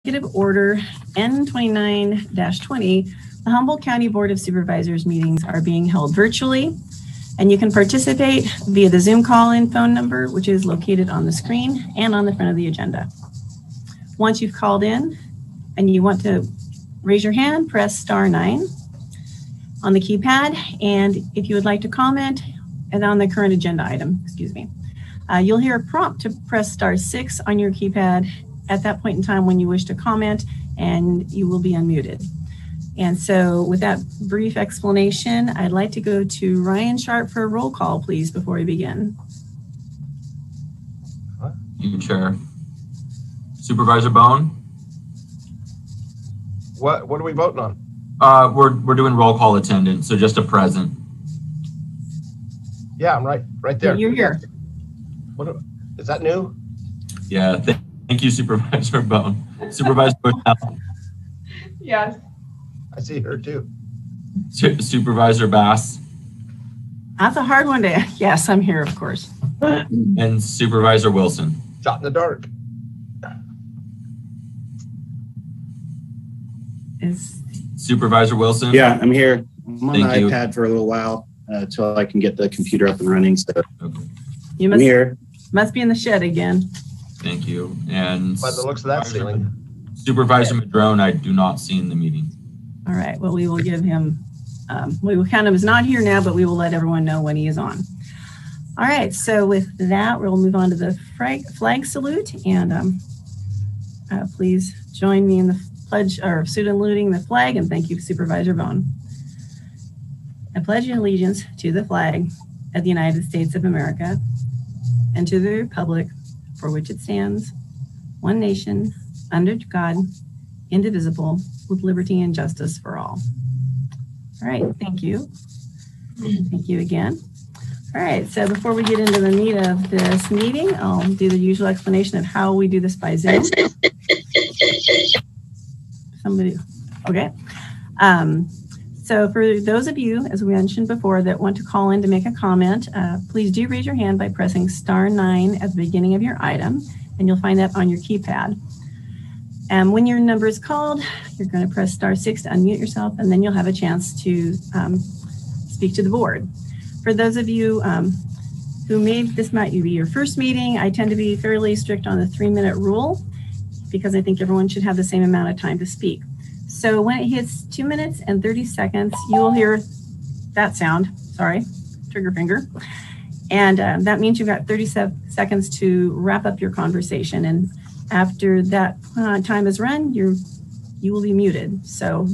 Executive Order N29-20, the Humboldt County Board of Supervisors meetings are being held virtually, and you can participate via the Zoom call-in phone number, which is located on the screen and on the front of the agenda. Once you've called in and you want to raise your hand, press *9 on the keypad, and if you would like to comment and on the current agenda item, you'll hear a prompt to press *6 on your keypad at that point in time when you wish to comment, and you will be unmuted. And so with that brief explanation, I'd like to go to Ryan Sharp for a roll call, please, before we begin. You, Chair. Supervisor Bohn? What are we voting on? We're doing roll call attendance, so just a present. Yeah, I'm right there. You're here. What is that new? Yeah, thank you, Supervisor Bohn. Supervisor Bushnell? Yes. I see her too. Supervisor Bass? That's a hard one to, yes, I'm here, of course. And Supervisor Wilson? Shot in the dark. Supervisor Wilson? Yeah, I'm here. I'm on Thank the you. iPad for a little while until I can get the computer up and running. So Okay. You I'm here. must be in the shed again. Thank you. And By the looks of that ceiling. Supervisor Madrone, I do not see in the meeting. All right, well, we will give him, we will kind of is not here now, but we will let everyone know when he is on. All right, so with that, we'll move on to the flag salute, and please join me in the pledge or saluting the flag, and thank you, Supervisor Bohn. I pledge allegiance to the flag of the United States of America and to the republic for which it stands, one nation, under God, indivisible, with liberty and justice for all. All right, thank you. Thank you again. All right, so before we get into the meat of this meeting, I'll do the usual explanation of how we do this by Zoom. Okay. So for those of you, as we mentioned before, that want to call in to make a comment, please do raise your hand by pressing *9 at the beginning of your item, and you'll find that on your keypad. And when your number is called, you're going to press *6 to unmute yourself, and then you'll have a chance to speak to the board. For those of you who this might be your first meeting, I tend to be fairly strict on the 3-minute rule because I think everyone should have the same amount of time to speak. So when it hits 2 minutes and 30 seconds, you will hear that sound, trigger finger. And that means you've got 30 seconds to wrap up your conversation. And after that time is run, you will be muted. So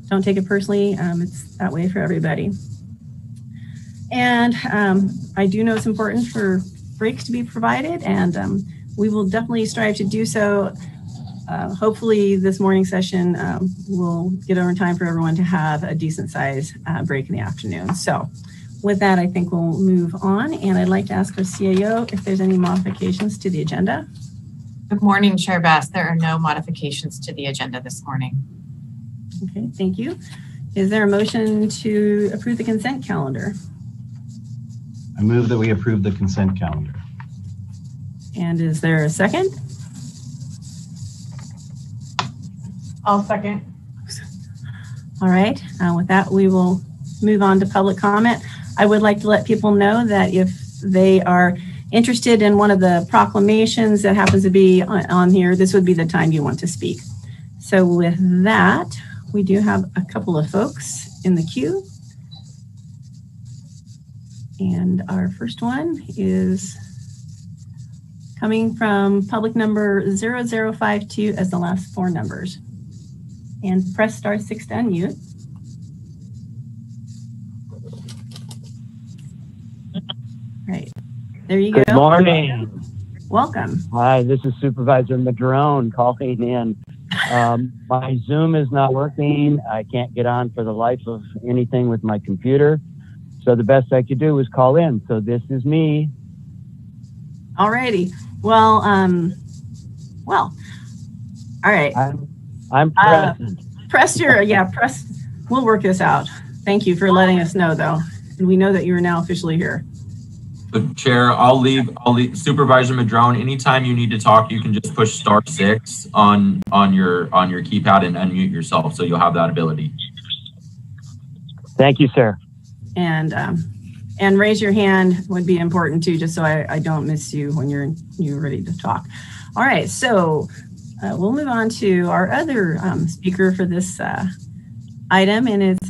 don't take it personally. It's that way for everybody. And I do know it's important for breaks to be provided, and we will definitely strive to do so. Hopefully this morning session will get over time for everyone to have a decent size break in the afternoon. So with that, I think we'll move on, and I'd like to ask our CAO if there's any modifications to the agenda. Good morning, Chair Bass. There are no modifications to the agenda this morning. Okay, thank you. Is there a motion to approve the consent calendar? I move that we approve the consent calendar. And is there a second? I'll second. All right, with that, we will move on to public comment. I would like to let people know that if they are interested in one of the proclamations that happens to be on here, this would be the time you want to speak. So with that, we do have a couple of folks in the queue. And our first one is coming from public number 0052 as the last 4 numbers. And press *6 to unmute. Right, there you go. Good morning. Welcome. Hi, this is Supervisor Madrone calling in. My Zoom is not working. I can't get on for the life of anything with my computer. So the best I could do was call in. So this is me. All righty. Well, all right. I'm present. We'll work this out. Thank you for letting us know, though. And we know that you are now officially here. So Chair, I'll leave Supervisor Madrone. Anytime you need to talk, you can just push *6 on your keypad and unmute yourself. So you'll have that ability. Thank you, sir. And raise your hand would be important too, just so I don't miss you when you're ready to talk. All right, so we'll move on to our other speaker for this item, and it's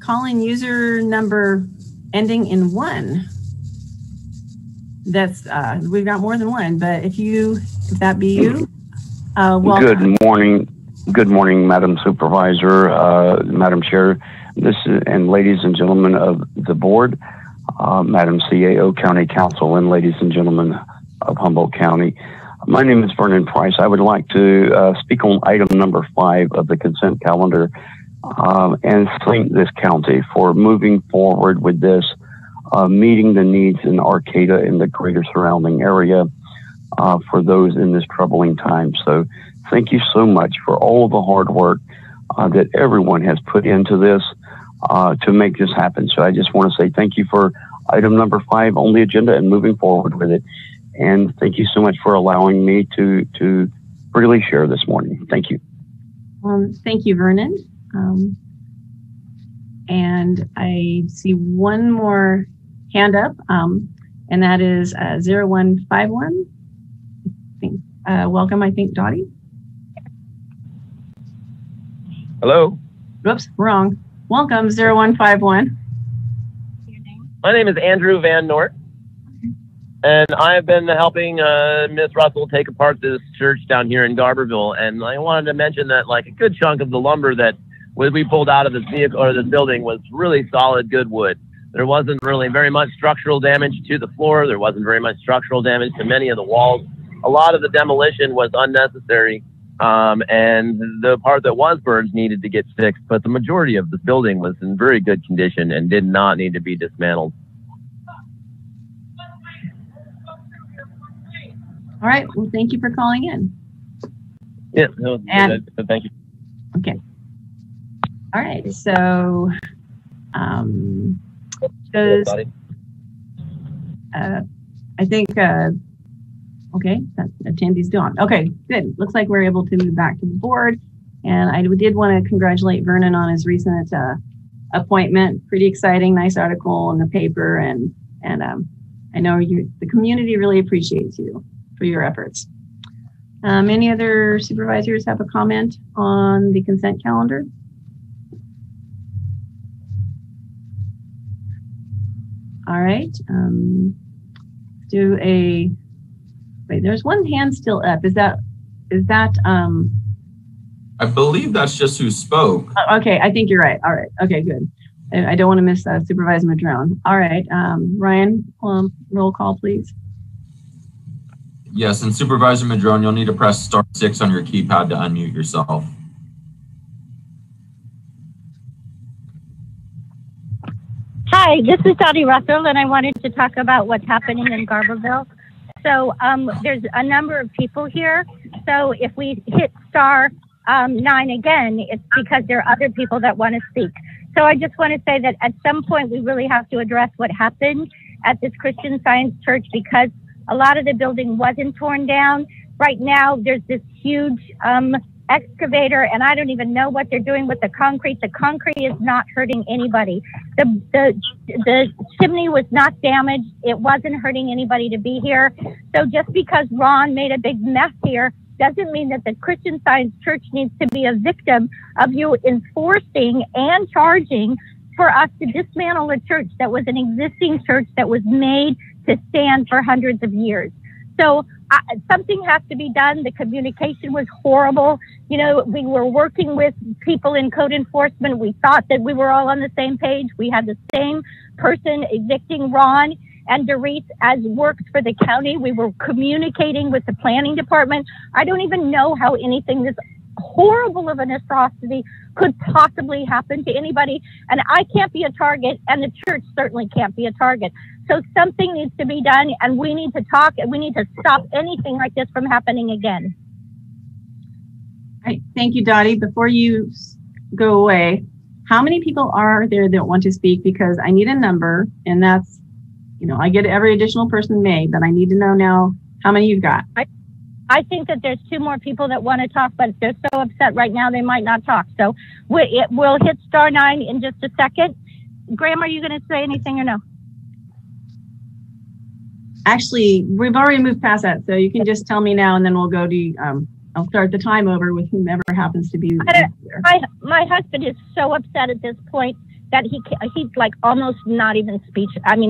calling user number ending in 1. That's we've got more than one, but if that be you, welcome. Good morning, Madam Supervisor, Madam Chair, and ladies and gentlemen of the board, Madam CAO, County Council, and ladies and gentlemen of Humboldt County. My name is Vernon Price. I would like to speak on item number 5 of the consent calendar and thank this county for moving forward with this, meeting the needs in Arcata and the greater surrounding area for those in this troubling time. So thank you so much for all the hard work that everyone has put into this to make this happen. So I just want to say thank you for item number 5 on the agenda and moving forward with it. And thank you so much for allowing me to freely share this morning. Thank you. Thank you, Vernon. And I see one more hand up, and that is 0151. Welcome, I think, Dottie. Hello. Whoops, wrong. Welcome, 0151. My name is Andrew Van Nort, and I've been helping Miss Russell take apart this church down here in Garberville. And I wanted to mention that, like, a good chunk of the lumber that we pulled out of this vehicle or this building was really solid, good wood. There wasn't really very much structural damage to the floor. There wasn't very much structural damage to many of the walls. A lot of the demolition was unnecessary, and the part that was burned needed to get fixed. But the majority of the building was in very good condition and did not need to be dismantled. All right. Well, thank you for calling in. Yeah. No, thank you. Okay. All right. So, does I think okay, that attendee's gone. Okay, good. Looks like we're able to move back to the board, and I did want to congratulate Vernon on his recent appointment. Pretty exciting, nice article in the paper, and I know the community really appreciates you for your efforts. Any other supervisors have a comment on the consent calendar? All right. Wait, there's one hand still up. Is that I believe that's just who spoke. Okay, I think you're right. All right. Okay, good. I don't want to miss Supervisor Madrone. All right. Ryan, roll call, please. Yes, and Supervisor Madrone, you'll need to press *6 on your keypad to unmute yourself. Hi, this is Dottie Russell, and I wanted to talk about what's happening in Garberville. So there's a number of people here. So if we hit *9 again, it's because there are other people that want to speak. So I just want to say that at some point we really have to address what happened at this Christian Science church, because a lot of the building wasn't torn down. Right now, there's this huge excavator, and I don't even know what they're doing with the concrete. The concrete is not hurting anybody. The chimney was not damaged. It wasn't hurting anybody to be here. So just because Ron made a big mess here doesn't mean that the Christian Science Church needs to be a victim of you enforcing and charging for us to dismantle a church that was an existing church that was made to stand for hundreds of years. So something has to be done. The communication was horrible. You know, we were working with people in code enforcement. We thought that we were all on the same page. We had the same person evicting Ron and Doris as worked for the county. We were communicating with the planning department. I don't even know how anything this horrible of an atrocity could possibly happen to anybody. And I can't be a target, and the church certainly can't be a target. So something needs to be done, and we need to talk, and we need to stop anything like this from happening again. All right. Thank you, Dottie. Before you go away, how many people are there that want to speak? Because I need a number, and that's you know, I get every additional person may, but I need to know now how many you've got. I think that there's 2 more people that want to talk, but they're so upset right now they might not talk. So we'll hit *9 in just a second. Graham, are you going to say anything or no? Actually, we've already moved past that, so you can just tell me now, and then we'll go to, I'll start the time over with whomever happens to be there. My husband is so upset at this point that he's like almost not even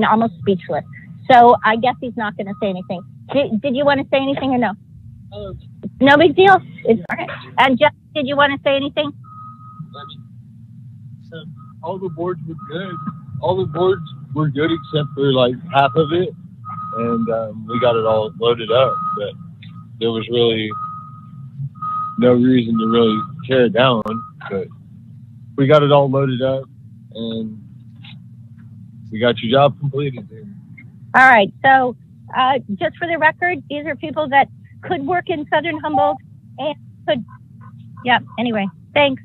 almost speechless. So I guess he's not going to say anything. Did you want to say anything or no? No big deal. It's okay. And Jeff, did you want to say anything? All the boards were good. All the boards were good except for like half of it. And we got it all loaded up, but there was really no reason to really tear it down. But we got it all loaded up, and we got your job completed. All right. So just for the record, these are people that could work in Southern Humboldt and could. Yeah. Anyway, thanks.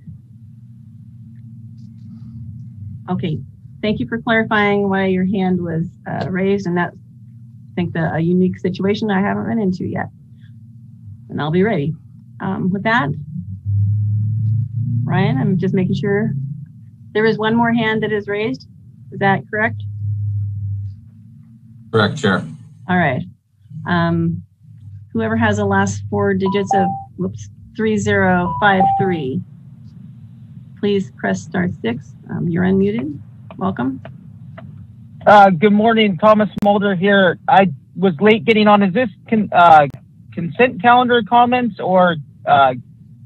Okay. Thank you for clarifying why your hand was raised, and that's, I think, a unique situation I haven't run into yet. And I'll be ready. With that, Ryan, I'm just making sure there is one more hand that is raised. Is that correct? Correct, Chair. All right. Whoever has the last 4 digits of 3053, please press *6. You're unmuted. Welcome. Good morning, Thomas Mulder here. I was late getting on. Is this consent calendar comments or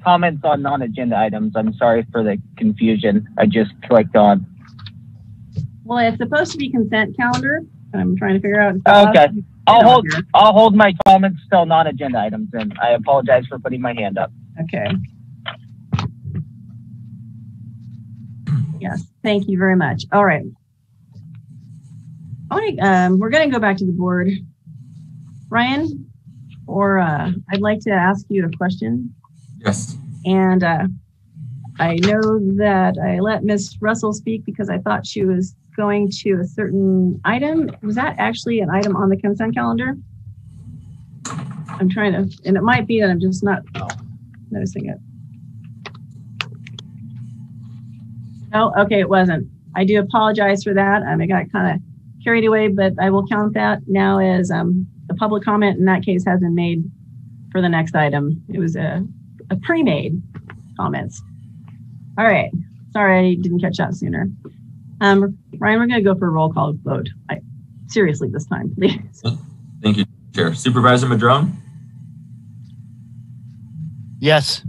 comments on non-agenda items? I'm sorry for the confusion. I just clicked on. Well, it's supposed to be consent calendar. I'm trying to figure out. Okay, I'll hold my comments till non-agenda items, and I apologize for putting my hand up. Okay. Yes, thank you very much. All right. We're going to go back to the board. Ryan, or I'd like to ask you a question. Yes. And I know that I let Ms. Russell speak because I thought she was going to a certain item. Was that actually an item on the consent calendar? I'm trying to, and it might be that I'm just not noticing it. Oh, okay, it wasn't. I do apologize for that. I got kind of carried away, but I will count that now as the public comment in that case has been made for the next item. It was a pre-made comments. All right. Sorry, I didn't catch that sooner. Ryan, we're going to go for a roll call vote. Seriously this time, please. Thank you, Chair. Supervisor Madrone? Yes.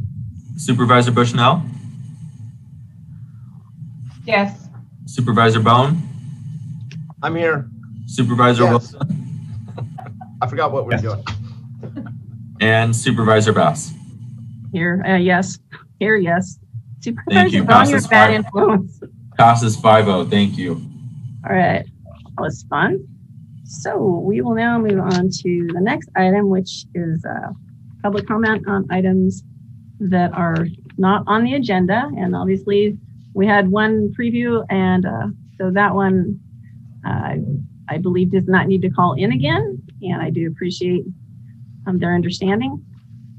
Supervisor Bushnell? Yes. Supervisor Bohn? I'm here. Supervisor Yes. Wilson? I forgot what we're doing. And Supervisor Bass? Here, yes. Here, yes. Thank Supervisor you. Bohn, your Passes bad 5. influence. Passes 5-0. Thank you. All right. That was fun. So we will now move on to the next item, which is public comment on items that are not on the agenda. And obviously, we had one preview, and so that one I believe does not need to call in again, and I do appreciate their understanding.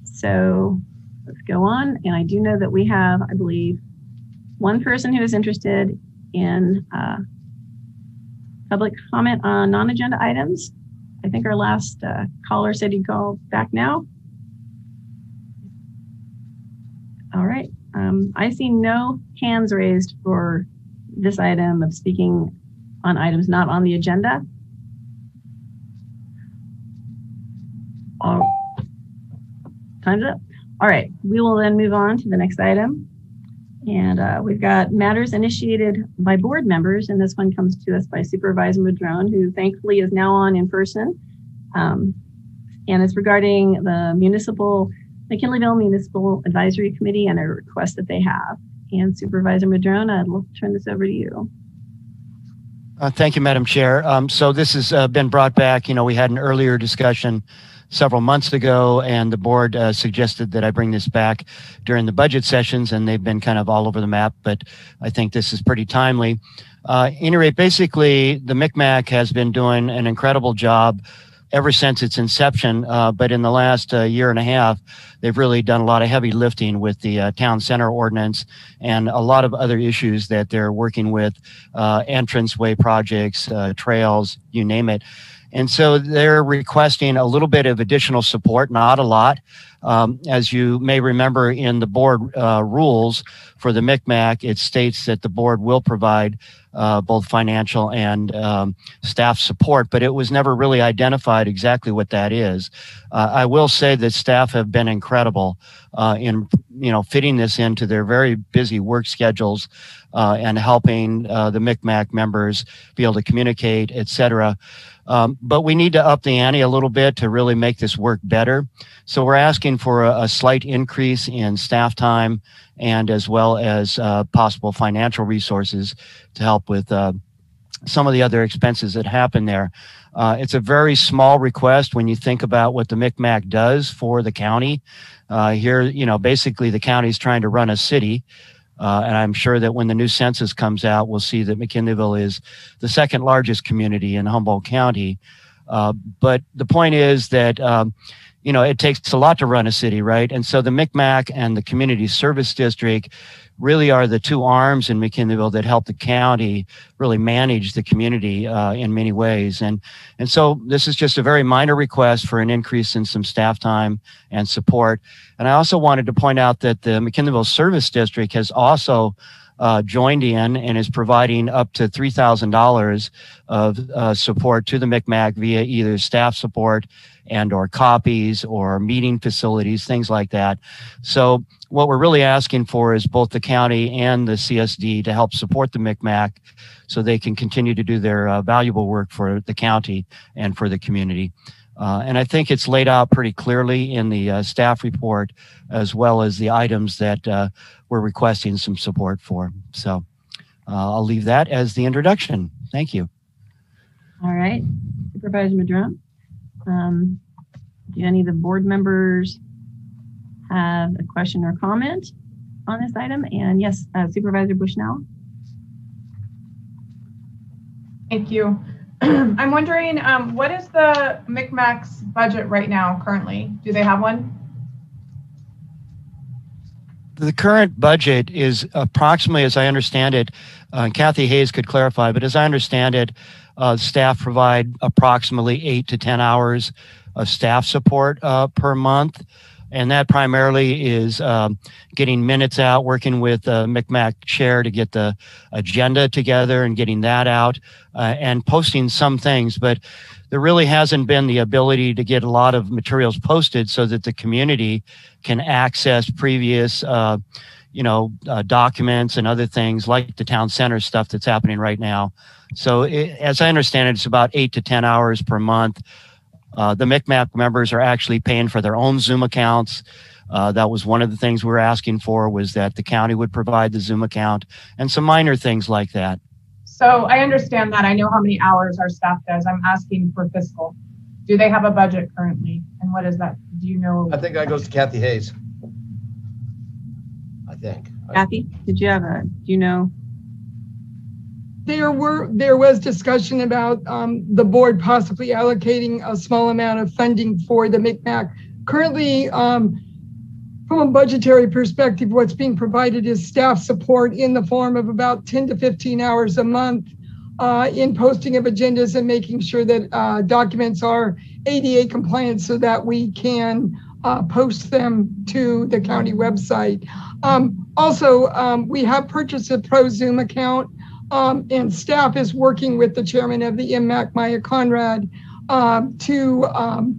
So let's go on, and I do know that we have, I believe, one person who is interested in public comment on non-agenda items. I think our last caller said he'd call back now. All right. I see no hands raised for this item of speaking on items not on the agenda. Time's up. All right, we will then move on to the next item. And we've got matters initiated by board members, and this one comes to us by Supervisor Madrone, who thankfully is now on in person. And it's regarding the McKinleyville Municipal Advisory Committee and a request that they have. And Supervisor Madrone, I'll turn this over to you. Thank you, Madam Chair. So this has been brought back. You know, we had an earlier discussion several months ago, and the board suggested that I bring this back during the budget sessions, and they've been kind of all over the map, but I think this is pretty timely. At any rate, basically, the MCMAC has been doing an incredible job ever since its inception, but in the last year and a half, they've really done a lot of heavy lifting with the town center ordinance and a lot of other issues that they're working with, entranceway projects, trails, you name it. And so they're requesting a little bit of additional support, not a lot. As you may remember in the board rules for the MCMAC, it states that the board will provide both financial and staff support, but it was never really identified exactly what that is. I will say that staff have been incredible in fitting this into their very busy work schedules and helping the MCMAC members be able to communicate, et cetera. But we need to up the ante a little bit to really make this work better. So we're asking for a slight increase in staff time and as well as possible financial resources to help with some of the other expenses that happen there. It's a very small request when you think about what the MCMAC does for the county. Here, basically the county is trying to run a city. And I'm sure that when the new census comes out, we'll see that McKinleyville is the second largest community in Humboldt County. But the point is that, it takes a lot to run a city, right? And so the MCMAC and the Community Service District really are the two arms in McKinleyville that help the county really manage the community in many ways. And so this is just a very minor request for an increase in some staff time and support. And I also wanted to point out that the McKinleyville Service District has also joined in and is providing up to $3,000 of support to the MCMAC via either staff support and or copies or meeting facilities, things like that. So what we're really asking for is both the county and the CSD to help support the MCMAC so they can continue to do their valuable work for the county and for the community. And I think it's laid out pretty clearly in the staff report, as well as the items that we're requesting some support for. So I'll leave that as the introduction. Thank you. All right, Supervisor Madrone. Do any of the board members have a question or comment on this item? And yes, Supervisor Bushnell. Thank you. I'm wondering, what is the MCMAC's budget right now currently? Do they have one? The current budget is approximately, as I understand it, Kathy Hayes could clarify, but as I understand it, staff provide approximately 8 to 10 hours of staff support per month. And that primarily is getting minutes out, working with the MCMAC chair to get the agenda together and getting that out and posting some things. But there really hasn't been the ability to get a lot of materials posted so that the community can access previous documents and other things like the town center stuff that's happening right now. So as I understand it, it's about 8 to 10 hours per month. The MCMAC members are actually paying for their own Zoom accounts. That was one of the things we were asking for, was that the county would provide the Zoom account and some minor things like that. So I understand that. I know how many hours our staff does. I'm asking for fiscal. Do they have a budget currently? And what is that? Do you know? I think that goes to Kathy Hayes. I think. Kathy, did you have do you know? There was discussion about the board possibly allocating a small amount of funding for the MCMAC. Currently, from a budgetary perspective, what's being provided is staff support in the form of about 10 to 15 hours a month in posting of agendas and making sure that documents are ADA compliant so that we can post them to the county website. Also, we have purchased a Pro Zoom account. And staff is working with the chairman of the MMAC, Maya Conrad, to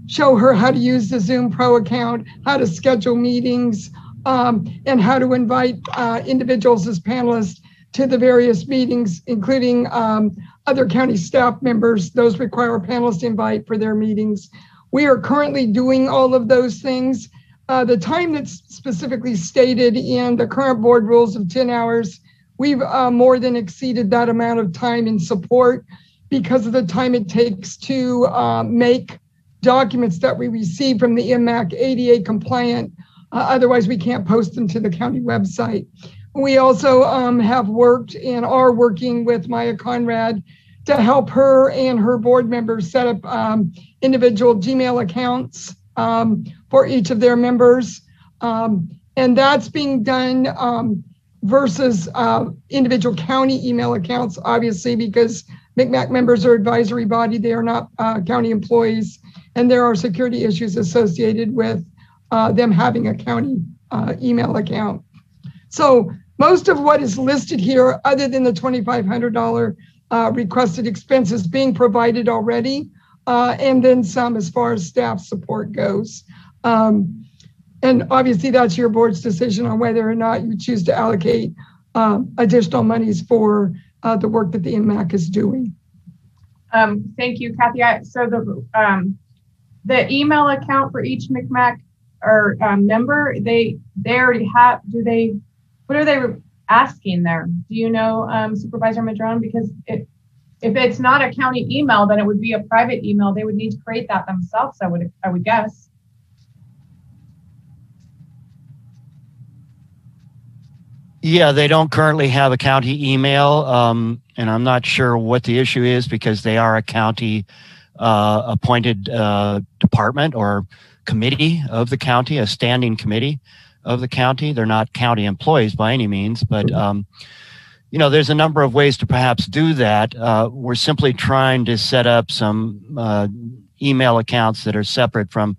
show her how to use the Zoom Pro account, how to schedule meetings, and how to invite individuals as panelists to the various meetings, including other county staff members. Those require a panelist invite for their meetings. We are currently doing all of those things. The time that's specifically stated in the current board rules of 10 hours, we've more than exceeded that amount of time in support because of the time it takes to make documents that we receive from the MAC ADA compliant. Otherwise, we can't post them to the county website. We also have worked and are working with Maya Conrad to help her and her board members set up individual Gmail accounts for each of their members. And that's being done versus individual county email accounts, obviously, because MCMAC members are advisory body. They are not county employees. And there are security issues associated with them having a county email account. So most of what is listed here, other than the $2,500 requested expenses being provided already, and then some as far as staff support goes. And obviously that's your board's decision on whether or not you choose to allocate additional monies for the work that the MAC is doing. Thank you, Kathy. So the email account for each MCMAC or member, they already have, what are they asking there? Do you know, Supervisor Madrone? Because if it's not a county email, then it would be a private email. They would need to create that themselves, I would guess. Yeah, they don't currently have a county email, and I'm not sure what the issue is because they are a county appointed department or committee of the county, a standing committee of the county. They're not county employees by any means, but you know, there's a number of ways to perhaps do that. We're simply trying to set up some email accounts that are separate from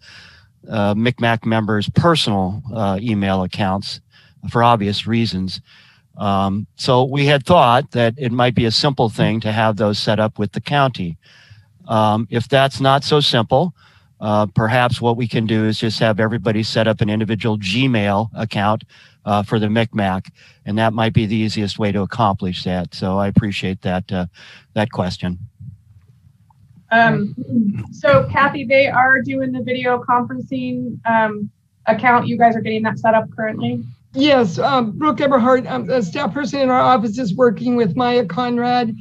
MCMAC members' personal email accounts for obvious reasons. So we had thought that it might be a simple thing to have those set up with the county. If that's not so simple, perhaps what we can do is just have everybody set up an individual Gmail account for the MCMAC, and that might be the easiest way to accomplish that. So I appreciate that that question. So Kathy, they are doing the video conferencing account. You guys are getting that set up currently? Yes, Brooke Eberhardt, a staff person in our office, is working with Maya Conrad.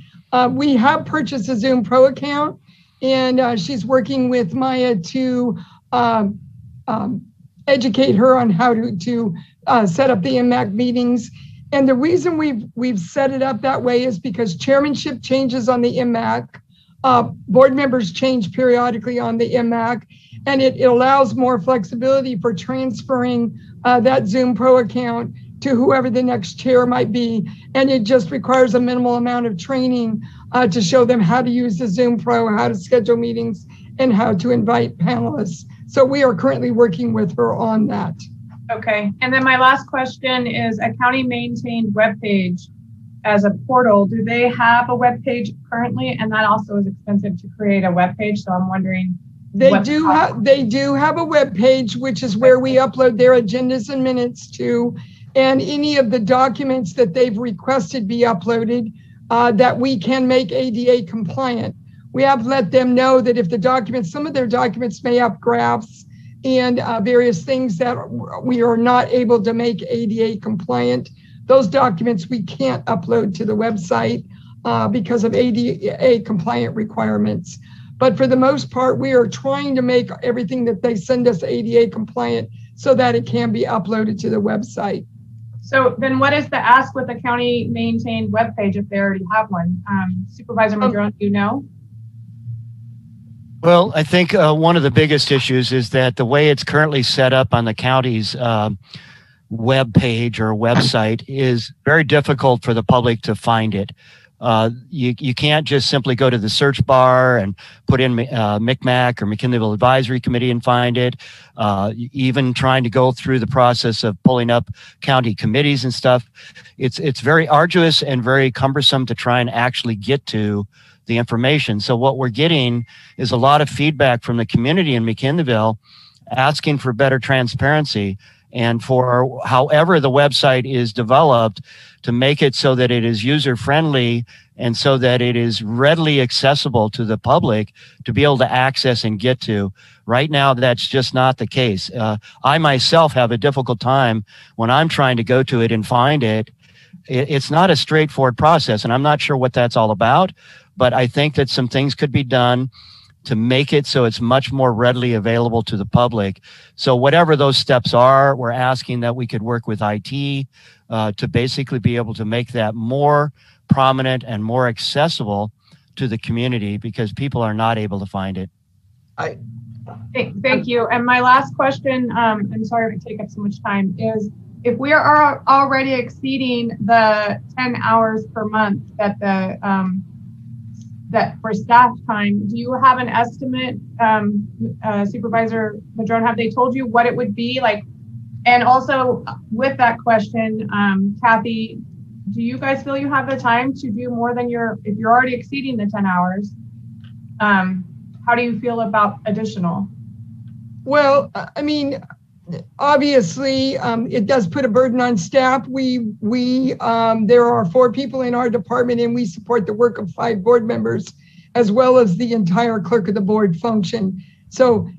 We have purchased a Zoom Pro account, and she's working with Maya to educate her on how to set up the MAC meetings. And the reason we've set it up that way is because chairmanship changes on the MAC, board members change periodically on the MAC, and it allows more flexibility for transferring that Zoom Pro account to whoever the next chair might be. And it just requires a minimal amount of training to show them how to use the Zoom Pro, how to schedule meetings, and how to invite panelists. So we are currently working with her on that. Okay, and then my last question is a county maintained webpage as a portal. Do they have a webpage currently? And that also is expensive to create a webpage. So I'm wondering. They do have a web page, which is where we upload their agendas and minutes to, and any of the documents that they've requested be uploaded that we can make ADA compliant. We have let them know that if the documents, some of their documents may have graphs and various things that we are not able to make ADA compliant. Those documents we can't upload to the website because of ADA compliant requirements. But for the most part, we are trying to make everything that they send us ADA compliant so that it can be uploaded to the website. So then what is the ask with the county maintained webpage if they already have one? Supervisor Madrone, do you know? Well, I think one of the biggest issues is that the way it's currently set up on the county's web page or website is very difficult for the public to find it. You can't just simply go to the search bar and put in MCMAC or McKinleyville Advisory Committee and find it. Even trying to go through the process of pulling up county committees and stuff, it's very arduous and very cumbersome to try and actually get to the information. So what we're getting is a lot of feedback from the community in McKinleyville asking for better transparency and for however the website is developed to make it so that it is user-friendly and so that it is readily accessible to the public to be able to access and get to. Right now, that's just not the case. I myself have a difficult time when I'm trying to go to it and find it. It's not a straightforward process, and I'm not sure what that's all about, but I think that some things could be done to make it so it's much more readily available to the public. So whatever those steps are, we're asking that we could work with IT to basically be able to make that more prominent and more accessible to the community, because people are not able to find it. Thank you. And my last question, I'm sorry to take up so much time, is if we are already exceeding the 10 hours per month that that for staff time, do you have an estimate, Supervisor Madrone, have they told you what it would be like? And also with that question, Kathy, do you guys feel you have the time to do more than if you're already exceeding the 10 hours? How do you feel about additional? Well, I mean, obviously, it does put a burden on staff. There are 4 people in our department, and we support the work of 5 board members, as well as the entire clerk of the board function. So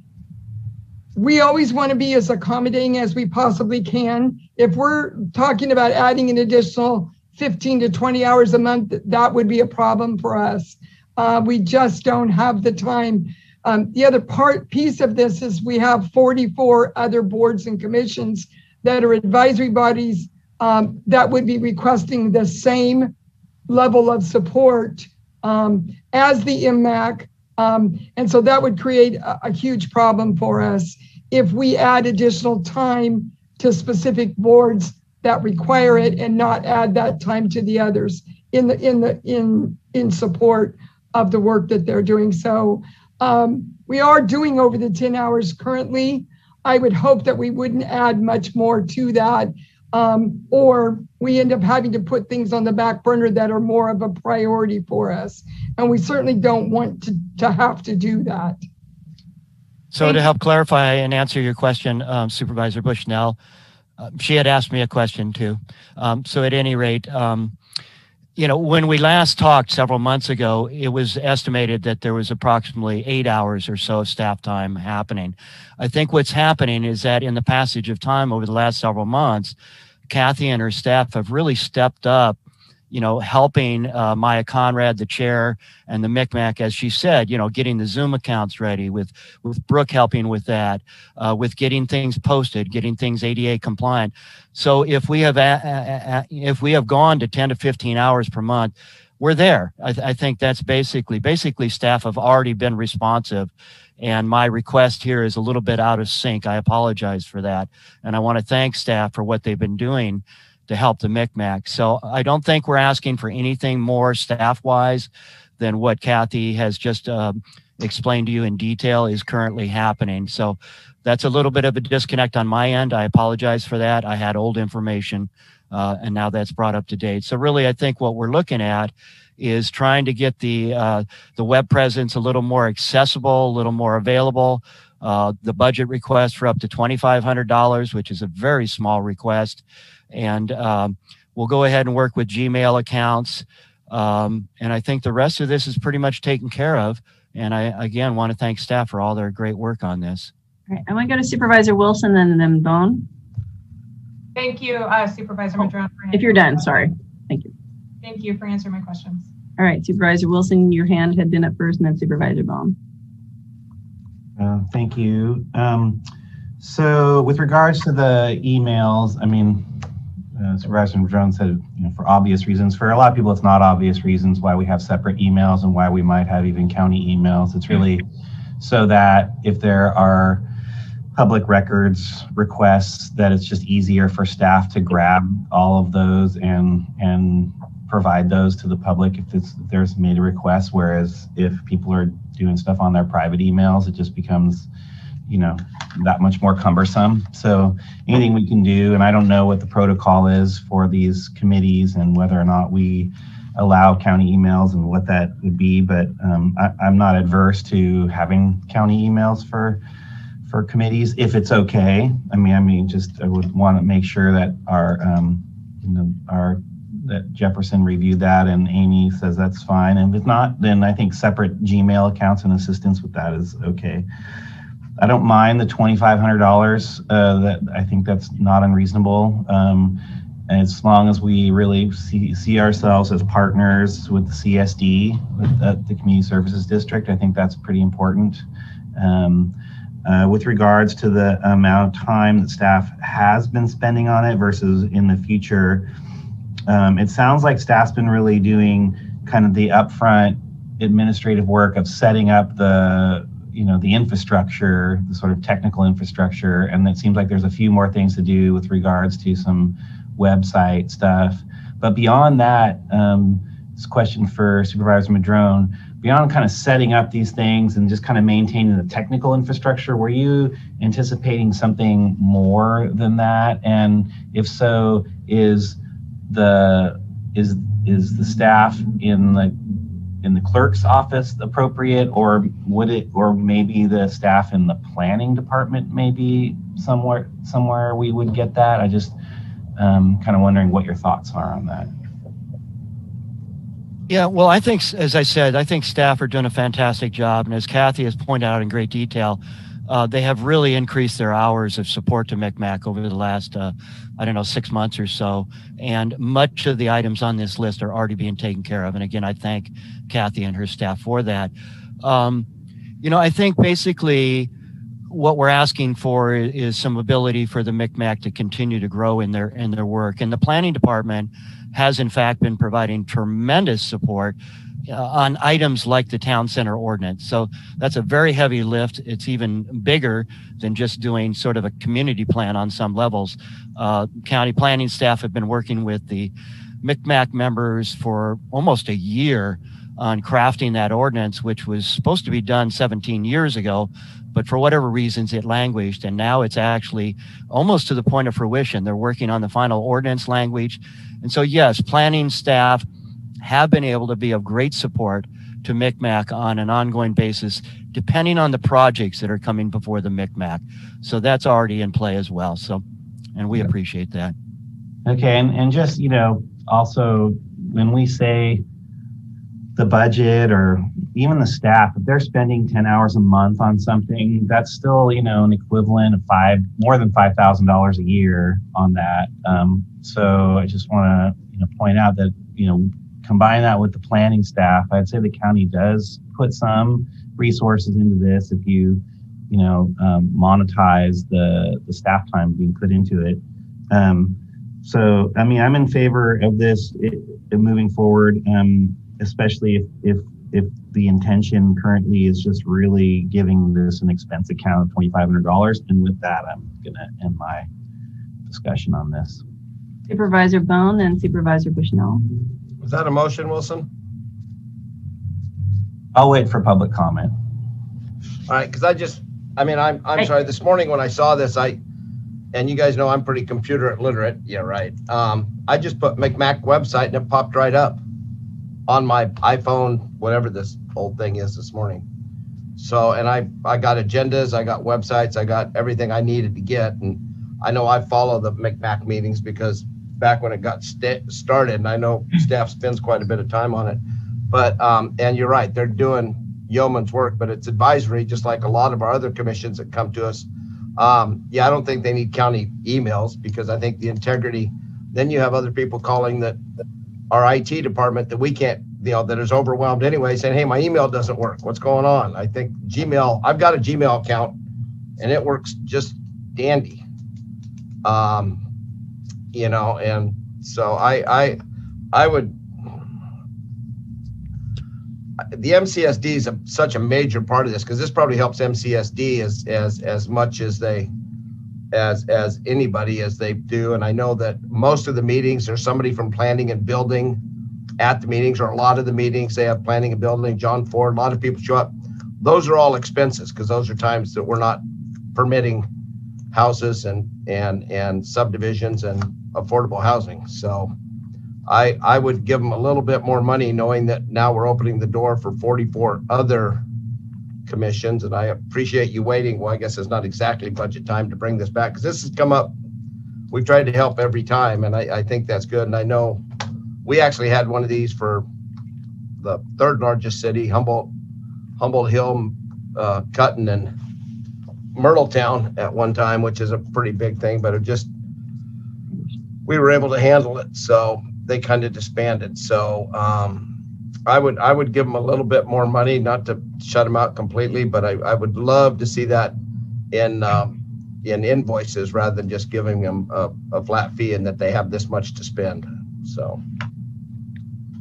we always want to be as accommodating as we possibly can. If we're talking about adding an additional 15 to 20 hours a month, that would be a problem for us. We just don't have the time. The other piece of this is we have 44 other boards and commissions that are advisory bodies that would be requesting the same level of support as the MMAC. And so that would create a huge problem for us if we add additional time to specific boards that require it and not add that time to the others in support of the work that they're doing. So we are doing over the 10 hours currently. I would hope that we wouldn't add much more to that, or we end up having to put things on the back burner that are more of a priority for us. And we certainly don't want to have to do that. So to help clarify and answer your question, Supervisor Bushnell, she had asked me a question too. So at any rate, you know, when we last talked several months ago, it was estimated that there was approximately 8 hours or so of staff time happening. I think what's happening is that in the passage of time over the last several months, Kathy and her staff have really stepped up, you know, helping Maya Conrad, the chair, and the MCMAC, as she said, you know, getting the Zoom accounts ready, with Brooke helping with that, with getting things posted, getting things ADA compliant. So if we have gone to 10 to 15 hours per month, we're there. I think that's basically staff have already been responsive. And my request here is a little bit out of sync. I apologize for that. And I want to thank staff for what they've been doing to help the MCMAC. So I don't think we're asking for anything more staff-wise than what Kathy has just explained to you in detail is currently happening. So that's a little bit of a disconnect on my end. I apologize for that. I had old information and now that's brought up to date. So really, I think what we're looking at is trying to get the web presence a little more accessible, a little more available. The budget request for up to $2,500, which is a very small request. And we'll go ahead and work with Gmail accounts. And I think the rest of this is pretty much taken care of. And I, again, want to thank staff for all their great work on this. All right, I want to go to Supervisor Wilson and then Bohn. Thank you, Supervisor Madrone. If you're done, sorry. Thank you. Thank you for answering my questions. All right, Supervisor Wilson, your hand had been up first, and then Supervisor Bohn. Thank you. So with regards to the emails, I mean, Supervisor Madrone said, you know, for obvious reasons. For a lot of people, it's not obvious reasons why we have separate emails and why we might have even county emails. It's really so that if there are public records requests, that it's just easier for staff to grab all of those and provide those to the public if there's made a request. Whereas if people are doing stuff on their private emails, it just becomes, you know, that much more cumbersome. So anything we can do, and I don't know what the protocol is for these committees and whether or not we allow county emails and what that would be, but I'm not adverse to having county emails for committees if it's okay. I mean, just I would want to make sure that that Jefferson reviewed that and Amy says that's fine. And if not, then I think separate Gmail accounts and assistance with that is okay. I don't mind the $2,500. That I think that's not unreasonable. And as long as we really see ourselves as partners with the CSD, with the Community Services District, I think that's pretty important. With regards to the amount of time that staff has been spending on it versus in the future, it sounds like staff's been really doing kind of the upfront administrative work of setting up the infrastructure, the sort of technical infrastructure, and it seems like there's a few more things to do with regards to some website stuff. But beyond that, this question for Supervisor Madrone, beyond kind of setting up these things and just kind of maintaining the technical infrastructure, were you anticipating something more than that? And if so, is the staff in the clerk's office appropriate, or maybe the staff in the planning department maybe somewhere we would get that? I just kind of wondering what your thoughts are on that. Yeah, well, I think, as I said, I think staff are doing a fantastic job. And as Kathy has pointed out in great detail, they have really increased their hours of support to MCMAC over the last, 6 months or so. And much of the items on this list are already being taken care of. And again, I thank Kathy and her staff for that. I think basically what we're asking for is some ability for the MCMAC to continue to grow in their work. And the planning department has in fact been providing tremendous support on items like the town center ordinance. So that's a very heavy lift. It's even bigger than just doing sort of a community plan on some levels. County planning staff have been working with the MCMAC members for almost a year on crafting that ordinance, which was supposed to be done 17 years ago, but for whatever reasons it languished, and now it's actually almost to the point of fruition. They're working on the final ordinance language. And so yes, planning staff have been able to be of great support to MCMAC on an ongoing basis, depending on the projects that are coming before the MCMAC. So that's already in play as well. So, and we appreciate that. Okay, and just, also when we say the budget or even the staff, if they're spending 10 hours a month on something, that's still, an equivalent of more than $5,000 a year on that. So I just want to, point out that, combine that with the planning staff, I'd say the county does put some resources into this if you, monetize the staff time being put into it. So, I'm in favor of this moving forward, especially if the intention currently is just really giving this an expense account of $2,500. And with that, I'm going to end my discussion on this. Supervisor Bohn and Supervisor Bushnell. Was that a motion, Wilson? I'll wait for public comment. All right, because I'm sorry, this morning when I saw this, and you guys know I'm pretty computer illiterate. Yeah, right. I just put MCMAC website and it popped right up on my iPhone, whatever this old thing is this morning. So, and I got agendas, I got websites, I got everything I needed to get. And I know I follow the MCMAC meetings because back when it got started, and I know staff spends quite a bit of time on it. But, and you're right, they're doing yeoman's work, but it's advisory, just like a lot of our other commissions that come to us. Yeah, I don't think they need county emails because I think the integrity, then you have other people calling our IT department that we can't, that is overwhelmed anyway, saying, hey, my email doesn't work. What's going on? I think Gmail, I've got a Gmail account and it works just dandy. And so I would, the MCSD is such a major part of this because this probably helps MCSD as much as as anybody as they do. And I know that most of the meetings there's somebody from planning and building at the meetings, or a lot of the meetings they have planning and building. John Ford, a lot of people show up. Those are all expenses because those are times that we're not permitting houses and subdivisions and affordable housing. So I would give them a little bit more money, knowing that now we're opening the door for 44 other commissions. And I appreciate you waiting. Well, I guess it's not exactly budget time to bring this back because this has come up. We've tried to help every time, and I think that's good. And I know we actually had one of these for the third largest city, Humboldt Hill, Cutton, and Myrtletown at one time, which is a pretty big thing, but it just, we were able to handle it. So they kind of disbanded. So I would give them a little bit more money, not to shut them out completely, but I would love to see that in invoices rather than just giving them a flat fee and that they have this much to spend. So.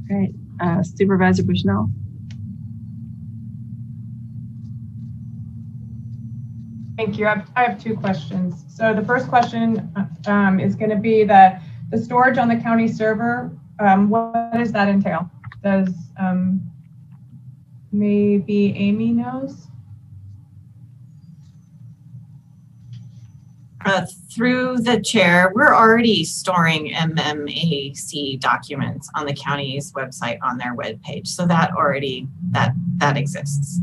Great. Supervisor Bushnell. Thank you. I have two questions. So the first question is going to be the storage on the county server. What does that entail? Does maybe Amy knows? Through the chair, we're already storing MMAC documents on the county's website on their webpage. So that already, that exists.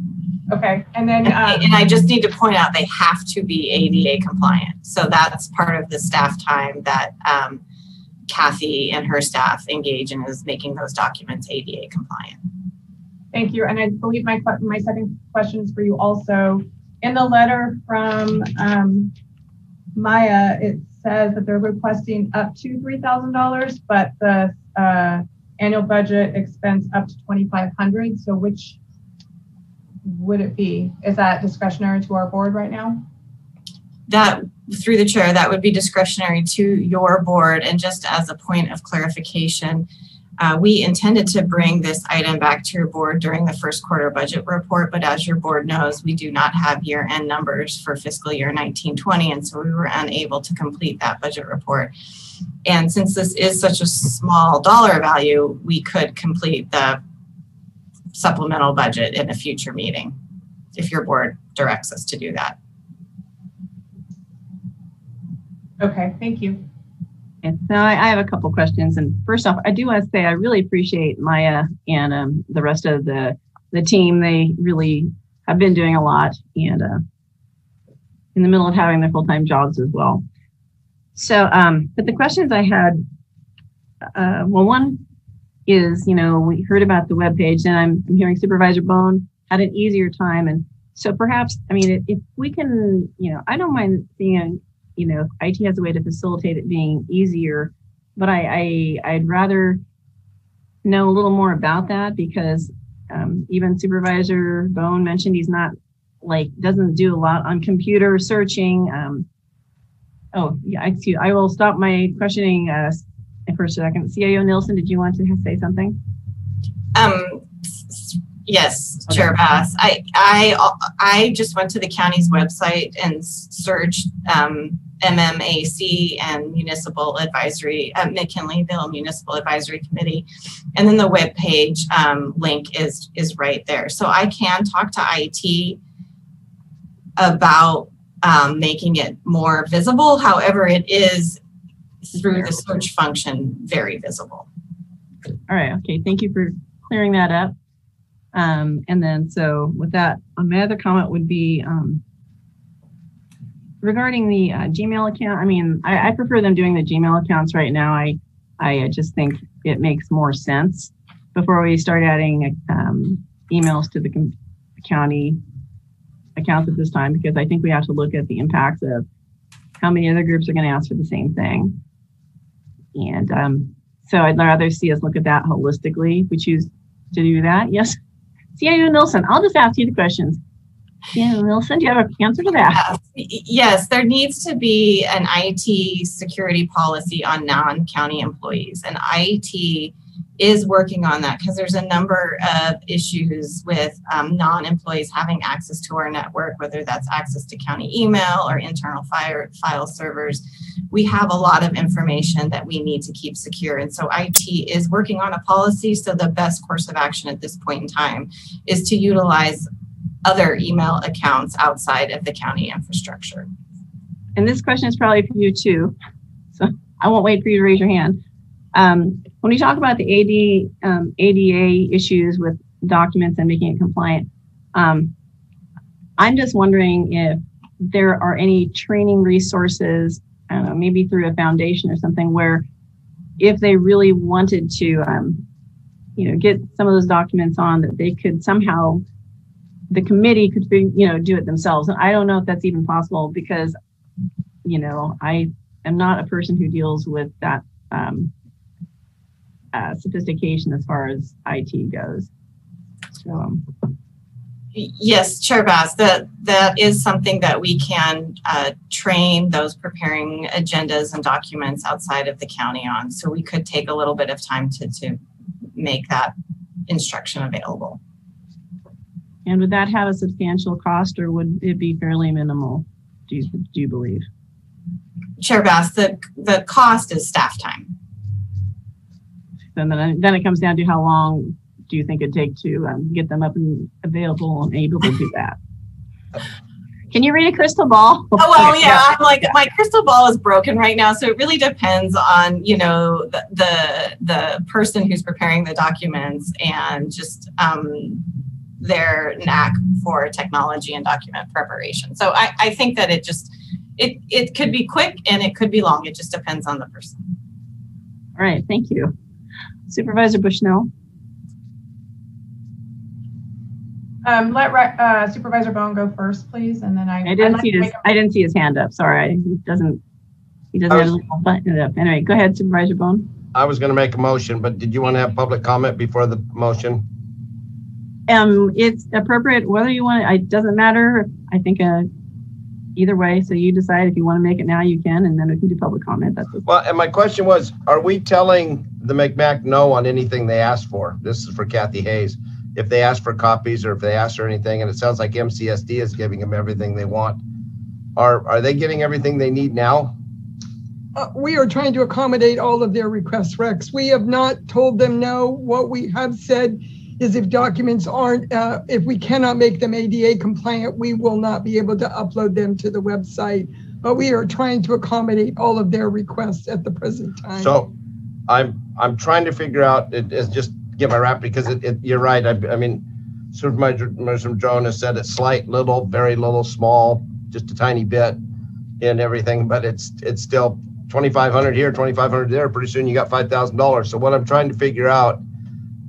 Okay, and then and I just need to point out they have to be ADA compliant. So that's part of the staff time that Kathy and her staff engage in, is making those documents ADA compliant. Thank you. And I believe my second question is for you also. In the letter from Maya, it says that they're requesting up to $3,000, but the annual budget expense up to $2,500. So which would it be? Is that discretionary to our board right now? That, through the chair, that would be discretionary to your board. And just as a point of clarification, we intended to bring this item back to your board during the first quarter budget report, but as your board knows, we do not have year-end numbers for fiscal year 19-20, and so we were unable to complete that budget report. And since this is such a small dollar value, we could complete the supplemental budget in a future meeting if your board directs us to do that. Okay, thank you. And so I have a couple questions. And first off, I do want to say I really appreciate Maya and the rest of the team. They really have been doing a lot, and in the middle of having their full-time jobs as well. So, but the questions I had, well, one is, you know, we heard about the webpage, and I'm hearing Supervisor Bohn had an easier time. And so perhaps, I mean, if we can, you know, I don't mind seeing, you know, IT has a way to facilitate it being easier, but I'd rather know a little more about that, because even Supervisor Bohn mentioned he's not, like, doesn't do a lot on computer searching. Oh, yeah, excuse, I will stop my questioning for a second. CIO Nielsen, did you want to say something? Yes, okay. Chair Bass. I just went to the county's website and searched MMAC and Municipal Advisory, McKinleyville Municipal Advisory Committee, and then the webpage link is right there. So I can talk to IT about making it more visible. However, it is through the search function very visible. All right. Okay. Thank you for clearing that up. And then, so with that, my other comment would be regarding the Gmail account. I mean, I prefer them doing the Gmail accounts right now. I just think it makes more sense before we start adding emails to the county accounts at this time, because I think we have to look at the impacts of how many other groups are going to ask for the same thing. And so I'd rather see us look at that holistically if we choose to do that. Yes. CIO Nielsen, I'll just ask you the questions. CIO Nielsen, do you have an answer to that? Yes, there needs to be an IT security policy on non-county employees. And IT is working on that, because there's a number of issues with non-employees having access to our network, whether that's access to county email or internal file servers. We have a lot of information that we need to keep secure. And so IT is working on a policy. So the best course of action at this point in time is to utilize other email accounts outside of the county infrastructure. And this question is probably for you too. So I won't wait for you to raise your hand. When we talk about the ADA issues with documents and making it compliant, I'm just wondering if there are any training resources, I don't know, maybe through a foundation or something, where if they really wanted to, you know, get some of those documents on, that they could somehow, the committee could, you know, do it themselves. And I don't know if that's even possible, because, you know, I am not a person who deals with that sophistication as far as IT goes. So, yes, Chair Bass, that is something that we can train those preparing agendas and documents outside of the county on. So we could take a little bit of time to make that instruction available. And would that have a substantial cost, or would it be fairly minimal, do you believe? Chair Bass, the cost is staff time. And then it comes down to how long do you think it'd take to get them up and available and able to do that? Can you read a crystal ball? Oh, well, yeah, I'm like, my crystal ball is broken right now. So it really depends on, you know, the person who's preparing the documents and just their knack for technology and document preparation. So I think that it could be quick and it could be long. It just depends on the person. All right, thank you. Supervisor Bushnell. Let Supervisor Bohn go first, please, and then I didn't see his hand up. Sorry, he doesn't have a little button up. Anyway, go ahead, Supervisor Bohn. I was going to make a motion, but did you want to have public comment before the motion? It's appropriate whether you want it. It doesn't matter. I think either way. So you decide if you want to make it now, you can, and then we can do public comment. That's okay. Well, and my question was, are we telling the McMac no on anything they ask for? This is for Kathy Hayes. If they ask for copies or if they ask for anything, and it sounds like MCSD is giving them everything they want. Are they getting everything they need now? We are trying to accommodate all of their requests, Rex. We have not told them no. What we have said is if documents aren't, if we cannot make them ADA compliant, we will not be able to upload them to the website. But we are trying to accommodate all of their requests at the present time. So I'm trying to figure out, just get my wrap, because you're right. I mean, Supervisor Madrone has said it's slight, little, very little, small, just a tiny bit in everything, but it's still 2,500 here, 2,500 there. Pretty soon you got $5,000. So what I'm trying to figure out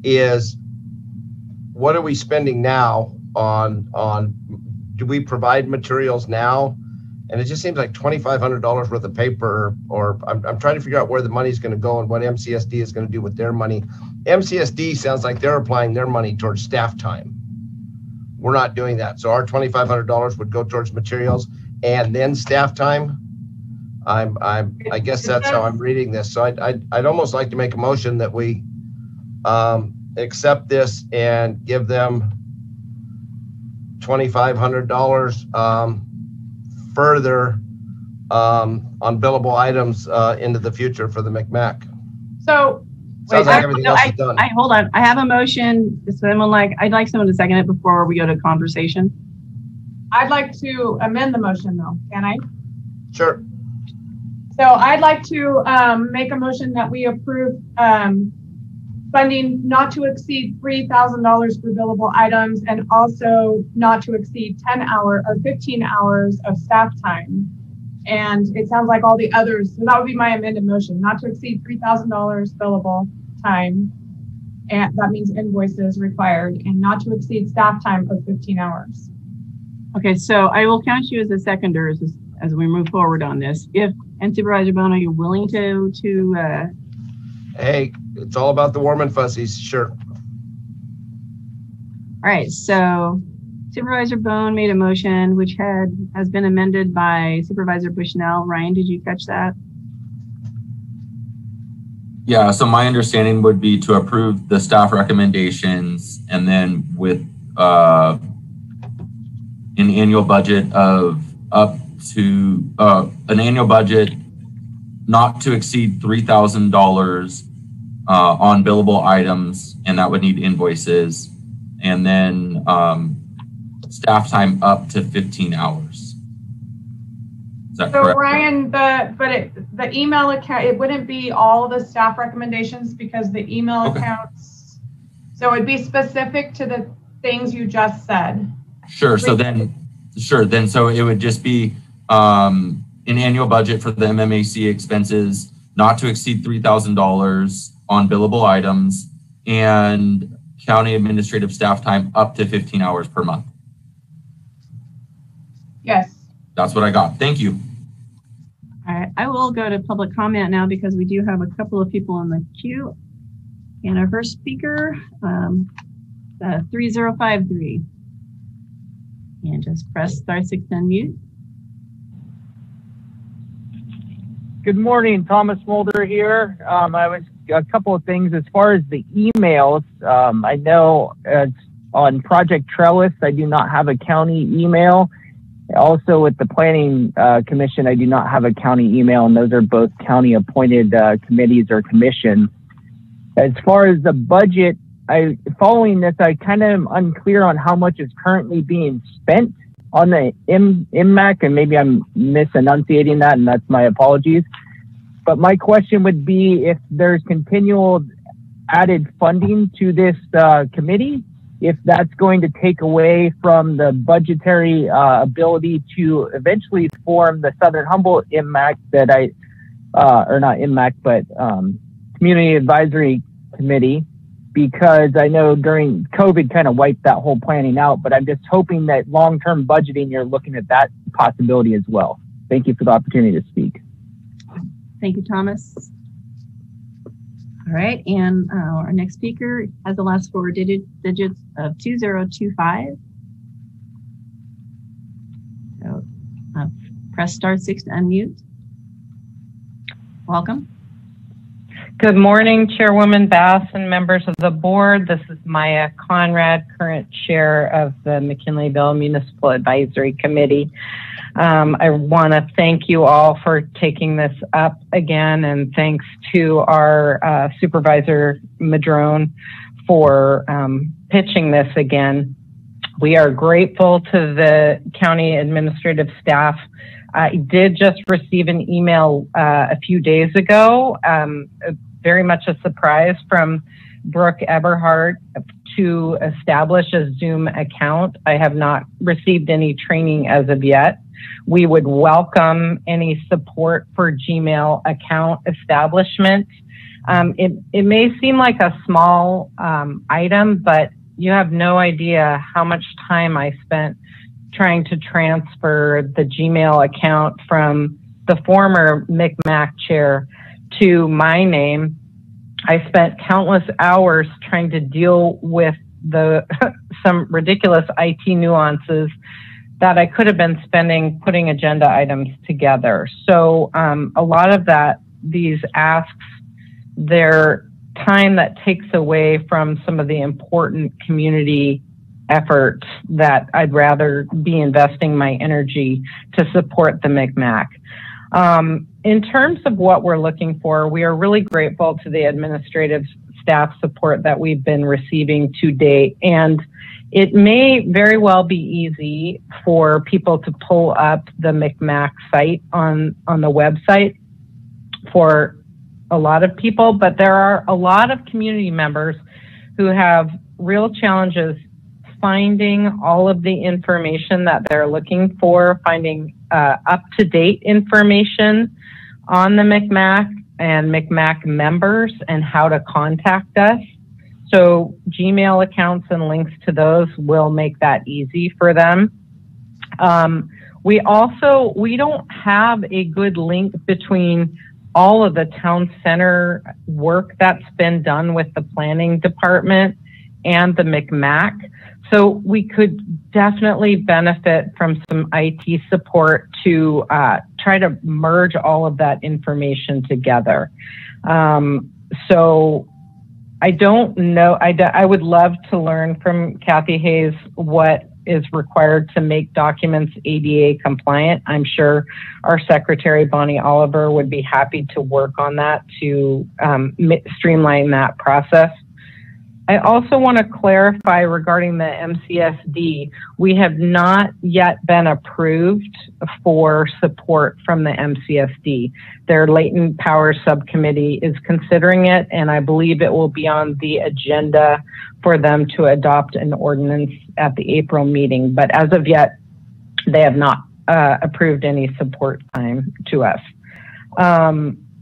is, what are we spending now on do we provide materials now? And it just seems like $2,500 worth of paper, or I'm trying to figure out where the money is going to go and what MCSD is going to do with their money. MCSD sounds like they're applying their money towards staff time. We're not doing that. So our $2,500 would go towards materials and then staff time. I guess that's how I'm reading this. So I'd almost like to make a motion that we accept this and give them $2,500 further on billable items into the future for the McMac. So sounds like everything else is done. Hold on. I have a motion. I'd like someone to second it before we go to conversation. I'd like to amend the motion, though. Can I? Sure. So I'd like to make a motion that we approve funding not to exceed $3,000 for billable items, and also not to exceed 10 hours or 15 hours of staff time. And it sounds like all the others, so that would be my amended motion, not to exceed $3,000 billable time. And that means invoices required, and not to exceed staff time of 15 hours. Okay, so I will count you as a seconder as we move forward on this. And Supervisor Bohn, are you willing to Hey, it's all about the warm and fuzzies, sure. All right, so Supervisor Bohn made a motion which has been amended by Supervisor Bushnell. Ryan, did you catch that? Yeah, so my understanding would be to approve the staff recommendations, and then with an annual budget of up to an annual budget not to exceed $3,000 on billable items, and that would need invoices, and then staff time up to 15 hours. Is that correct? So Ryan, the email account, it wouldn't be all the staff recommendations, because the email accounts, so it'd be specific to the things you just said. Sure. So then it would just be an annual budget for the MMAC expenses not to exceed $3,000 on billable items, and county administrative staff time up to 15 hours per month. Yes. That's what I got. Thank you. All right, I will go to public comment now because we do have a couple of people in the queue. And our first speaker, 3053. And just press *6 to unmute. Good morning, Thomas Mulder here. I was a couple of things as far as the emails. I know on Project Trellis, I do not have a county email. Also with the Planning Commission, I do not have a county email, and those are both county appointed committees or commissions. As far as the budget, following this, I kind of am unclear on how much is currently being spent on the MMAC, and maybe I'm misenunciating that, and that's my apologies. But my question would be if there's continual added funding to this committee, if that's going to take away from the budgetary ability to eventually form the Southern Humboldt MMAC that or not MMAC, but Community Advisory Committee, because I know during COVID kind of wiped that whole planning out, but I'm just hoping that long-term budgeting, you're looking at that possibility as well. Thank you for the opportunity to speak. Thank you, Thomas. All right, and our next speaker has the last 4 digits of 2025. So press *6 to unmute. Welcome. Good morning, Chairwoman Bass and members of the board. This is Maya Conrad, current chair of the McKinleyville Municipal Advisory Committee. I want to thank you all for taking this up again, and thanks to our supervisor, Madrone, for pitching this again. We are grateful to the county administrative staff. I did just receive an email a few days ago, very much a surprise from Brooke Eberhardt to establish a Zoom account. I have not received any training as of yet. We would welcome any support for Gmail account establishment. It may seem like a small item, but you have no idea how much time I spent trying to transfer the Gmail account from the former MCMAC chair to my name. I spent countless hours trying to deal with some ridiculous IT nuances that I could have been spending putting agenda items together. So a lot of these asks, they're time that takes away from some of the important community efforts that I'd rather be investing my energy to support the MCMAC. In terms of what we're looking for, we are really grateful to the administrative staff support that we've been receiving to date. And it may very well be easy for people to pull up the MCMAC site on the website for a lot of people, but there are a lot of community members who have real challenges finding all of the information that they're looking for, finding up-to-date information on the MCMAC and MCMAC members and how to contact us. So Gmail accounts and links to those will make that easy for them. We don't have a good link between all of the town center work that's been done with the planning department and the MCMAC. So we could definitely benefit from some IT support to try to merge all of that information together. So I don't know, I would love to learn from Kathy Hayes what is required to make documents ADA compliant. I'm sure our secretary, Bonnie Oliver, would be happy to work on that to streamline that process. I also want to clarify regarding the MCSD. We have not yet been approved for support from the MCSD. Their latent power subcommittee is considering it, and I believe it will be on the agenda for them to adopt an ordinance at the April meeting. But as of yet, they have not approved any support time to us.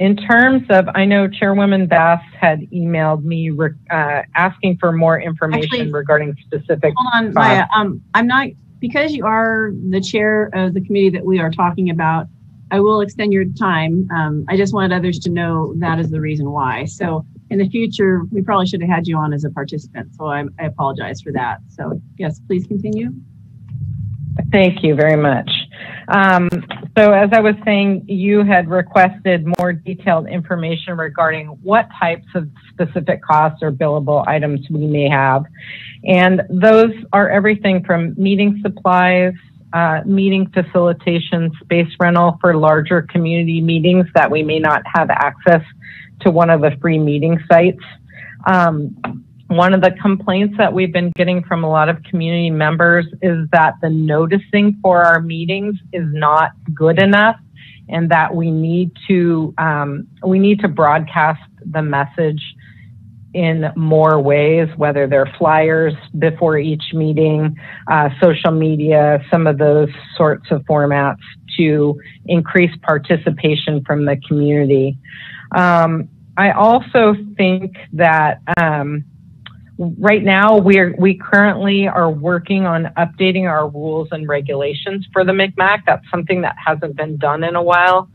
In terms of, I know Chairwoman Bass had emailed me asking for more information regarding specific. Hold on, Maya. I'm not, because you are the chair of the committee that we are talking about, I will extend your time. I just wanted others to know that is the reason why. So in the future, we probably should have had you on as a participant. So I apologize for that. So yes, please continue. Thank you very much. So as I was saying, you had requested more detailed information regarding what types of specific costs or billable items we may have. And those are everything from meeting supplies, meeting facilitation, space rental for larger community meetings that we may not have access to one of the free meeting sites. One of the complaints that we've been getting from a lot of community members is that the noticing for our meetings is not good enough, and that we need to broadcast the message in more ways, whether they're flyers before each meeting, social media, some of those sorts of formats to increase participation from the community. I also think that right now, we currently are working on updating our rules and regulations for the MCMAC. That's something that hasn't been done in a while,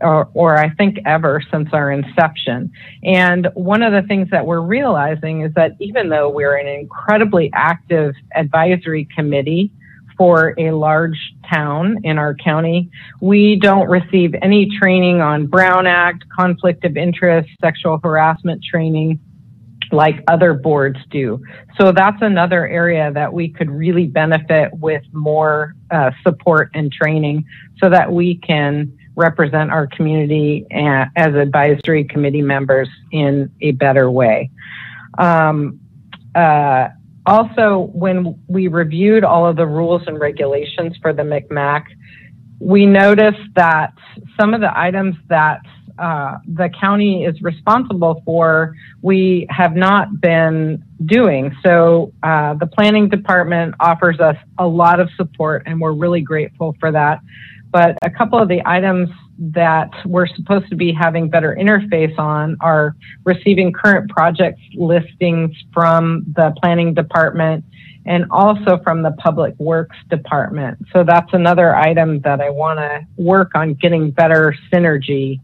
or I think ever since our inception. And one of the things that we're realizing is that even though we're an incredibly active advisory committee for a large town in our county, we don't receive any training on Brown Act, conflict of interest, sexual harassment training, like other boards do. So that's another area that we could really benefit with more support and training so that we can represent our community as advisory committee members in a better way. Also, when we reviewed all of the rules and regulations for the MCMAC, we noticed that some of the items that the county is responsible for, we have not been doing. So the planning department offers us a lot of support, and we're really grateful for that. But a couple of the items that we're supposed to be having better interface on are receiving current project listings from the planning department and also from the public works department. So that's another item that I want to work on getting better synergy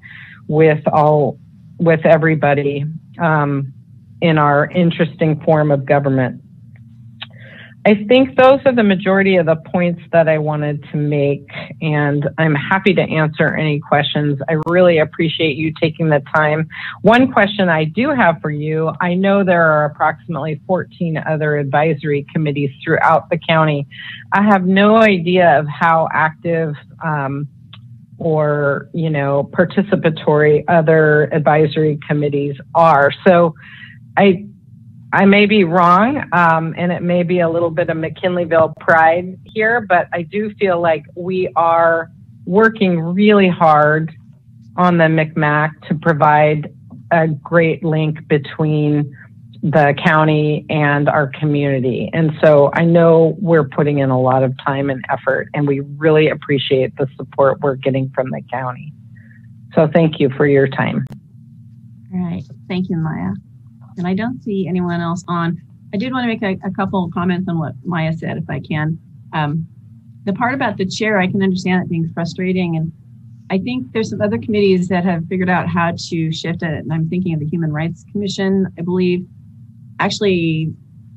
with everybody in our interesting form of government. I think those are the majority of the points that I wanted to make, and I'm happy to answer any questions. I really appreciate you taking the time. One question I do have for you, I know there are approximately 14 other advisory committees throughout the county. I have no idea of how active or participatory other advisory committees are. So I may be wrong, and it may be a little bit of McKinleyville pride here, but I do feel like we are working really hard on the MCMAC to provide a great link between the county and our community. And so I know we're putting in a lot of time and effort, and we really appreciate the support we're getting from the county. So thank you for your time. All right. Thank you, Maya. And I don't see anyone else on. I did want to make a couple of comments on what Maya said, if I can. The part about the chair, I can understand it being frustrating. And I think there's some other committees that have figured out how to shift it. And I'm thinking of the Human Rights Commission, I believe. Actually,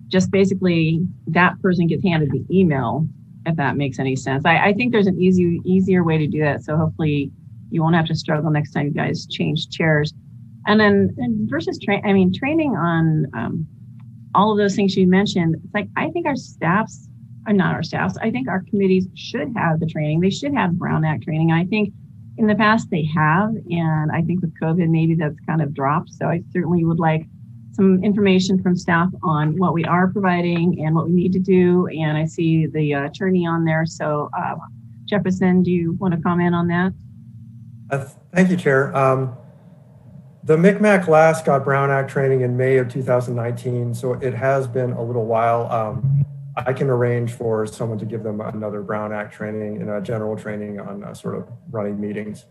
just basically that person gets handed the email, if that makes any sense. I think there's an easier way to do that. So hopefully you won't have to struggle next time you guys change chairs. And then versus training on all of those things you mentioned, it's like, I think our staffs, or not our staffs, I think our committees should have the training. They should have Brown Act training. I think in the past they have, and I think with COVID, maybe that's kind of dropped. So I certainly would like some information from staff on what we are providing and what we need to do. And I see the attorney on there. So Jefferson, do you want to comment on that? Thank you, Chair. The MCMAC last got Brown Act training in May of 2019, so it has been a little while. I can arrange for someone to give them another Brown Act training and a general training on sort of running meetings.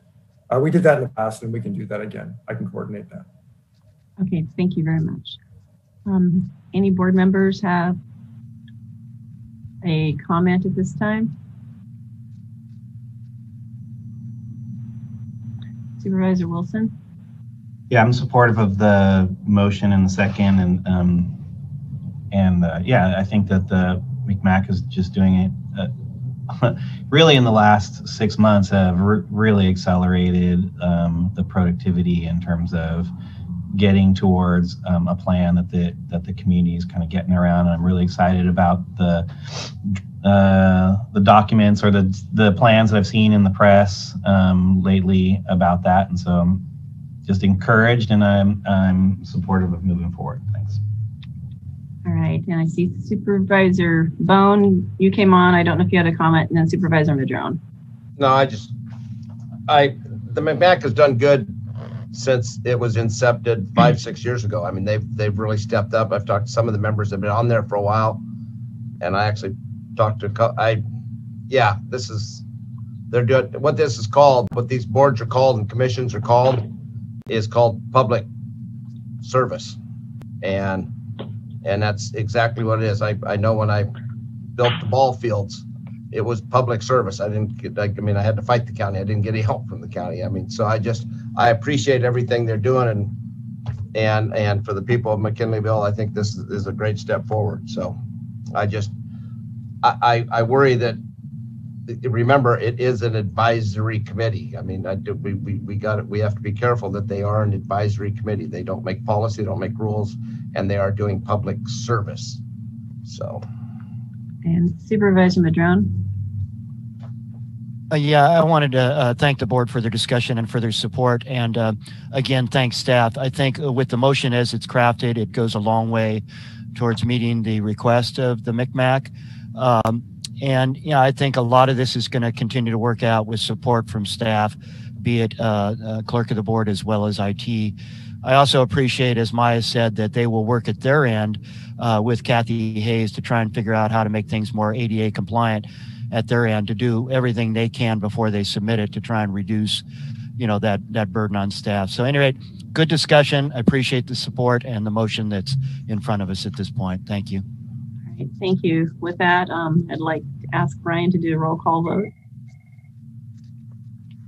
We did that in the past, and we can do that again. I can coordinate that. Okay, thank you very much. Any board members have a comment at this time? Supervisor Wilson? Yeah, I'm supportive of the motion and the second, and yeah, I think that the McMack is just doing it really in the last 6 months have really accelerated the productivity in terms of getting towards a plan that the community is kind of getting around. And I'm really excited about the documents or the plans that I've seen in the press lately about that. And so I'm just encouraged, and I'm supportive of moving forward. Thanks. All right, and I see Supervisor Bohn, you came on. I don't know if you had a comment, and then Supervisor Madrone. No, the McMack has done good since it was incepted 5-6 years ago. I mean, they've really stepped up. I've talked to some of the members that have been on there for a while, and I actually talked to they're doing what this is called, what these boards are called and commissions are called, is called public service, and that's exactly what it is. I know when I built the ball fields, it was public service. I had to fight the county. I didn't get any help from the county. I mean, so I appreciate everything they're doing, and for the people of McKinleyville, I think this is a great step forward. So I worry that, remember, it is an advisory committee. I mean, we have to be careful that they are an advisory committee. They don't make policy, they don't make rules, and they are doing public service. So. And Supervisor Madrone. Yeah, I wanted to thank the board for their discussion and for their support. And again, thanks staff. I think with the motion as it's crafted, it goes a long way towards meeting the request of the McMack. And yeah, I think a lot of this is going to continue to work out with support from staff, be it clerk of the board as well as IT. I also appreciate, as Maya said, that they will work at their end with Kathy Hayes to try and figure out how to make things more ADA compliant at their end, to do everything they can before they submit it to try and reduce, that burden on staff. So anyway, good discussion. I appreciate the support and the motion that's in front of us at this point. Thank you. All right, thank you. With that, I'd like to ask Brian to do a roll call vote.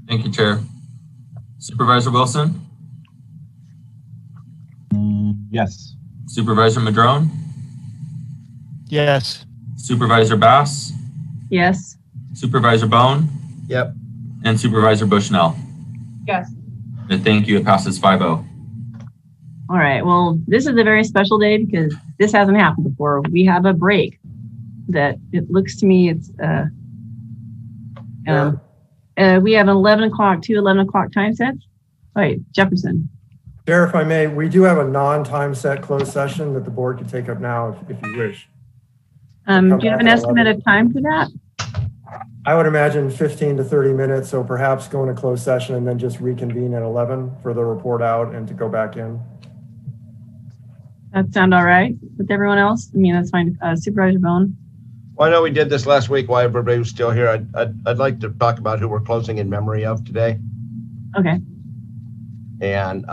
Thank you, Chair. Supervisor Wilson? Yes. Supervisor Madrone? Yes. Supervisor Bass? Yes. Supervisor Bohn? Yep. And Supervisor Bushnell? Yes. And thank you. It passes 5-0. All right. Well, this is a very special day because this hasn't happened before. We have a break that it looks to me we have an 11 o'clock, 2 11 o'clock time sets. All right, Jefferson. Chair, if I may, we do have a non-time set closed session that the board could take up now if you wish. Do you have an estimate of time for that? I would imagine 15 to 30 minutes, so perhaps go into closed session and then just reconvene at 11 for the report out and to go back in. That sound all right with everyone else? I mean, that's fine. Supervisor Bohn? Well, I know we did this last week while everybody was still here. I'd like to talk about who we're closing in memory of today. Okay. And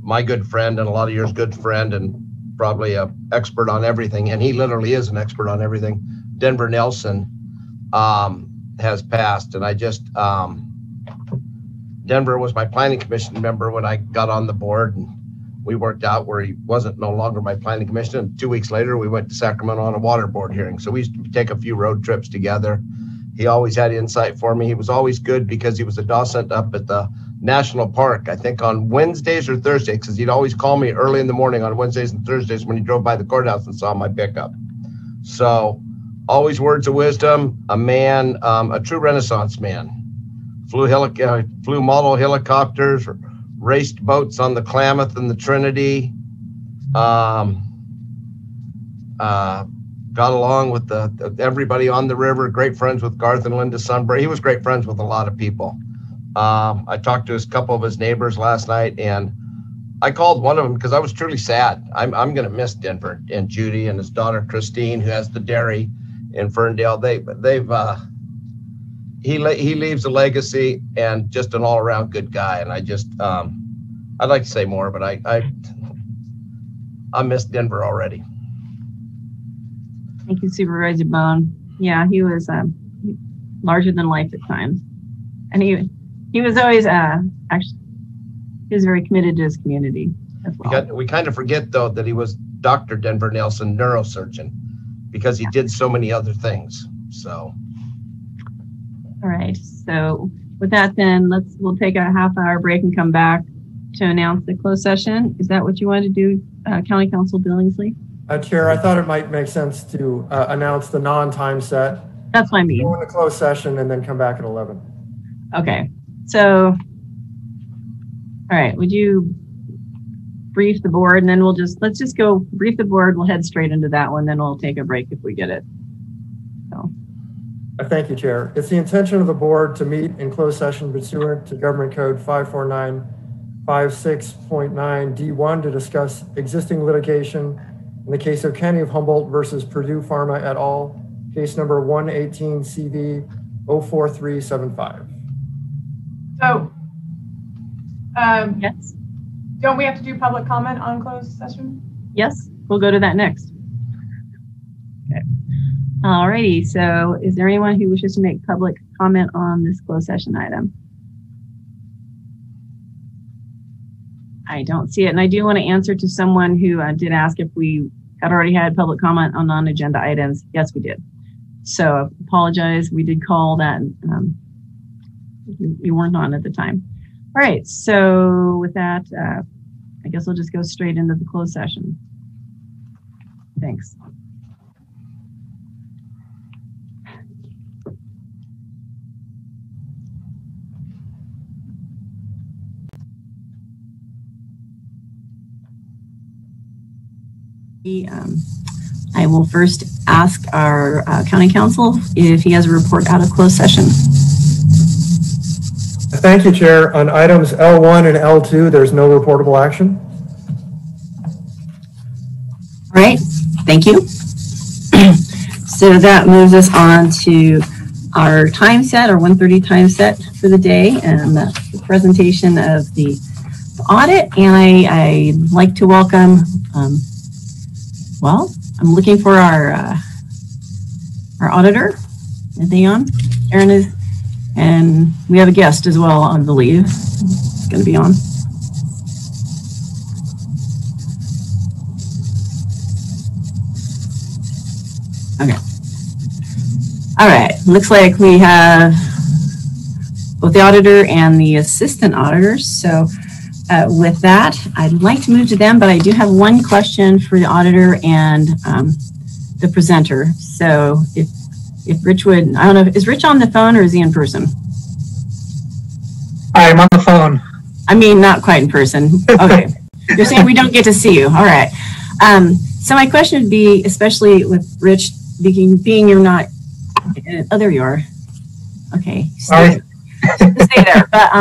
my good friend, and a lot of yours good friend, and probably an expert on everything, and he literally is an expert on everything, Denver Nelson, has passed. And I just, Denver was my planning commission member when I got on the board, and we worked out where he wasn't no longer my planning commission. And 2 weeks later, we went to Sacramento on a water board hearing. So we used to take a few road trips together. He always had insight for me. He was always good because he was a docent up at the National Park, I think on Wednesdays or Thursdays, because he'd always call me early in the morning on Wednesdays and Thursdays when he drove by the courthouse and saw my pickup. So always words of wisdom, a man, a true Renaissance man. Flew model helicopters, raced boats on the Klamath and the Trinity. Got along with everybody on the river, great friends with Garth and Linda Sunbury. He was great friends with a lot of people. I talked to a couple of his neighbors last night, and I called one of them because I was truly sad. I'm going to miss Denver and Judy and his daughter Christine, who has the dairy in Ferndale. He leaves a legacy and just an all-around good guy. And I just I'd like to say more, but I miss Denver already. Thank you, Supervisor Bohn. Yeah, he was larger than life at times, and he He was always actually, he was very committed to his community as well. We kind of forget though that he was Dr. Denver Nelson, neurosurgeon, because he did so many other things. So. All right. So with that, then we'll take a half-hour break and come back to announce the closed session. Is that what you wanted to do, County Council Billingsley? Chair, I thought it might make sense to announce the non-time set. That's what I mean. Go into closed session and then come back at 11. Okay. So, all right. Would you brief the board, and then let's just go brief the board. We'll head straight into that one. Then we'll take a break if we get it. So. Thank you, Chair. It's the intention of the board to meet in closed session pursuant to Government Code 54956.9 D1 to discuss existing litigation in the case of County of Humboldt versus Purdue Pharma et al., case number 118 CV 04375. So, yes. Don't we have to do public comment on closed session? Yes, we'll go to that next. Okay. All righty. So is there anyone who wishes to make public comment on this closed session item? I don't see it. And I do want to answer to someone who did ask if we had already had public comment on non-agenda items. Yes, we did. So I apologize. We did call that. You weren't on at the time. All right. So with that, I guess we'll just go straight into the closed session. Thanks. I will first ask our county counsel if he has a report out of closed session. Thank you, Chair. On items L1 and L2, there's no reportable action. All right, thank you. So that moves us on to our time set, our 1:30 time set for the day, and the presentation of the audit. And I'd like to welcome, well, I'm looking for our auditor. Is he on? Aaron is, and we have a guest as well, I believe. It's going to be on. Okay. All right. Looks like we have both the auditor and the assistant auditors. So with that, I'd like to move to them, but I do have one question for the auditor and the presenter. So if Rich would, I don't know, is Rich on the phone or is he in person? I'm on the phone. I mean, not quite in person. Okay. You're saying we don't get to see you. All right. So my question would be, especially with Rich being you're not, oh, there you are. Okay. Stay there. But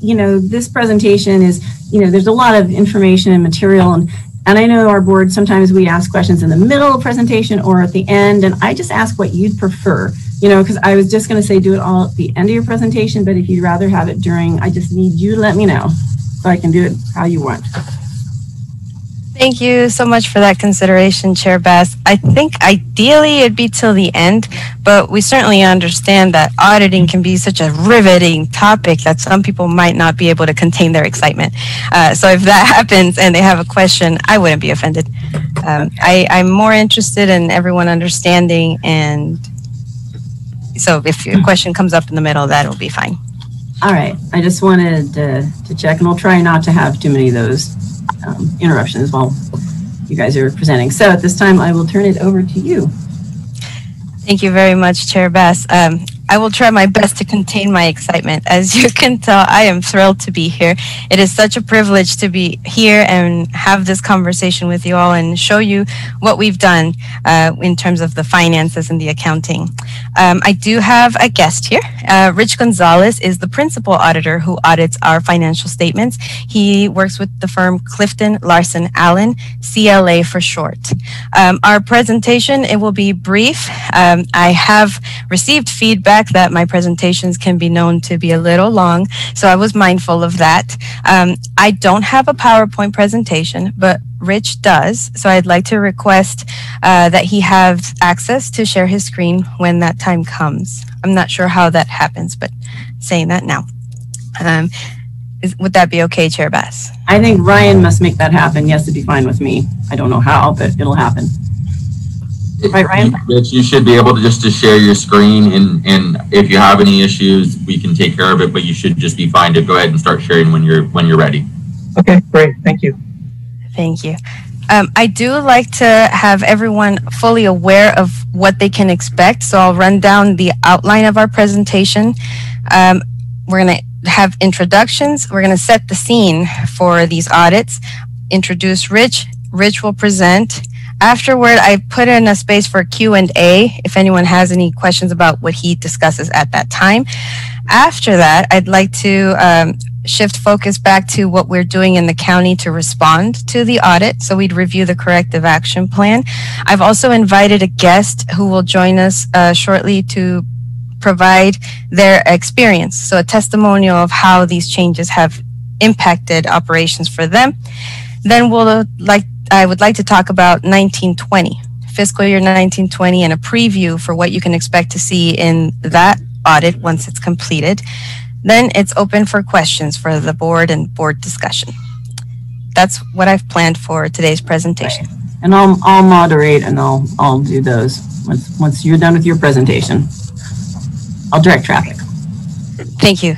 you know, this presentation is, you know, there's a lot of information and material, and I know our board, sometimes we ask questions in the middle of presentation or at the end, and I just ask what you'd prefer, you know, because I was just going to say do it all at the end of your presentation, but if you'd rather have it during, I just need you to let me know so I can do it how you want. Thank you so much for that consideration, Chair Bass. I think ideally it'd be till the end, but we certainly understand that auditing can be such a riveting topic that some people might not be able to contain their excitement. So if that happens and they have a question, I wouldn't be offended. I'm more interested in everyone understanding, and so if your question comes up in the middle, that'll be fine. All right. I just wanted to check, and we'll try not to have too many of those interruptions while you guys are presenting. So at this time, I will turn it over to you. Thank you very much, Chair Bass. I will try my best to contain my excitement. As you can tell, I am thrilled to be here. It is such a privilege to be here and have this conversation with you all and show you what we've done in terms of the finances and the accounting. I do have a guest here. Rich Gonzalez is the principal auditor who audits our financial statements. He works with the firm Clifton Larson Allen, CLA for short. Our presentation, it will be brief. I have received feedback that my presentations can be known to be a little long, so I was mindful of that. I don't have a PowerPoint presentation, but Rich does, so I'd like to request that he have access to share his screen when that time comes. I'm not sure how that happens, but saying that now. Would that be okay, Chair Bass? I think Ryan must make that happen. Yes, it'd be fine with me. I don't know how, but it'll happen. Right, Ryan? You should be able to just to share your screen, and if you have any issues, we can take care of it, but you should just be fine to go ahead and start sharing when you're ready. Okay, great. Thank you. Thank you. I do like to have everyone fully aware of what they can expect, so I'll run down the outline of our presentation. We're going to have introductions. We're going to set the scene for these audits, introduce Rich. Rich will present. Afterward, I put in a space for Q&A if anyone has any questions about what he discusses at that time. After that, I'd like to shift focus back to what we're doing in the county to respond to the audit. So we'd review the corrective action plan. I've also invited a guest who will join us shortly to provide their experience. So a testimonial of how these changes have impacted operations for them. Then I would like to talk about 1920, fiscal year 1920, and a preview for what you can expect to see in that audit once it's completed. Then it's open for questions for the board and board discussion. That's what I've planned for today's presentation. And I'll moderate and I'll do those once you're done with your presentation. I'll direct traffic. Thank you.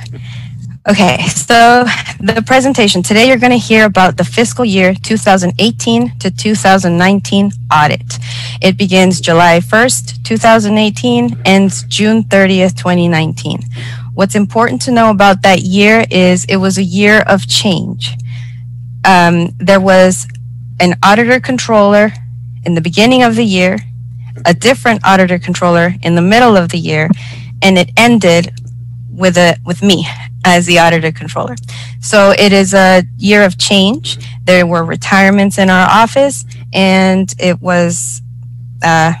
Okay, so the presentation today, you're going to hear about the fiscal year 2018 to 2019 audit. It begins July 1st, 2018, ends June 30th, 2019. What's important to know about that year is it was a year of change. There was an auditor controller in the beginning of the year, a different auditor controller in the middle of the year, and it ended with me as the auditor controller. So it is a year of change. There were retirements in our office, and it was, it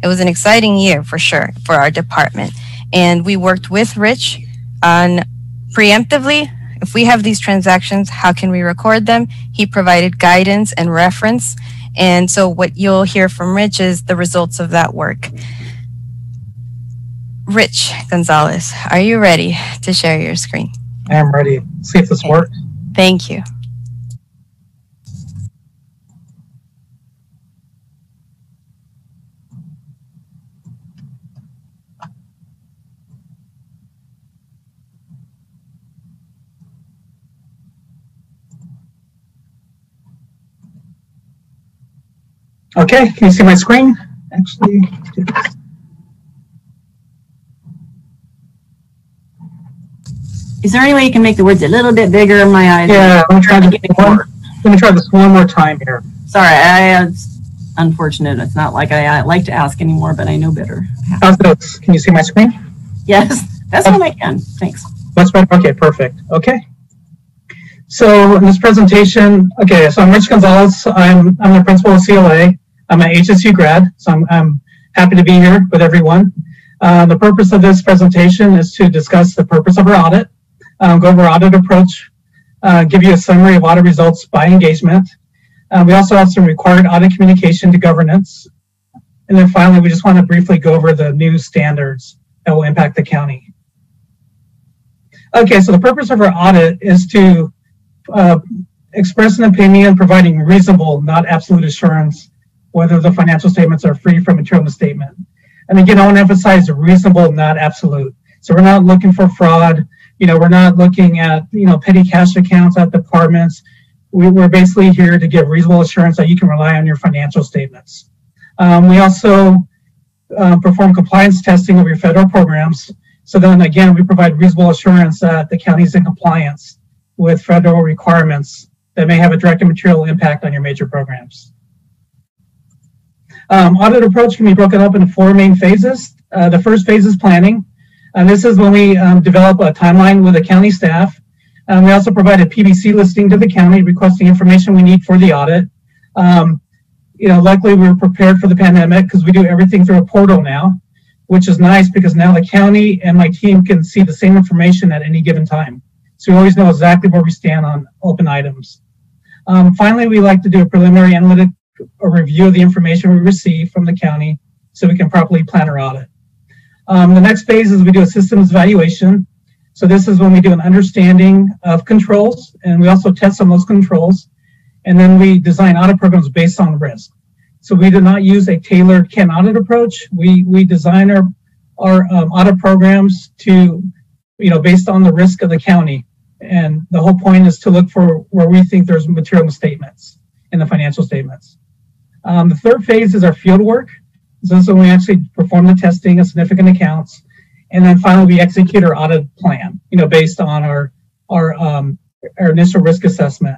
was an exciting year for sure for our department. And we worked with Rich on preemptively, if we have these transactions, how can we record them? He provided guidance and reference. And so what you'll hear from Rich is the results of that work. Rich Gonzalez, are you ready to share your screen? I am ready. See if this works. Thank you. Okay, can you see my screen? Actually, is there any way you can make the words a little bit bigger in my eyes? Yeah, let me try this one more time here. Sorry, it's unfortunate. It's not like I like to ask anymore, but I know better. How's this? Can you see my screen? Yes, that's what I can. Thanks. That's right. Okay, perfect. Okay. So in this presentation, okay, so I'm Rich Gonzalez. I'm the principal of CLA. I'm an HSU grad, so I'm happy to be here with everyone. The purpose of this presentation is to discuss the purpose of our audit, go over audit approach, give you a summary of audit results by engagement. We also have some required audit communication to governance. And then finally, we just want to briefly go over the new standards that will impact the county. Okay, so the purpose of our audit is to express an opinion providing reasonable, not absolute assurance whether the financial statements are free from material misstatement. And again, I want to emphasize reasonable, not absolute. So we're not looking for fraud. We're not looking at, petty cash accounts at departments. We're basically here to give reasonable assurance that you can rely on your financial statements. We also perform compliance testing of your federal programs. So then again, we provide reasonable assurance that the county is in compliance with federal requirements that may have a direct and material impact on your major programs. Audit approach can be broken up into 4 main phases. The first phase is planning. This is when we develop a timeline with the county staff. We also provide a PBC listing to the county requesting information we need for the audit. Luckily we were prepared for the pandemic because we do everything through a portal now, which is nice because now the county and my team can see the same information at any given time. So we always know exactly where we stand on open items. Finally, we like to do a preliminary analytic review of the information we receive from the county so we can properly plan our audit. The next phase is we do a systems evaluation. So this is when we do an understanding of controls, and we also test on those controls. And then we design audit programs based on risk. So we do not use a tailored can audit approach. We design our audit programs to, based on the risk of the county. And the whole point is to look for where we think there's material misstatements in the financial statements. The third phase is our field work. So this is when we actually perform the testing of significant accounts. And then finally, we execute our audit plan, based on our initial risk assessment.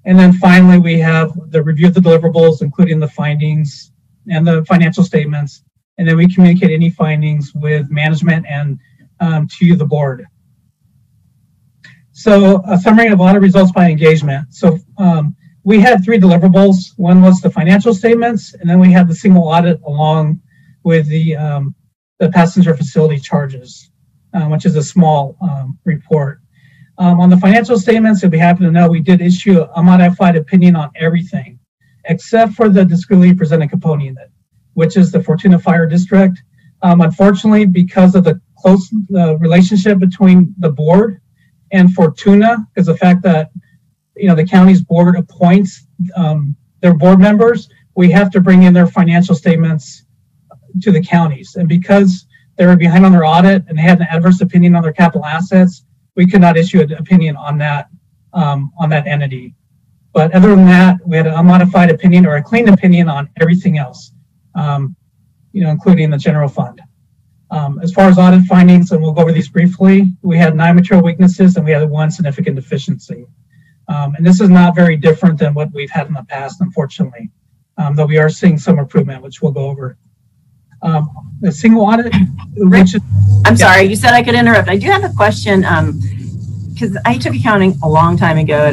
And then finally, we have the review of the deliverables, including the findings and the financial statements. And then we communicate any findings with management and to the board. So a summary of audit results by engagement. So we had 3 deliverables. One was the financial statements, and then we had the single audit along with the passenger facility charges, which is a small report. On the financial statements, you'll be happy to know we did issue a modified opinion on everything, except for the discretely presented component, which is the Fortuna Fire District. Unfortunately, because of the close relationship between the board and Fortuna, is the fact that the county's board appoints their board members, we have to bring in their financial statements to the counties. And because they were behind on their audit and they had an adverse opinion on their capital assets, we could not issue an opinion on that entity. But other than that, we had an unmodified opinion or a clean opinion on everything else, including the general fund. As far as audit findings, and we'll go over these briefly, we had 9 material weaknesses and we had 1 significant deficiency. And this is not very different than what we've had in the past, unfortunately, though we are seeing some improvement, which we'll go over. The single audit, which is, I'm sorry, you said I could interrupt. I do have a question, because I took accounting a long time ago,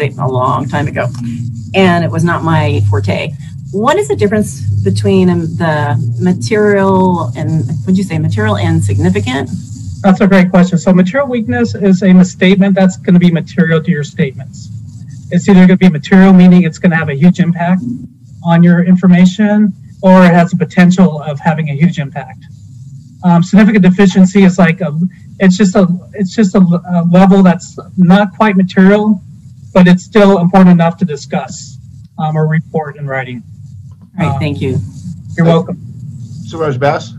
and it was not my forte. What is the difference between the material and, would you say material and significant? That's a great question. So material weakness is a misstatement that's going to be material to your statements. It's either going to be material, meaning it's going to have a huge impact on your information, or it has the potential of having a huge impact. Significant deficiency is like it's just a level that's not quite material, but it's still important enough to discuss or report in writing. All right, thank you. You're welcome. Supervisor Bass?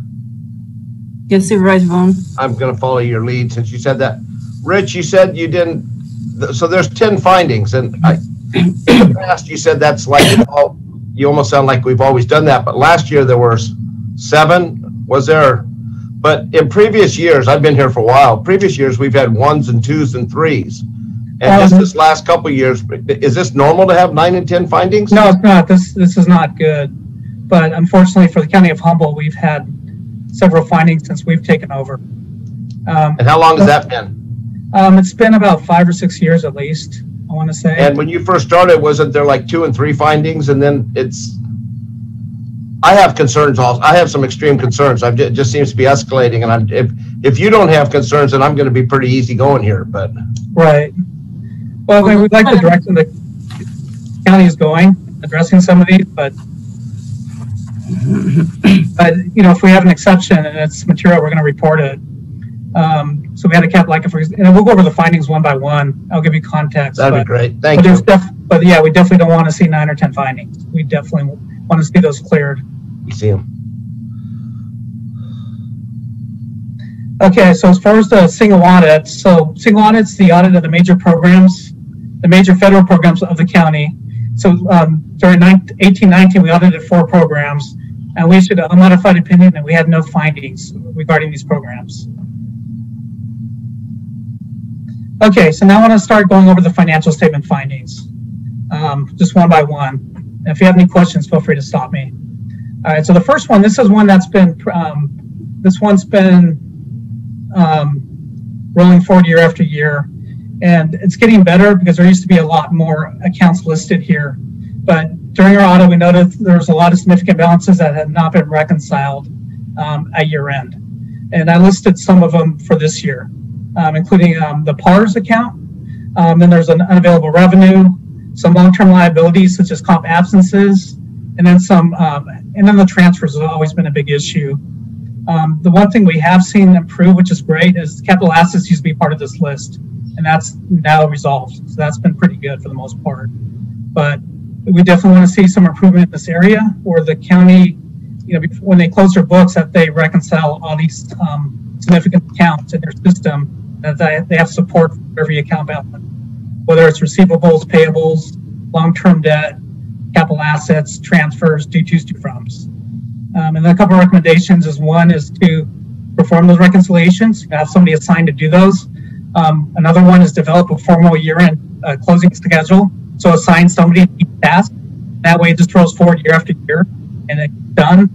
Yes, Supervisor Bohn. I'm going to follow your lead since you said that. Rich, you said you didn't, so there's 10 findings, and in the past you said that's like, you almost sound like we've always done that, but last year there was 7, was there? But in previous years, I've been here for a while, previous years we've had 1s and 2s and 3s. And just this last couple of years, is this normal to have 9 and 10 findings? No, it's not. This is not good. But unfortunately for the County of Humboldt, we've had several findings since we've taken over. And how long has that been? It's been about 5 or 6 years at least, I want to say. And when you first started, wasn't there like 2 and 3 findings? And then I have concerns also. I have some extreme concerns. It just seems to be escalating. And if you don't have concerns, then I'm going to be pretty easy going here. But right. Well, we'd like the direction the county is going, addressing some of these, but if we have an exception and it's material, we're going to report it. So we had a cap, and we'll go over the findings one by one. I'll give you context. That'd be great. Thank you. But yeah, we definitely don't want to see 9 or 10 findings. We definitely want to see those cleared. We see them. Okay, so as far as the single audit, so single audit's the audit of the major programs, the major federal programs of the county. So during 1819, we audited 4 programs, and we issued an unmodified opinion, and we had no findings regarding these programs. Okay, so now I want to start going over the financial statement findings, just one by one. And if you have any questions, feel free to stop me. All right, so the first one, this is one that's been, this one's been rolling forward year after year. And it's getting better because there used to be a lot more accounts listed here. But during our audit, we noted there was a lot of significant balances that had not been reconciled at year end. And I listed some of them for this year, including the PARS account. Then there's an unavailable revenue, some long-term liabilities such as comp absences, and then some, and then the transfers has always been a big issue. The one thing we have seen improve, which is great, is capital assets used to be part of this list, and that's now resolved. So that's been pretty good for the most part. But we definitely want to see some improvement in this area, where the county, when they close their books, that they reconcile all these significant accounts in their system, that they have support for every account balance, whether it's receivables, payables, long-term debt, capital assets, transfers, due tos, due froms. And a couple of recommendations is one is to perform those reconciliations, have somebody assigned to do those. Another one is develop a formal year-end closing schedule. So assign somebody to each task. That way it just throws forward year after year and it's done.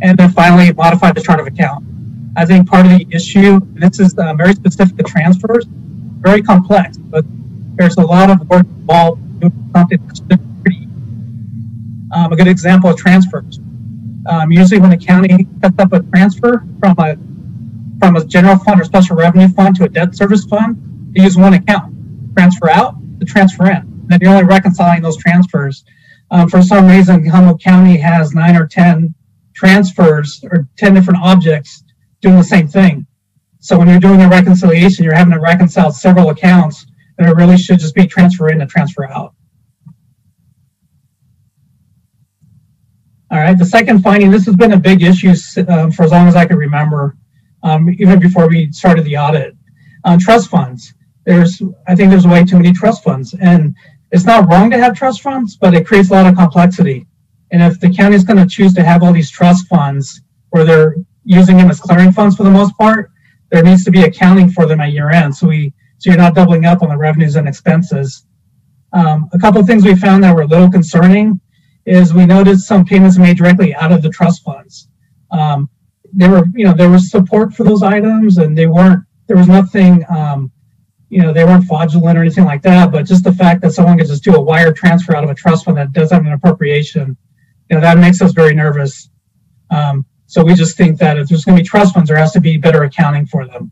And then finally modify the chart of account. I think part of the issue, and this is very specific to transfers, very complex, but there's a lot of work involved doing something that's pretty. A good example of transfers. Usually when a county sets up a transfer from a general fund or special revenue fund to a debt service fund, they use one account. Transfer out to transfer in. And then you're only reconciling those transfers. For some reason, Humboldt County has 9 or 10 transfers or 10 different objects doing the same thing. So when you're doing a reconciliation, you're having to reconcile several accounts, and it really should just be transfer in and transfer out. All right, the second finding, this has been a big issue for as long as I can remember, even before we started the audit. Trust funds. I think there's way too many trust funds, and it's not wrong to have trust funds, but it creates a lot of complexity. And if the county is going to choose to have all these trust funds where they're using them as clearing funds for the most part, there needs to be accounting for them at year end. So you're not doubling up on the revenues and expenses. A couple of things we found that were a little concerning is we noticed some payments made directly out of the trust funds. There was support for those items, and there was nothing, they weren't fraudulent or anything like that, but just the fact that someone could just do a wire transfer out of a trust fund that does have an appropriation, that makes us very nervous. So we just think that if there's going to be trust funds, there has to be better accounting for them.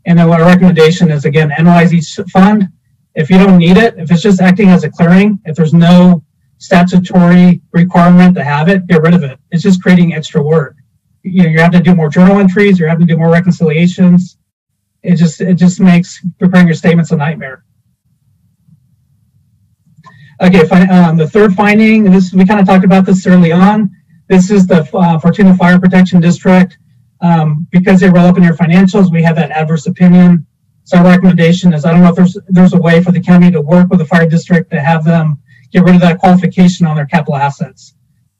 And then our recommendation is, again, analyze each fund. If you don't need it, if it's just acting as a clearing, if there's no statutory requirement to have it, get rid of it. It's just creating extra work. You have to do more journal entries, you're having to do more reconciliations. It just makes preparing your statements a nightmare. Okay, the third finding, we kind of talked about this early on. This is the Fortuna Fire Protection District. Because they roll up in your financials, we have that adverse opinion. So our recommendation is, I don't know if there's a way for the county to work with the fire district to have them get rid of that qualification on their capital assets.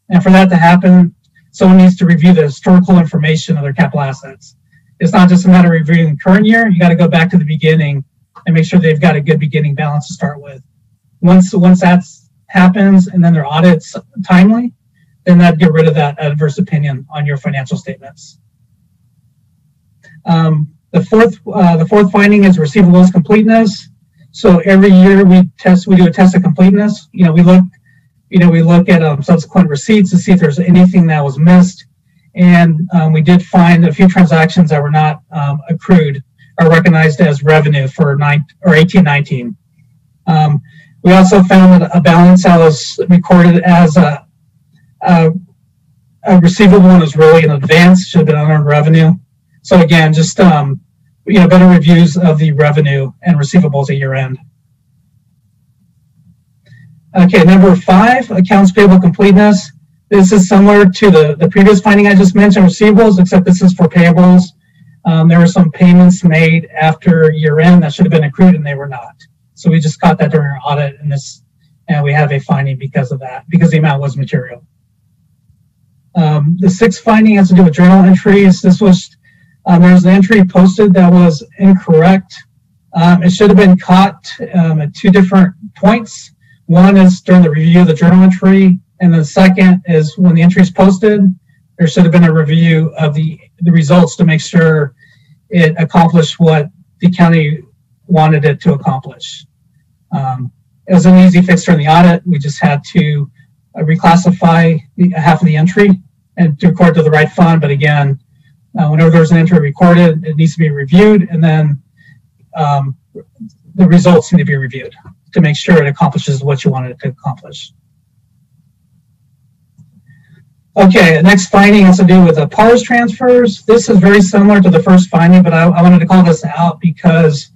And for that to happen, someone needs to review the historical information of their capital assets. It's not just a matter of reviewing the current year. You got to go back to the beginning and make sure they've got a good beginning balance to start with. Once that happens and then their audit's timely, then that'd get rid of that adverse opinion on your financial statements. The fourth finding is receivables completeness. So every year we do a test of completeness. We look at subsequent receipts to see if there's anything that was missed. And we did find a few transactions that were not accrued or recognized as revenue for 18-19. We also found that a balance that was recorded as a receivable and was really in advance, should have been unearned revenue. So again, just better reviews of the revenue and receivables at year end. Okay, number 5, accounts payable completeness. This is similar to the previous finding I just mentioned, receivables, except this is for payables. There were some payments made after year end that should have been accrued and they were not. So we just caught that during our audit, and we have a finding because of that, because the amount was material. The 6th finding has to do with journal entries. This was, there was an entry posted that was incorrect. It should have been caught at 2 different points. One is during the review of the journal entry, and the second is when the entry is posted, there should have been a review of the results to make sure it accomplished what the county wanted it to accomplish. It was an easy fix during the audit. We just had to reclassify half of the entry and to record to the right fund. But again, whenever there's an entry recorded, it needs to be reviewed, and then the results need to be reviewed to make sure it accomplishes what you wanted it to accomplish. Okay, the next finding has to do with the PARS transfers. This is very similar to the first finding, but I wanted to call this out because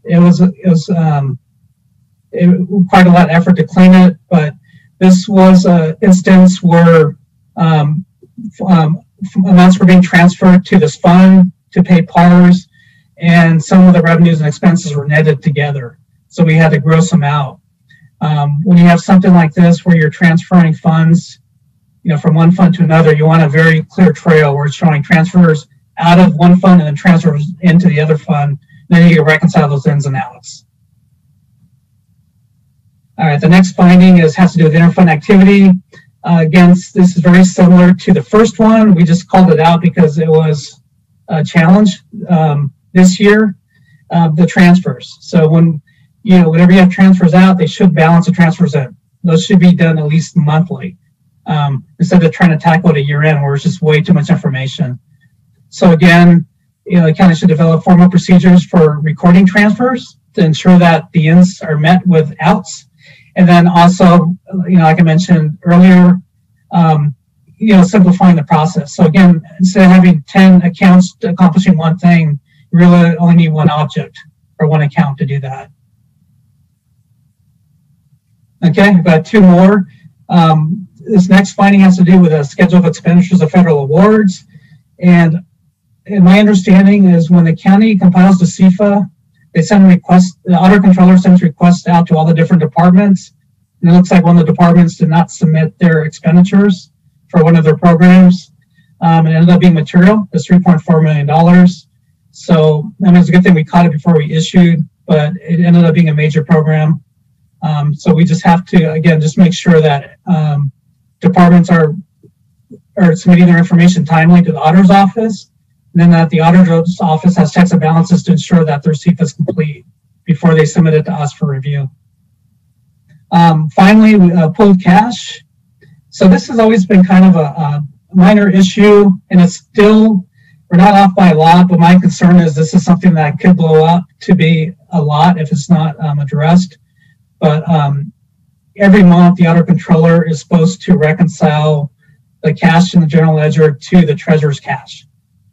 it required a lot of effort to clean it. But this was an instance where amounts were being transferred to this fund to pay PARS, and some of the revenues and expenses were netted together. So we had to gross them out. When you have something like this where you're transferring funds, from one fund to another, you want a very clear trail where it's showing transfers out of one fund and then transfers into the other fund. Then you can reconcile those ins and outs. All right, the next finding has to do with interfund activity. Again, this is very similar to the first one. We just called it out because it was a challenge this year, the transfers. So whenever you have transfers out, they should balance the transfers in. Those should be done at least monthly. Instead of trying to tackle it at year end where it's just way too much information. So again, the county should develop formal procedures for recording transfers to ensure that the ins are met with outs. And then also, like I mentioned earlier, simplifying the process. So again, instead of having 10 accounts accomplishing one thing, you really only need one object or one account to do that. Okay, I've got two more. This next finding has to do with a schedule of expenditures of federal awards. And my understanding is when the county compiles the CFA, they send requests, the auditor controller sends requests out to all the different departments. And it looks like one of the departments did not submit their expenditures for one of their programs. It ended up being material. It's $3.4 million. So it's a good thing we caught it before we issued, but it ended up being a major program. So we just have to, again, just make sure that departments are submitting their information timely to the auditor's office, and then that the auditor's office has checks and balances to ensure that their CFA is complete before they submit it to us for review. Finally, we pulled cash. So this has always been kind of a minor issue, and it's still, we're not off by a lot, but my concern is this is something that could blow up to be a lot if it's not addressed. But every month, the auditor controller is supposed to reconcile the cash in the general ledger to the treasurer's cash.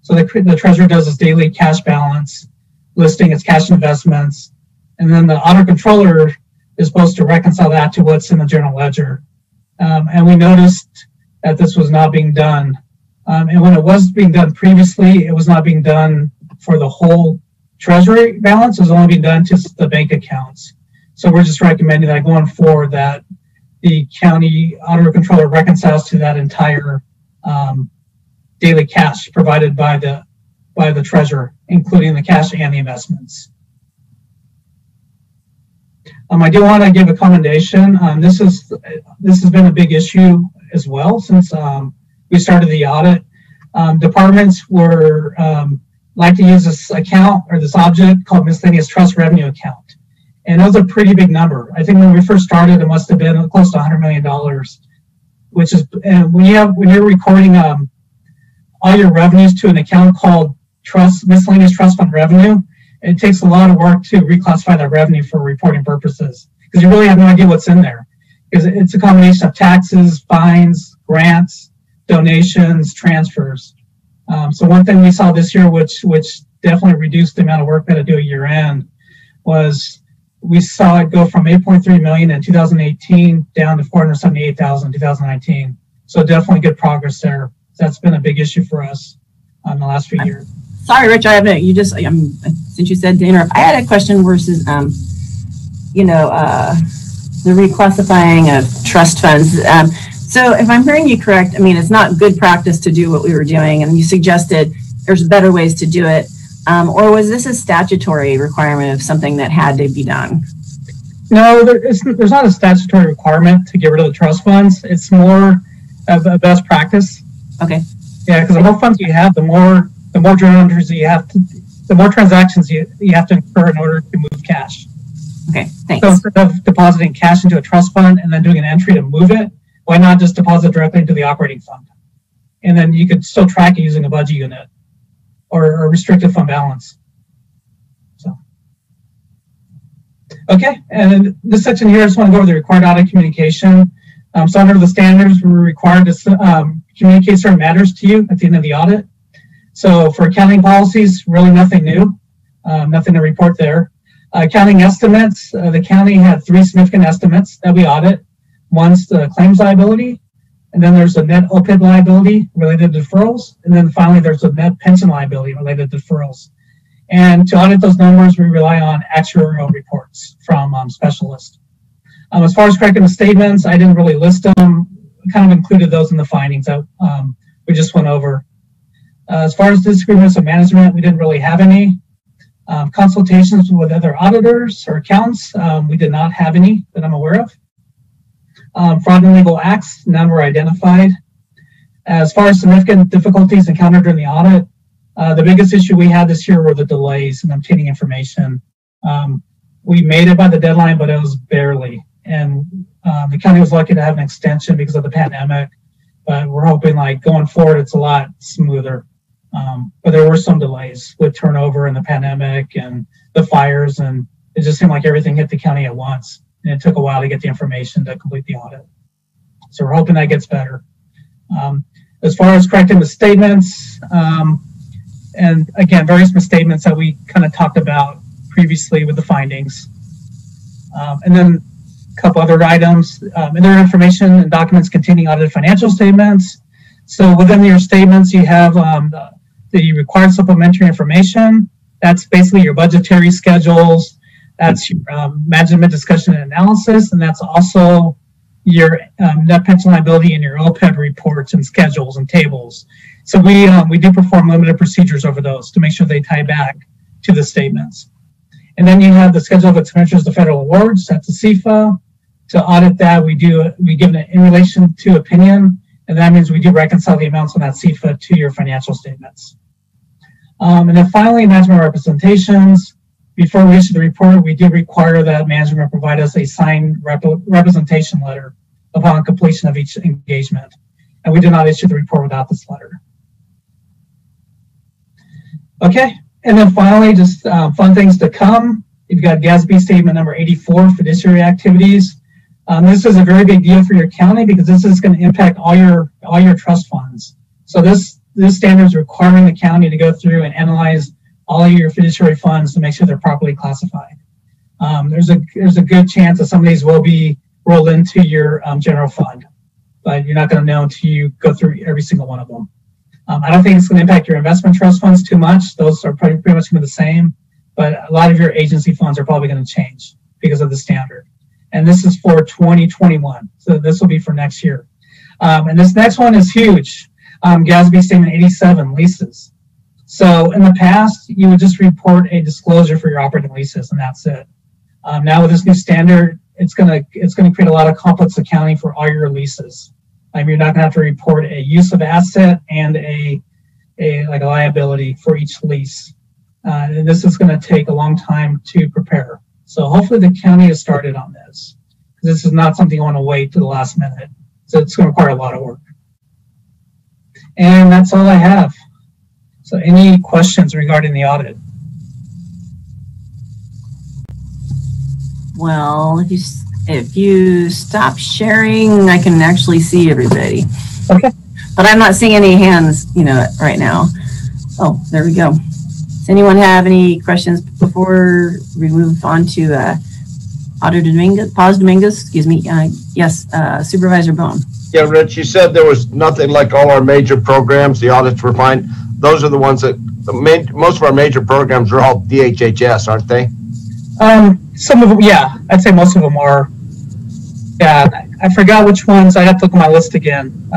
So the treasurer does its daily cash balance, listing its cash investments, and then the auditor controller is supposed to reconcile that to what's in the general ledger. And we noticed that this was not being done. And when it was being done previously, it was not being done for the whole treasury balance. It was only being done to the bank accounts. So we're just recommending that going forward that the county auditor controller reconciles to that entire daily cash provided by the treasurer, including the cash and the investments. I do want to give a commendation. This has been a big issue as well since we started the audit. Departments were like to use this account or this object called miscellaneous trust revenue account. And that was a pretty big number. I think when we first started, it must have been close to $100 million, which is, and when you're recording all your revenues to an account called miscellaneous trust fund revenue, it takes a lot of work to reclassify that revenue for reporting purposes because you really have no idea what's in there because it's a combination of taxes, fines, grants, donations, transfers. So one thing we saw this year, which definitely reduced the amount of work we had to do at year end, was we saw it go from 8.3 million in 2018 down to 478,000 in 2019. So definitely good progress there. That's been a big issue for us in the last few years. Sorry, Rich, since you said to interrupt, I had a question versus, the reclassifying of trust funds. So if I'm hearing you correct, it's not good practice to do what we were doing, and you suggested there's better ways to do it. Or was this a statutory requirement of something that had to be done? No, there's not a statutory requirement to get rid of the trust funds. It's more of a best practice. Okay. Yeah, because the more funds you have, the more journal entries you have to, the more transactions you have to incur in order to move cash. Okay, thanks. So instead of depositing cash into a trust fund and then doing an entry to move it, why not just deposit directly into the operating fund? And then you could still track it using a budget unit or a restricted fund balance. So, okay, and then this section here, I just want to go over the required audit communication. So under the standards, we're required to communicate certain matters to you at the end of the audit. So for accounting policies, really nothing new, nothing to report there. Accounting estimates, the county had 3 significant estimates that we audit. One's the claims liability, and then there's a net OPEB liability related to deferrals, and then finally there's a net pension liability related to deferrals. And to audit those numbers, we rely on actuarial reports from specialists. As far as correcting the statements, I didn't really list them. We kind of included those in the findings that we just went over. As far as disagreements of management, we didn't really have any. Consultations with other auditors or accountants, we did not have any that I'm aware of. Fraud and legal acts, none were identified. As far as significant difficulties encountered during the audit, the biggest issue we had this year were the delays in obtaining information. We made it by the deadline, but it was barely. And the county was lucky to have an extension because of the pandemic, but we're hoping like going forward, it's a lot smoother. But there were some delays with turnover and the pandemic and the fires, and it just seemed like everything hit the county at once. And it took a while to get the information to complete the audit. So we're hoping that gets better. As far as correcting the statements, and again, various misstatements that we kind of talked about previously with the findings. And then a couple other items, in their information and documents containing audited financial statements. So within your statements, you have the required supplementary information. That's basically your budgetary schedules. That's your management discussion and analysis. And that's also your net pension liability and your OPEB reports and schedules and tables. So we do perform limited procedures over those to make sure they tie back to the statements. And then you have the schedule of expenditures to federal awards. That's a CFA. To audit that, we give it in relation to opinion, and that means we do reconcile the amounts on that CFA to your financial statements. And then finally, management representations. Before we issue the report, we do require that management provide us a signed representation letter upon completion of each engagement. And we did not issue the report without this letter. Okay, and then finally, just fun things to come. You've got Gatsby statement number 84, fiduciary activities. This is a very big deal for your county because this is going to impact all your trust funds. So this standard is requiring the county to go through and analyze all of your fiduciary funds to make sure they're properly classified. There's a good chance that some of these will be rolled into your general fund, but you're not going to know until you go through every single one of them. I don't think it's going to impact your investment trust funds too much. Those are pretty much going to be the same, but a lot of your agency funds are probably going to change because of the standard. And this is for 2021. So this will be for next year. And this next one is huge. Gatsby statement 87, leases. So in the past, you would just report a disclosure for your operating leases, and that's it. Now with this new standard, it's gonna create a lot of complex accounting for all your leases. You're not gonna have to report a use of asset and a liability for each lease. And this is gonna take a long time to prepare. So hopefully the county has started on this. This is not something you want to wait to the last minute. So it's going to require a lot of work. And that's all I have. So any questions regarding the audit? Well, if you stop sharing, I can actually see everybody. Okay. But I'm not seeing any hands, right now. Oh, there we go. Does anyone have any questions before we move on to Auditor Dominguez? Excuse me. Yes, Supervisor Bohn. Yeah, Rich, you said there was nothing like all our major programs. The audits were fine. Those are the ones that most of our major programs are all DHHS, aren't they? Some of them, yeah. I'd say most of them are. Yeah, I forgot which ones. I have to look at my list again.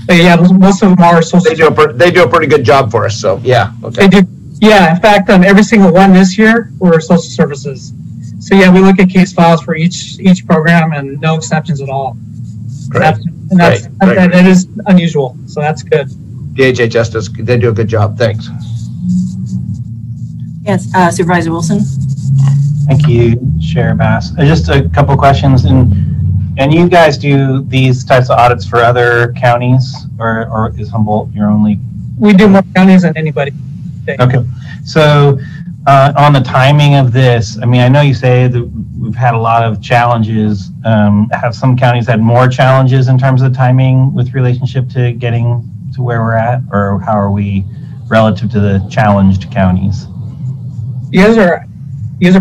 But yeah, most of them are social. They do a pretty good job for us. So yeah, okay. They do. Yeah, in fact, every single one this year were social services. So yeah, we look at case files for each program and no exceptions at all. Great. That is unusual. So that's good. DHHS they do a good job. Thanks. Yes, Supervisor Wilson. Thank you, Chair Bass. Just a couple of questions. And you guys do these types of audits for other counties, or is Humboldt your only? We do more counties than anybody. Okay. So on the timing of this, I mean, I know you say that we've had a lot of challenges. Have some counties had more challenges in terms of timing with relationship to getting to where we're at, or how are we relative to the challenged counties? You guys are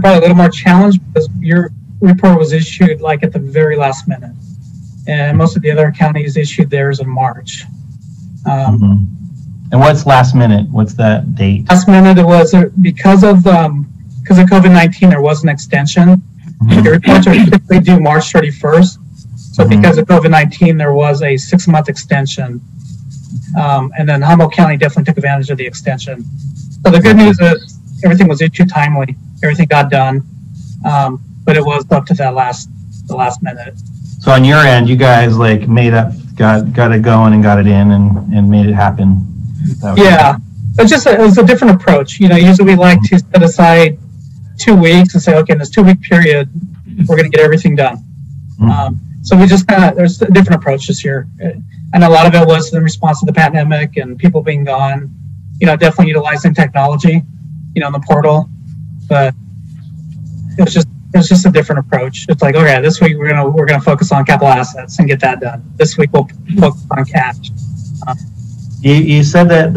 probably a little more challenged because your report was issued like at the very last minute, and most of the other counties issued theirs in March. And what's last minute? What's that date? Last minute, it was because of COVID-19, there was an extension. The reports are typically due March 31st. So because of COVID-19, there was a 6-month extension. And then Humboldt County definitely took advantage of the extension. So the good news is everything was issued timely. Everything got done. But it was up to the last minute. So on your end, you guys like made up, got it going and got it in and made it happen. Yeah, it was a different approach. You know, usually we like to set aside 2 weeks and say, okay, in this 2-week period, we're going to get everything done. So we just there's a different approach this year. And a lot of it was in response to the pandemic and people being gone, you know, definitely utilizing technology, you know, in the portal. But it was just a different approach. It's like, okay, this week we're gonna focus on capital assets and get that done. This week we'll focus on cash. You said that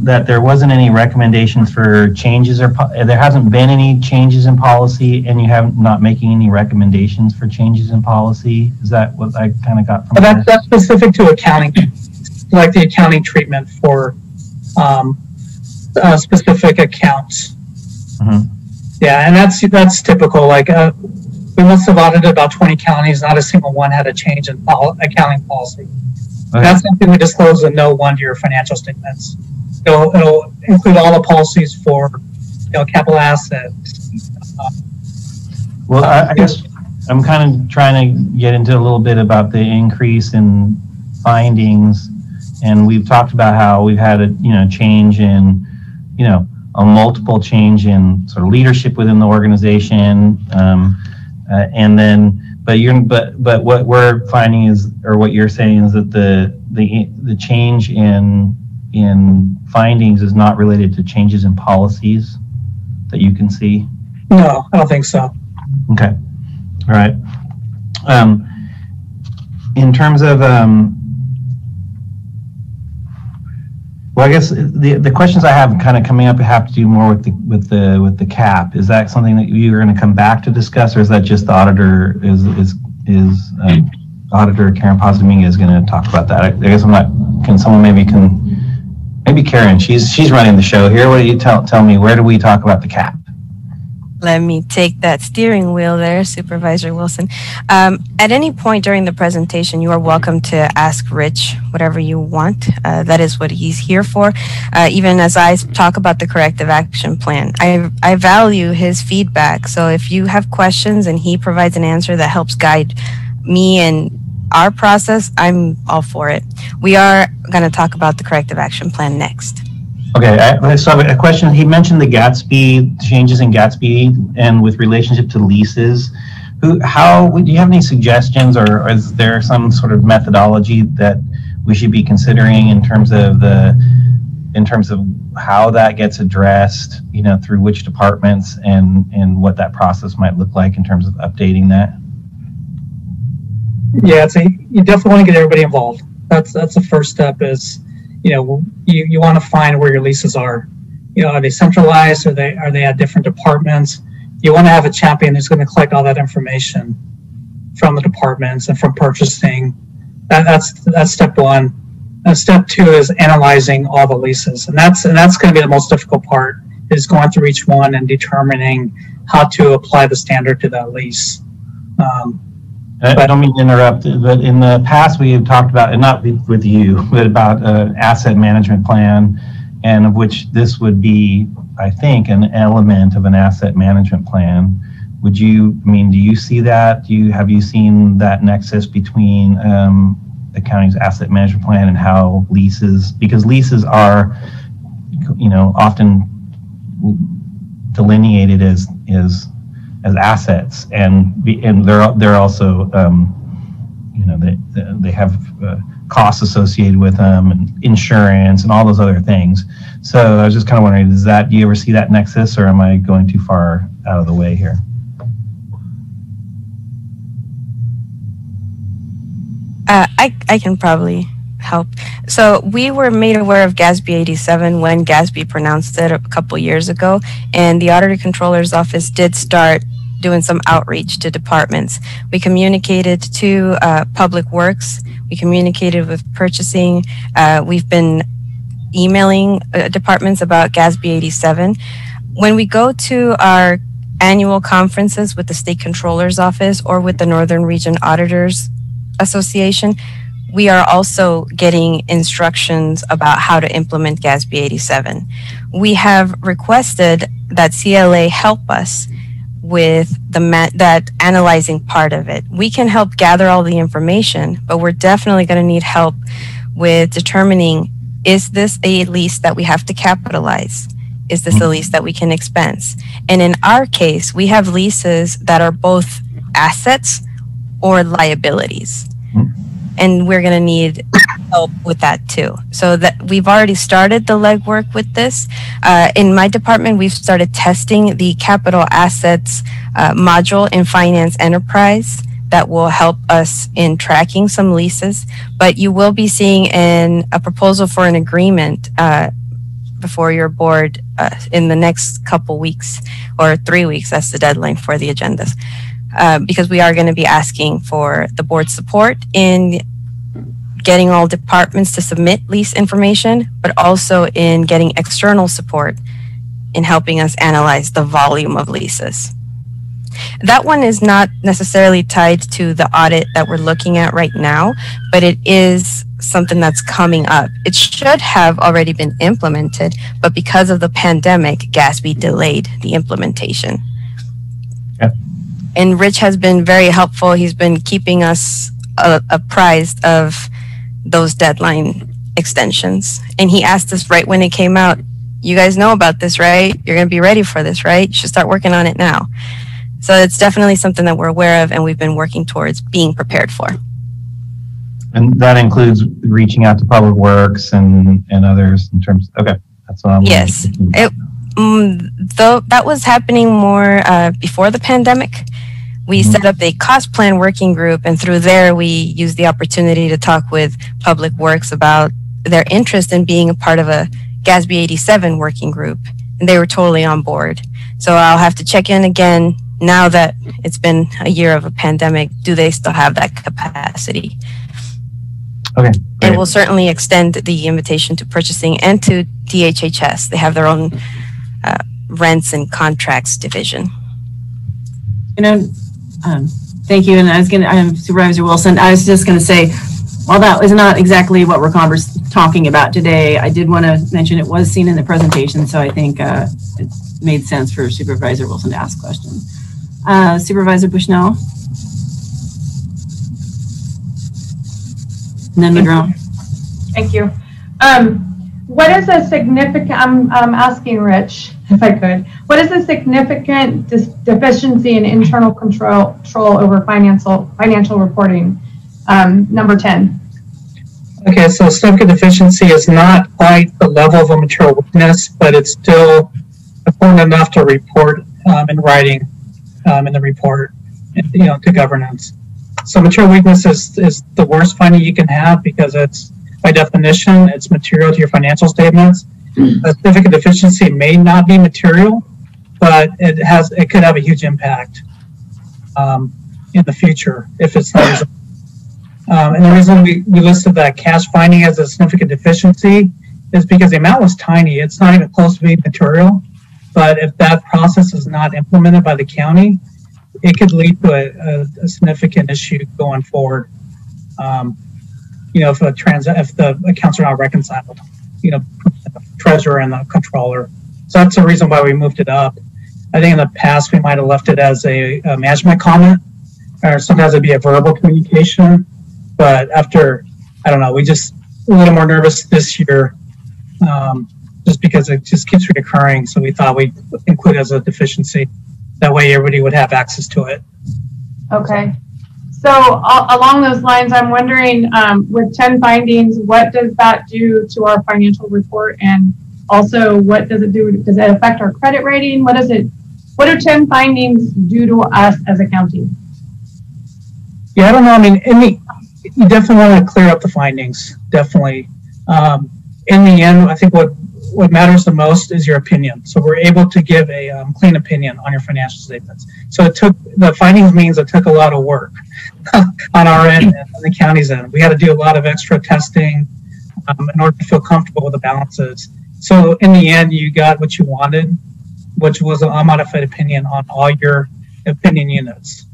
that there wasn't any recommendations for changes, or there hasn't been any changes in policy, and you have not making any recommendations for changes in policy. Is that what I kind of got from that? That's specific to accounting, like the accounting treatment for specific accounts. Yeah, and that's typical. Like we must have audited about 20 counties. Not a single one had a change in accounting policy. Okay. That's something we disclose in Note 1 to your financial statements. It'll include all the policies for, you know, capital assets. Well, I guess I'm kind of trying to get into a little bit about the increase in findings, and we've talked about how we've had a change in, a multiple change in sort of leadership within the organization, and then. But what we're finding is, or what you're saying is that the change in findings is not related to changes in policies that you can see? No, I don't think so. Okay. All right. In terms of well, I guess the questions I have kind of coming up have to do more with the cap. Is that something that you're going to come back to discuss, or is that just the auditor Auditor Karen Paz Dominguez is going to talk about that? I guess I'm not. Maybe Karen? She's running the show here. What do you tell me? Where do we talk about the cap? Let me take that steering wheel there, Supervisor Wilson. At any point during the presentation, you are welcome to ask Rich whatever you want. That is what he's here for. Even as I talk about the corrective action plan, I value his feedback. So if you have questions and he provides an answer that helps guide me and our process, I'm all for it. We are going to talk about the corrective action plan next. Okay, so a question. He mentioned the Gatsby, changes in Gatsby, and with relationship to leases. Do you have any suggestions, or is there some sort of methodology that we should be considering in terms of how that gets addressed, through which departments, and what that process might look like in terms of updating that? Yeah, you definitely want to get everybody involved. That's the first step. Is you want to find where your leases are. Are they centralized? Are they at different departments? You want to have a champion who's going to collect all that information from the departments and from purchasing. That's step one. And step two is analyzing all the leases, and that's going to be the most difficult part. Is going through each one and determining how to apply the standard to that lease. I don't mean to interrupt, but in the past we have talked about, and not with you, but about an asset management plan, and of which this would be, I think, an element of an asset management plan. Do you see that? Have you seen that nexus between the county's asset management plan and how leases, because leases are, often delineated as assets, and they're also they have costs associated with them and insurance and all those other things. So I was just kind of wondering, do you ever see that nexus, or am I going too far out of the way here? I can probably help. So we were made aware of Gatsby 87 when Gatsby pronounced it a couple years ago, and the Auditor Controller's Office did start doing some outreach to departments. We communicated to Public Works, we communicated with purchasing, we've been emailing departments about Gatsby 87. When we go to our annual conferences with the State Controller's Office or with the Northern Region Auditors Association, we are also getting instructions about how to implement Gatsby 87. We have requested that CLA help us with that analyzing part of it. We can help gather all the information, but we're definitely going to need help with determining, is this a lease that we have to capitalize? Is this a lease that we can expense? And in our case, we have leases that are both assets or liabilities. And we're going to need help with that too. So that we've already started the legwork with this. In my department, we've started testing the capital assets module in Finance Enterprise that will help us in tracking some leases. But you will be seeing a proposal for an agreement before your board in the next couple weeks or 3 weeks. That's the deadline for the agendas. Because we are going to be asking for the board support in getting all departments to submit lease information, but also in getting external support in helping us analyze the volume of leases. That one is not necessarily tied to the audit that we're looking at right now, but it is something that's coming up. It should have already been implemented, but because of the pandemic, Gatsby delayed the implementation. And Rich has been very helpful. He's been keeping us apprised of those deadline extensions. And he asked us right when it came out, you guys know about this, right? You're going to be ready for this, right? You should start working on it now. So it's definitely something that we're aware of and we've been working towards being prepared for. And that includes reaching out to Public Works and others in terms, okay, that's what I'm Yes. Though that was happening more before the pandemic. We set up a cost plan working group, and through there we used the opportunity to talk with Public Works about their interest in being a part of a Gatsby 87 working group, and they were totally on board. So I'll have to check in again now that it's been a year of a pandemic. Do they still have that capacity? Okay. And we'll certainly extend the invitation to purchasing and to DHHS. They have their own rents and contracts division. Thank you. And I was going to, Supervisor Wilson, I was just going to say, while that was not exactly what we're talking about today, I did want to mention it was seen in the presentation. So I think it made sense for Supervisor Wilson to ask questions. Supervisor Bushnell. And then Madrone. Thank you. What is a significant, I'm asking Rich, if I could, what is a significant deficiency in internal control over financial reporting? Number 10. Okay, so significant deficiency is not quite the level of a material weakness, but it's still important enough to report in writing in the report, to governance. So material weakness is the worst finding you can have because it's, by definition, it's material to your financial statements. A significant deficiency may not be material, but it could have a huge impact in the future if it's not resolved. And the reason we listed that cash finding as a significant deficiency is because the amount was tiny. It's not even close to being material, but if that process is not implemented by the county, it could lead to a significant issue going forward. If the accounts are not reconciled, treasurer and the controller. So that's the reason why we moved it up. I think in the past we might have left it as a management comment, or sometimes it'd be a verbal communication. But after, I don't know, we just a little more nervous this year, just because it just keeps reoccurring. So we thought we'd include it as a deficiency. That way everybody would have access to it. Okay. So along those lines, I'm wondering, with 10 findings, what does that do to our financial report? And also, what does it do? Does it affect our credit rating? What do 10 findings do to us as a county? Yeah, I don't know. I mean, you definitely want to clear up the findings. Definitely. In the end, I think what matters the most is your opinion. So we're able to give a clean opinion on your financial statements. So the findings means it took a lot of work on our end and on the county's end. We had to do a lot of extra testing in order to feel comfortable with the balances. So in the end, you got what you wanted, which was a modified opinion on all your opinion units.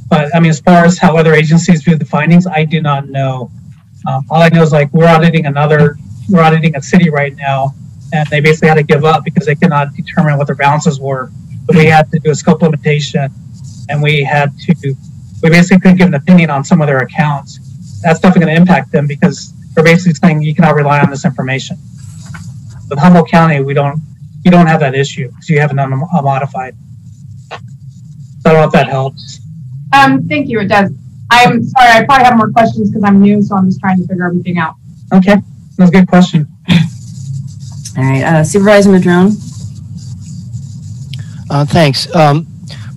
But I mean, as far as how other agencies view the findings, I do not know. All I know is like we're auditing a city right now, and they basically had to give up because they cannot determine what their balances were. But we had to do a scope limitation, and we basically couldn't give an opinion on some of their accounts. That's definitely going to impact them because they're basically saying you cannot rely on this information. With Humboldt County, you don't have that issue because you have it unmodified. So I don't know if that helps. Thank you. It does. I'm sorry. I probably have more questions because I'm new, so I'm just trying to figure everything out. Okay, that's a good question. All right, Supervisor Madrone. Thanks.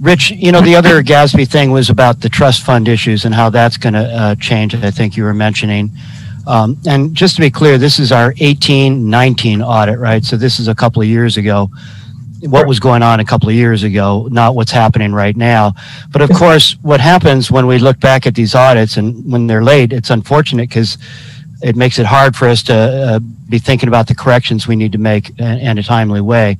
Rich, the other Gatsby thing was about the trust fund issues and how that's going to change, I think you were mentioning. And just to be clear, this is our 18-19 audit, right? So this is a couple of years ago. What was going on a couple of years ago, not what's happening right now. But of course, what happens when we look back at these audits and when they're late, it's unfortunate because it makes it hard for us to be thinking about the corrections we need to make in a timely way.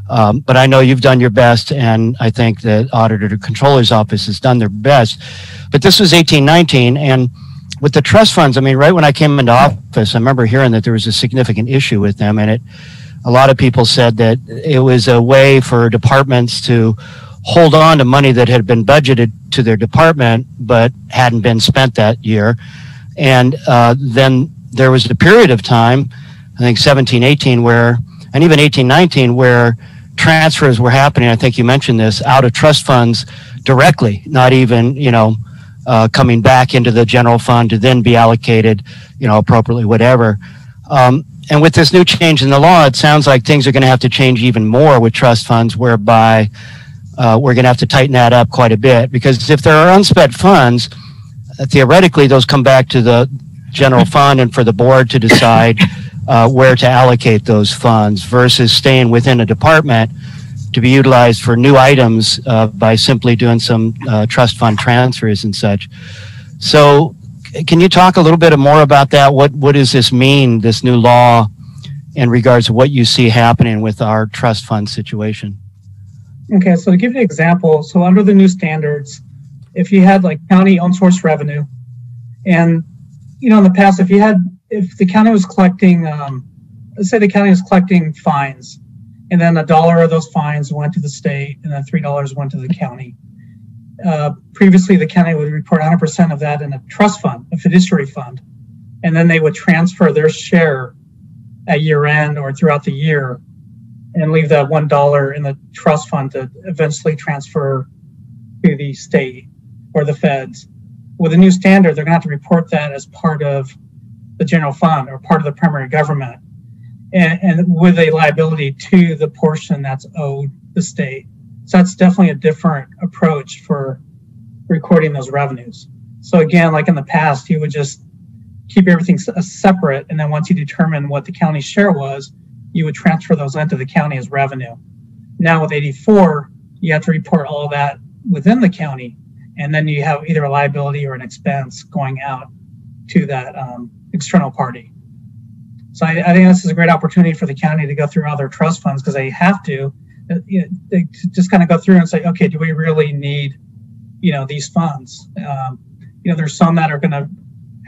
But I know you've done your best, and I think that Auditor Controller's Office has done their best. But this was 18-19, and with the trust funds, I mean, right when I came into office, I remember hearing that there was a significant issue with them, and a lot of people said that it was a way for departments to hold on to money that had been budgeted to their department but hadn't been spent that year. And then there was a period of time, I think 17-18, and even 18-19, where transfers were happening, I think you mentioned this, out of trust funds directly, not even, coming back into the general fund to then be allocated, appropriately, whatever. And with this new change in the law, it sounds like things are going to have to change even more with trust funds, whereby we're going to have to tighten that up quite a bit. Because if there are unspent funds, theoretically, those come back to the general fund and for the board to decide where to allocate those funds versus staying within a department to be utilized for new items by simply doing some trust fund transfers and such. So can you talk a little bit more about that? What does this mean, this new law, in regards to what you see happening with our trust fund situation? Okay, so to give you an example, so under the new standards, if you had like county own source revenue, and in the past, if the county was collecting, let's say the county was collecting fines, and then $1 of those fines went to the state, and then $3 went to the county. Previously, the county would report 100% of that in a trust fund, a fiduciary fund, and then they would transfer their share at year end or throughout the year and leave that $1 in the trust fund to eventually transfer to the state or the feds. With the new standard, they're going to have to report that as part of the general fund or part of the primary government, and with a liability to the portion that's owed the state. So that's definitely a different approach for recording those revenues. So again, like in the past, you would just keep everything separate, and then once you determine what the county's share was, you would transfer those into the county as revenue. Now with 84, you have to report all of that within the county, and then you have either a liability or an expense going out to that external party. So I think this is a great opportunity for the county to go through all their trust funds, because they have to. They just kind of go through and say, okay, do we really need, these funds? There's some that are going to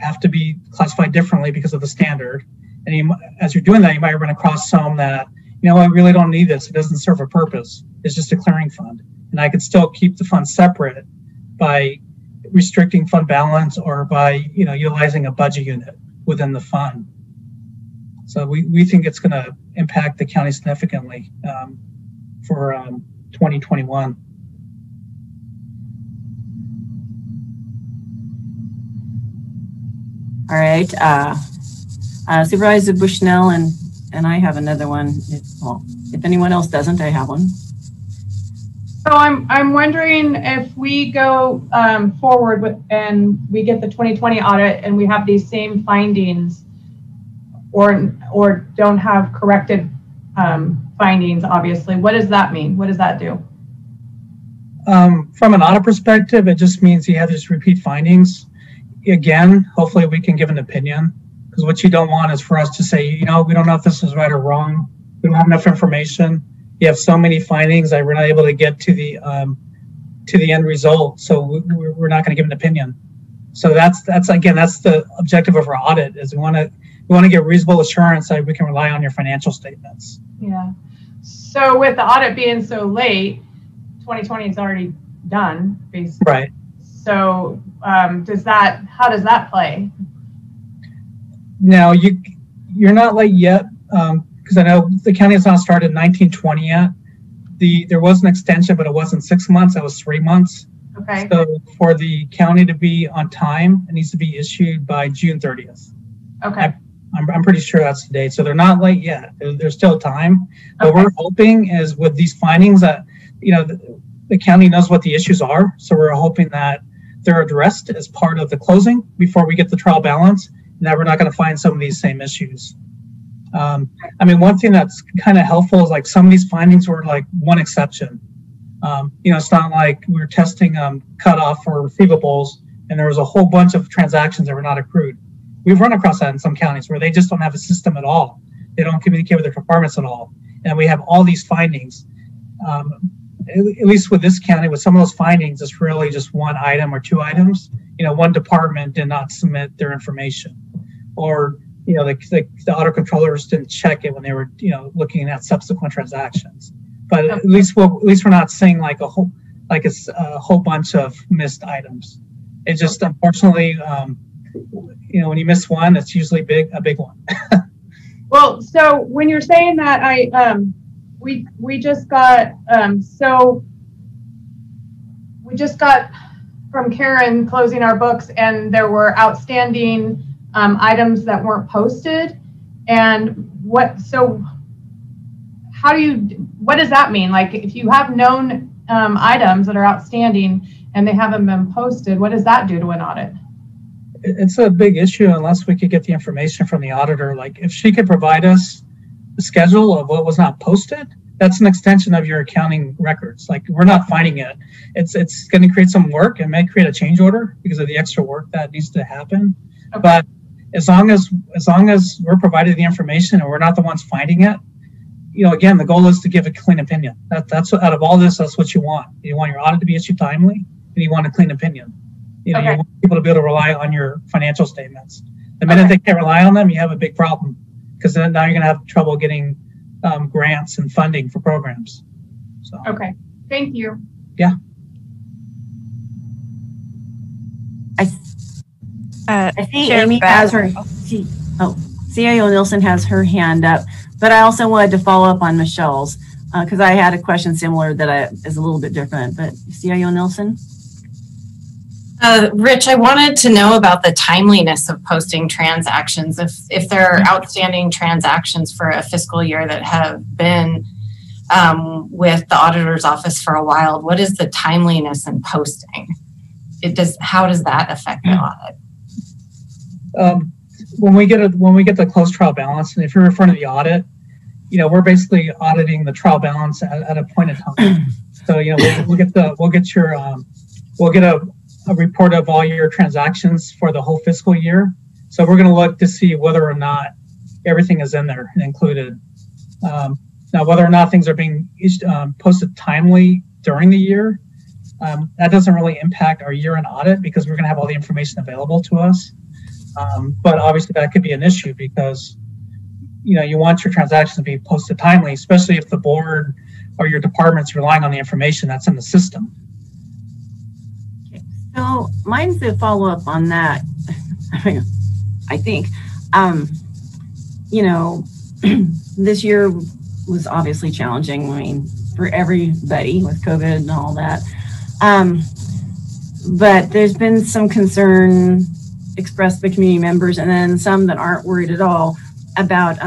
have to be classified differently because of the standard. And as you're doing that, you might run across some that, I really don't need this. It doesn't serve a purpose. It's just a clearing fund. And I could still keep the fund separate by restricting fund balance or by, utilizing a budget unit within the fund. So we think it's going to impact the county significantly for 2021. All right. Supervisor Bushnell and I have another one. If anyone else doesn't, I have one. So I'm wondering if we go forward with and we get the 2020 audit and we have these same findings, or don't have corrected findings. Obviously, what does that mean? What does that do? From an audit perspective, it just means you have to just repeat findings. Again, hopefully we can give an opinion, because what you don't want is for us to say, you know, we don't know if this is right or wrong. We don't have enough information. You have so many findings that we're not able to get to the end result. So we're not going to give an opinion. So that's the objective of our audit, is we want to get reasonable assurance that we can rely on your financial statements. Yeah. So with the audit being so late, 2020 is already done, basically. Right. So how does that play? Now you're not late yet, because I know the county has not started 1920 yet. There was an extension, but it wasn't 6 months; it was 3 months. Okay. So for the county to be on time, it needs to be issued by June 30th. Okay. I'm pretty sure that's the date. So they're not late yet. There's still time. But Okay. we're hoping is with these findings that, you know, the county knows what the issues are. So we're hoping that they're addressed as part of the closing before we get the trial balance, and that we're not going to find some of these same issues. I mean, one thing that's kind of helpful is like some of these findings were like one exception. You know, it's not like we're testing cutoff for receivables and there was a whole bunch of transactions that were not accrued. We've run across that in some counties where they just don't have a system at all. They don't communicate with their departments at all. And we have all these findings. At least with this county, with some of those findings, it's really just one item or two items. You know, one department did not submit their information, or, you know, the audit controllers didn't check it when they were, you know, looking at subsequent transactions. But at least we're not seeing like a whole bunch of missed items. It just, unfortunately, you know, when you miss one, it's usually a big one. Well, so when you're saying that, we just got we just got from Karen closing our books, and there were outstanding items that weren't posted. And what does that mean? Like, if you have known items that are outstanding and they haven't been posted, what does that do to an audit? It's a big issue unless we could get the information from the auditor. Like, if she could provide us the schedule of what was not posted, that's an extension of your accounting records. Like, we're not finding it. It's going to create some work. It may create a change order because of the extra work that needs to happen. Okay. But as long as we're provided the information and we're not the ones finding it, you know, again, the goal is to give a clean opinion. That's out of all this, that's what you want. You want your audit to be issued timely, and you want a clean opinion. You know, you want people to be able to rely on your financial statements. The minute they can't rely on them, you have a big problem, because then now you're going to have trouble getting grants and funding for programs. So. Okay, thank you. Yeah. I think Amy has her. CIO Nielsen has her hand up, but I also wanted to follow up on Michelle's because I had a question similar that is a little bit different. But CIO Nielsen. Rich, I wanted to know about the timeliness of posting transactions. If there are outstanding transactions for a fiscal year that have been with the auditor's office for a while, what is the timeliness in posting? How does that affect the audit? When we get the closed trial balance, and if you're referring to the audit, you know, we're basically auditing the trial balance at a point in time. So, you know, we'll get a report of all your transactions for the whole fiscal year. So we're going to look to see whether or not everything is in there and included. Now, whether or not things are being posted timely during the year, that doesn't really impact our year-end audit because we're going to have all the information available to us. But obviously that could be an issue because, you know, you want your transactions to be posted timely, especially if the board or your department's relying on the information that's in the system. So mine's the follow-up on that. I think, you know, this year was obviously challenging. I mean, for everybody with COVID and all that. But there's been some concern expressed by community members, and then some that aren't worried at all about,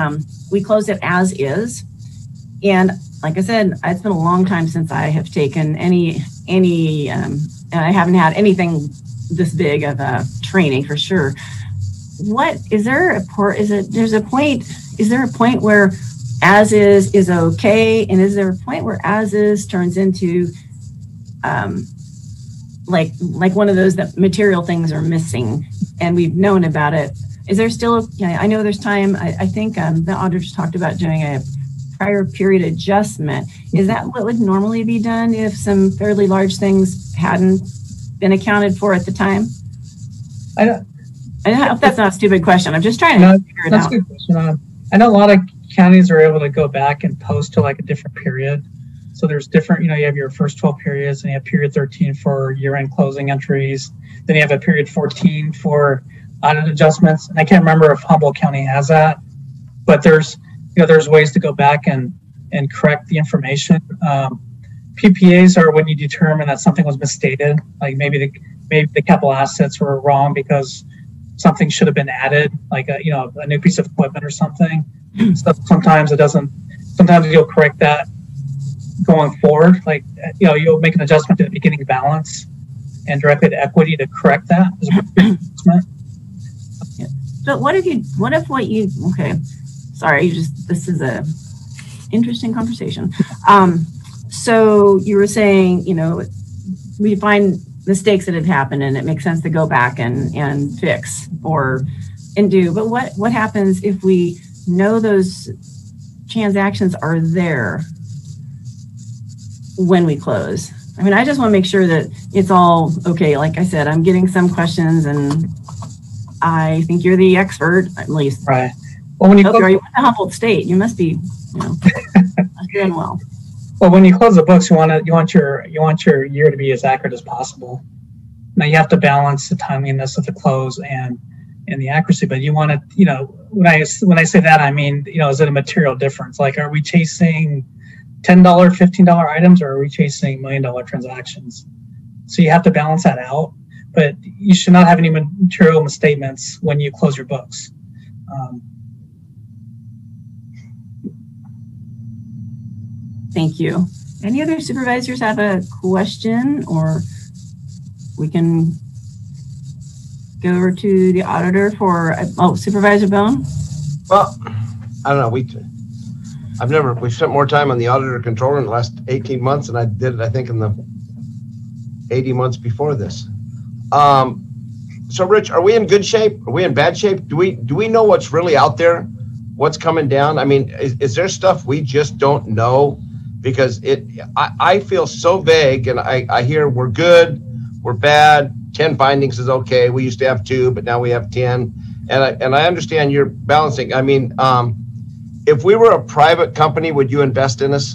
we closed it as is. And like I said, it's been a long time since I have taken any and I haven't had anything this big of a training for sure. Is there a point where as is okay? And is there a point where as is turns into like one of those that material things are missing and we've known about it? Is there still, I know there's time, I think the auditors talked about doing a prior period adjustment. Is that what would normally be done if some fairly large things hadn't been accounted for at the time? I hope that's not a stupid question. I'm just trying to figure it out. That's a good question. I know a lot of counties are able to go back and post to like a different period. So there's different, you have your first 12 periods, and you have period 13 for year-end closing entries. Then you have a period 14 for audit adjustments. And I can't remember if Humboldt County has that, but there's ways to go back and correct the information. PPAs are when you determine that something was misstated, like maybe the capital assets were wrong because something should have been added, like a new piece of equipment or something. So sometimes sometimes you'll correct that going forward. Like, you'll make an adjustment to the beginning balance and direct it to equity to correct that as a adjustment. But this is a interesting conversation. So you were saying, we find mistakes that have happened and it makes sense to go back and fix and do. But what happens if we know those transactions are there when we close? I mean, I just want to make sure that it's all okay. Like I said, I'm getting some questions and I think you're the expert, at least. Right. Well, when you are you with the Humboldt State? You must be, doing well. Well, when you close the books, you want your year to be as accurate as possible. Now you have to balance the timeliness of the close and the accuracy, but you want to, when I say that, I mean, is it a material difference? Like, are we chasing $10, $15 items, or are we chasing $1 million transactions? So you have to balance that out, but you should not have any material misstatements when you close your books. Thank you. Any other supervisors have a question, or we can go over to the auditor for, Supervisor Bohn? Well, I don't know. We spent more time on the auditor controller in the last 18 months than I did, I think, in the 80 months before this. So Rich, are we in good shape? Are we in bad shape? Do we know what's really out there? What's coming down? I mean, is there stuff we just don't know? Because I feel so vague, and I hear we're good, we're bad, 10 findings is okay. We used to have 2, but now we have 10. And I understand you're balancing. I mean, if we were a private company, would you invest in us?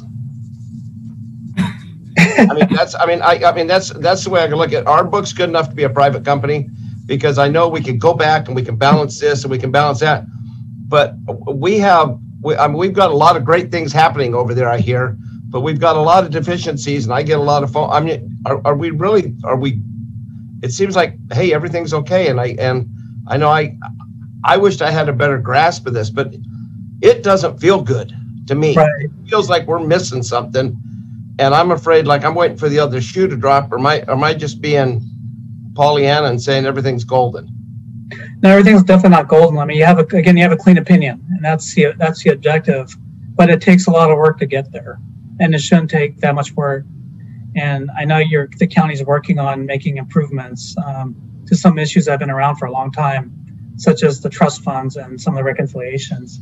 That's the way I can look at it. Our book's good enough to be a private company, because I know we can go back and we can balance this and we can balance that. But we've got a lot of great things happening over there, I hear, but we've got a lot of deficiencies, and I get a lot of phone. I mean, are we? It seems like, hey, everything's okay. And I know I wished I had a better grasp of this, but it doesn't feel good to me. Right. It feels like we're missing something. And I'm afraid, like, I'm waiting for the other shoe to drop, or am I just being Pollyanna and saying everything's golden? No, everything's definitely not golden. I mean, you have a clean opinion, and that's the objective, but it takes a lot of work to get there, and it shouldn't take that much work. And I know the county's working on making improvements to some issues that have been around for a long time, such as the trust funds and some of the reconciliations.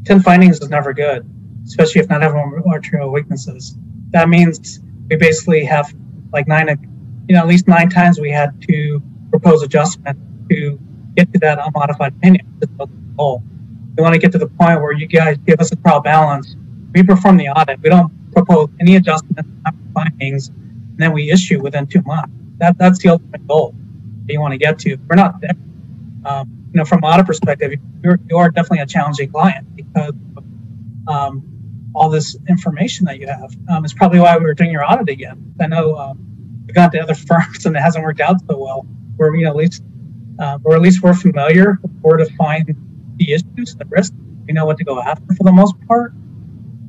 10 findings is never good, especially if not having material weaknesses. That means we basically have like at least 9 times we had to propose adjustment to get to that unmodified opinion. We want to get to the point where you guys give us a trial balance. We perform the audit. We don't propose any adjustment findings, and then we issue within 2 months. That's the ultimate goal that you want to get to. We're not there. From an audit perspective, you are definitely a challenging client, because all this information that you have. It's probably why we were doing your audit again. I know we've gone to other firms and it hasn't worked out so well. Where at least or at least we're familiar with where to find the issues, the risks. We know what to go after for the most part.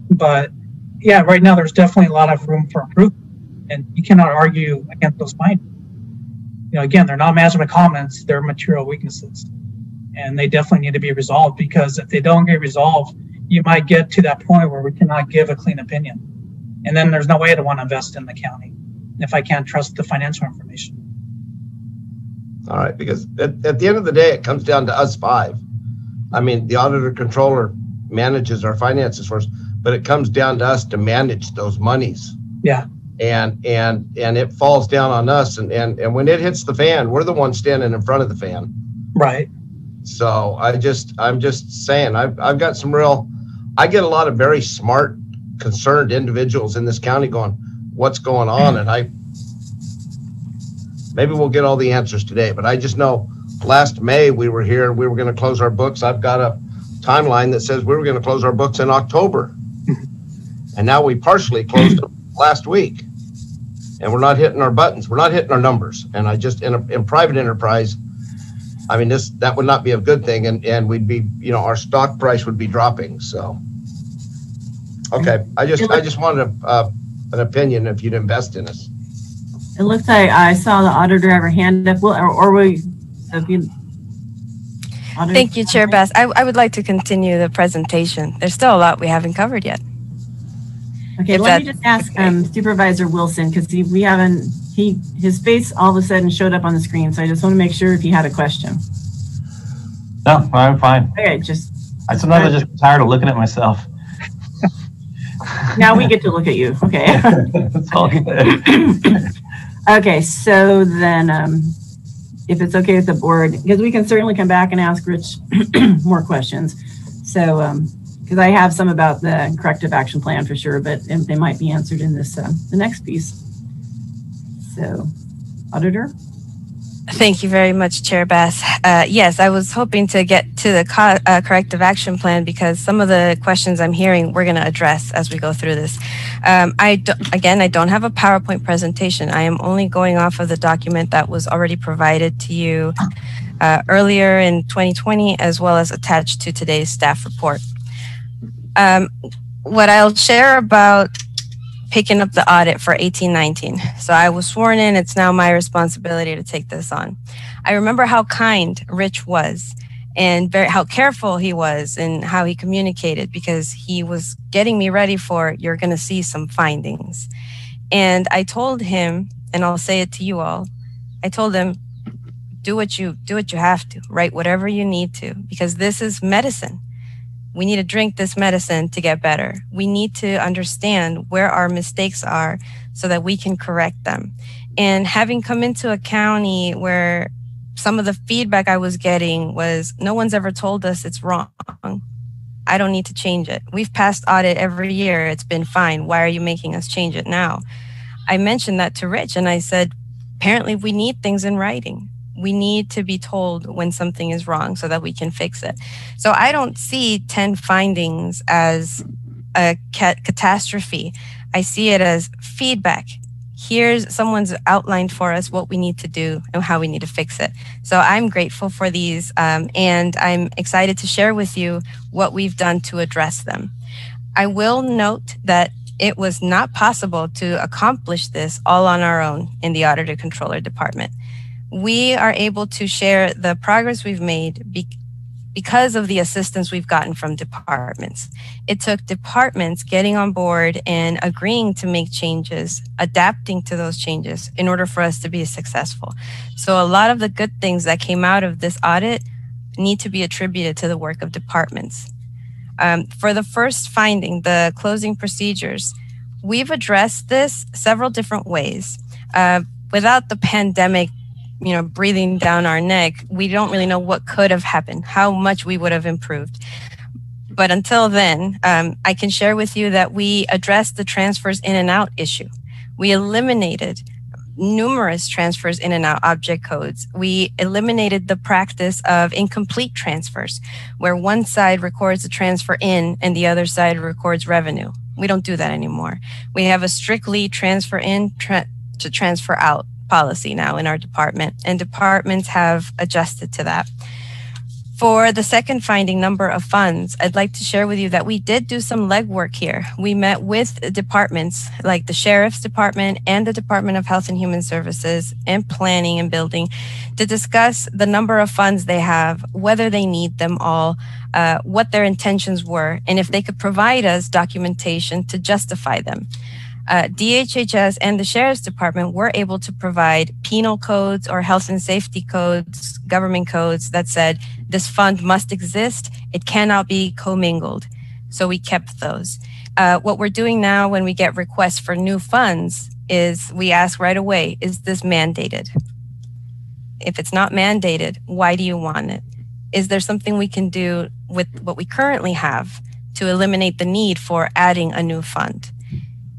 But yeah, right now there's definitely a lot of room for improvement, and you cannot argue against those findings. Again, they're not management comments, they're material weaknesses. And they definitely need to be resolved, because if they don't get resolved, you might get to that point where we cannot give a clean opinion. And then there's no way to want to invest in the county if I can't trust the financial information. All right, because at the end of the day, it comes down to us five. I mean, the auditor controller manages our finances for us, but it comes down to us to manage those monies. Yeah. And it falls down on us. And when it hits the fan, we're the ones standing in front of the fan. Right. So I'm just saying, I've got some I get a lot of very smart, concerned individuals in this county going, what's going on? And maybe we'll get all the answers today, but I just know last May we were here and we were going to close our books. I've got a timeline that says we were going to close our books in October. And now we partially closed them last week. And we're not hitting our buttons. We're not hitting our numbers. And I just, in private enterprise, I mean, that would not be a good thing. And we'd be, our stock price would be dropping. So, okay. I just wanted an opinion if you'd invest in us. It looks like I saw the auditor have her hand up. Thank you, Chair Bass. I would like to continue the presentation. There's still a lot we haven't covered yet. Okay, let me just ask Supervisor Wilson, because his face all of a sudden showed up on the screen, so I just want to make sure if he had a question. No, I'm fine. Okay, I sometimes just tired of looking at myself. Now we get to look at you. Okay. That's all good. Okay, so then if it's okay with the board, because we can certainly come back and ask Rich more questions. So, because I have some about the corrective action plan for sure, but they might be answered in this the next piece. So, Auditor? Thank you very much, Chair Bass. Yes, I was hoping to get to the corrective action plan, because some of the questions I'm hearing we're going to address as we go through this. I don't have a PowerPoint presentation. I am only going off of the document that was already provided to you earlier in 2020, as well as attached to today's staff report. What I'll share about picking up the audit for 1819. So I was sworn in. It's now my responsibility to take this on. I remember how kind Rich was, and how careful he was in how he communicated, because he was getting me ready for, you're going to see some findings. And I told him, and I'll say it to you all, I told him, do what you have to, write whatever you need to, because this is medicine. We need to drink this medicine to get better. We need to understand where our mistakes are so that we can correct them. And having come into a county where some of the feedback I was getting was, no one's ever told us it's wrong. I don't need to change it. We've passed audit every year. It's been fine. Why are you making us change it now? I mentioned that to Rich, and I said, apparently we need things in writing. We need to be told when something is wrong so that we can fix it. So I don't see 10 findings as a catastrophe. I see it as feedback. Here's someone's outlined for us what we need to do and how we need to fix it. So I'm grateful for these, and I'm excited to share with you what we've done to address them. I will note that it was not possible to accomplish this all on our own in the Auditor Controller Department. We are able to share the progress we've made because of the assistance we've gotten from departments. It took departments getting on board and agreeing to make changes, adapting to those changes in order for us to be successful. So a lot of the good things that came out of this audit need to be attributed to the work of departments. For the first finding, the closing procedures, we've addressed this several different ways. Without the pandemic, breathing down our neck, we don't really know what could have happened, how much we would have improved. But until then, I can share with you that we addressed the transfers in and out issue. We eliminated numerous transfers in and out object codes. We eliminated the practice of incomplete transfers, where one side records the transfer in and the other side records revenue. We don't do that anymore. We have a strictly transfer in to transfer out policy now in our department, and departments have adjusted to that. For the second finding, number of funds, I'd like to share with you that we did do some legwork here. We met with departments like the Sheriff's Department and the Department of Health and Human Services and Planning and Building to discuss the number of funds they have, whether they need them all, what their intentions were, and if they could provide us documentation to justify them. DHHS and the Sheriff's Department were able to provide penal codes or health and safety codes, government codes that said this fund must exist, it cannot be commingled. So we kept those. What we're doing now when we get requests for new funds is we ask right away, is this mandated? If it's not mandated, why do you want it? Is there something we can do with what we currently have to eliminate the need for adding a new fund?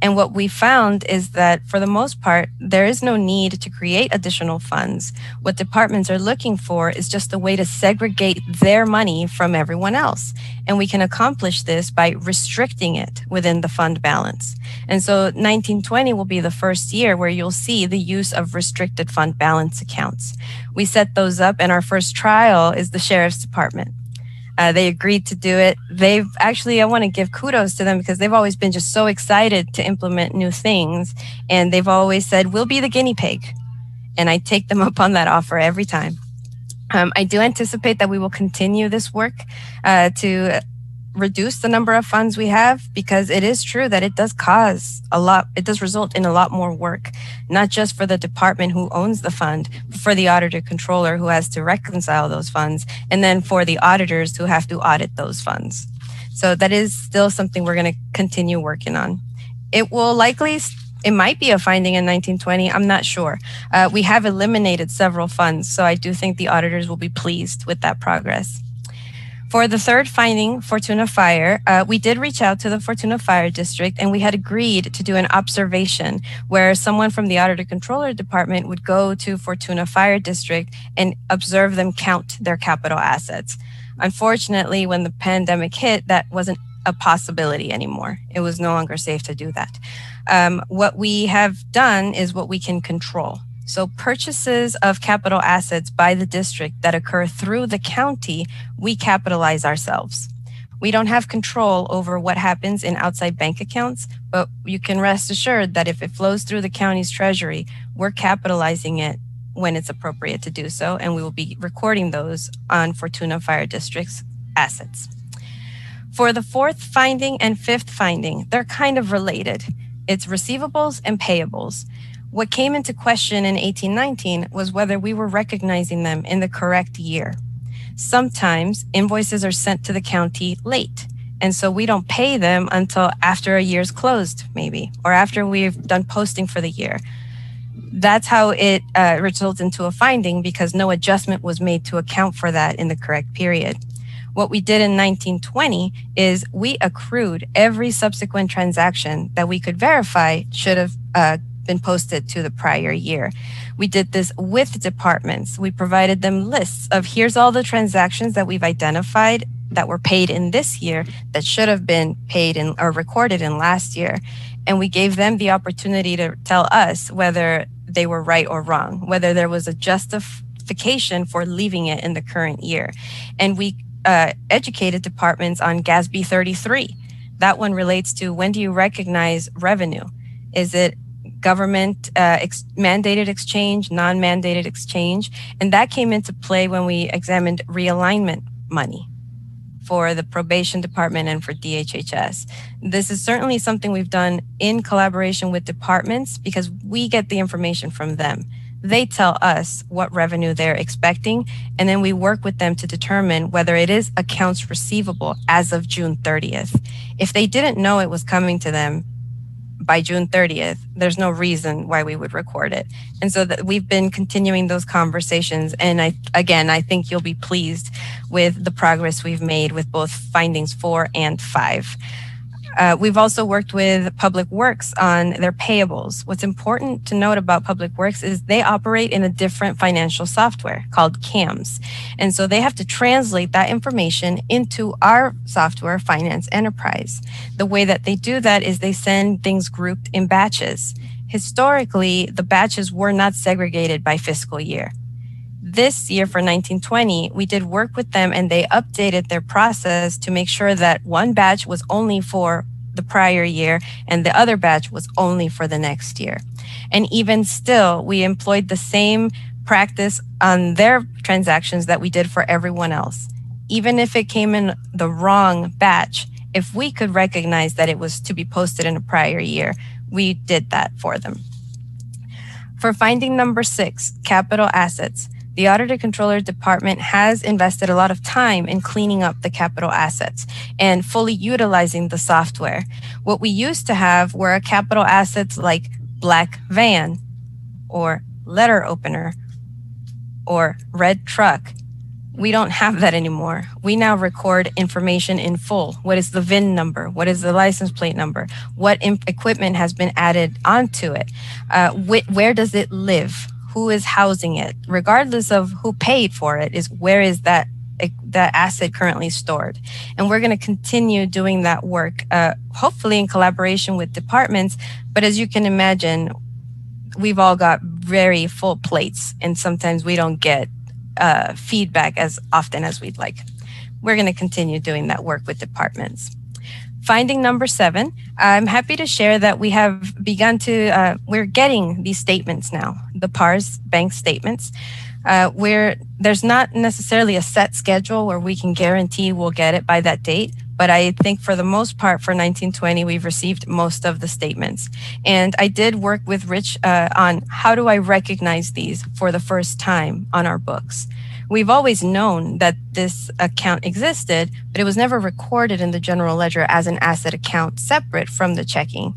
And what we found is that for the most part, there is no need to create additional funds. What departments are looking for is just a way to segregate their money from everyone else. And we can accomplish this by restricting it within the fund balance. And so 1920 will be the first year where you'll see the use of restricted fund balance accounts. We set those up, and our first trial is the Sheriff's Department. They agreed to do it. They've actually, I want to give kudos to them because they've always been just so excited to implement new things. And they've always said, we'll be the guinea pig. And I take them up on that offer every time. I do anticipate that we will continue this work to reduce the number of funds we have, because it is true that it does cause a lot, it does result in a lot more work, not just for the department who owns the fund, but for the auditor controller who has to reconcile those funds, and then for the auditors who have to audit those funds. So that is still something we're going to continue working on. It will likely, it might be a finding in 1920, I'm not sure. We have eliminated several funds, so I do think the auditors will be pleased with that progress. For the third finding, Fortuna Fire, we did reach out to the Fortuna Fire District, and we had agreed to do an observation where someone from the Auditor Controller Department would go to Fortuna Fire District and observe them count their capital assets. Unfortunately, when the pandemic hit, that wasn't a possibility anymore. It was no longer safe to do that. What we have done is what we can control. So purchases of capital assets by the district that occur through the county, we capitalize ourselves. We don't have control over what happens in outside bank accounts, but you can rest assured that if it flows through the county's treasury, we're capitalizing it when it's appropriate to do so, and we will be recording those on Fortuna Fire District's assets. For the fourth finding and fifth finding, they're kind of related. It's receivables and payables. What came into question in 1819 was whether we were recognizing them in the correct year. Sometimes invoices are sent to the county late, and so we don't pay them until after a year's closed, maybe, or after we've done posting for the year. That's how it results into a finding, because no adjustment was made to account for that in the correct period. What we did in 1920 is we accrued every subsequent transaction that we could verify should have been posted to the prior year. We did this with departments. We provided them lists of here's all the transactions that we've identified that were paid in this year that should have been paid in or recorded in last year. And we gave them the opportunity to tell us whether they were right or wrong, whether there was a justification for leaving it in the current year. And we educated departments on Gatsby 33. That one relates to when do you recognize revenue? Is it government mandated exchange, non-mandated exchange? And that came into play when we examined realignment money for the probation department and for DHHS. This is certainly something we've done in collaboration with departments because we get the information from them. They tell us what revenue they're expecting, and then we work with them to determine whether it is accounts receivable as of June 30th. If they didn't know it was coming to them by June 30th, there's no reason why we would record it. And so that we've been continuing those conversations. And I think you'll be pleased with the progress we've made with both findings 4 and 5. We've also worked with Public Works on their payables. What's important to note about Public Works is they operate in a different financial software called CAMS. And so they have to translate that information into our software, Finance Enterprise. The way that they do that is they send things grouped in batches. Historically, the batches were not segregated by fiscal year. This year for 1920, we did work with them and they updated their process to make sure that one batch was only for the prior year and the other batch was only for the next year. And even still, we employed the same practice on their transactions that we did for everyone else. Even if it came in the wrong batch, if we could recognize that it was to be posted in a prior year, we did that for them. For finding number 6, capital assets, the Auditor Controller Department has invested a lot of time in cleaning up the capital assets and fully utilizing the software. What we used to have were capital assets like black van or letter opener or red truck. We don't have that anymore. We now record information in full. What is the VIN number? What is the license plate number? What equipment has been added onto it? Where does it live? Who is housing it? Regardless of who paid for it, is where is that asset currently stored? And we're going to continue doing that work, hopefully in collaboration with departments. But as you can imagine, we've all got very full plates, and sometimes we don't get feedback as often as we'd like. We're going to continue doing that work with departments. Finding number 7, I'm happy to share that we have begun to, we're getting these statements now, the PARS bank statements, where there's not necessarily a set schedule where we can guarantee we'll get it by that date. But I think for the most part for 1920, we've received most of the statements. And I did work with Rich on how do I recognize these for the first time on our books. We've always known that this account existed, but it was never recorded in the general ledger as an asset account separate from the checking.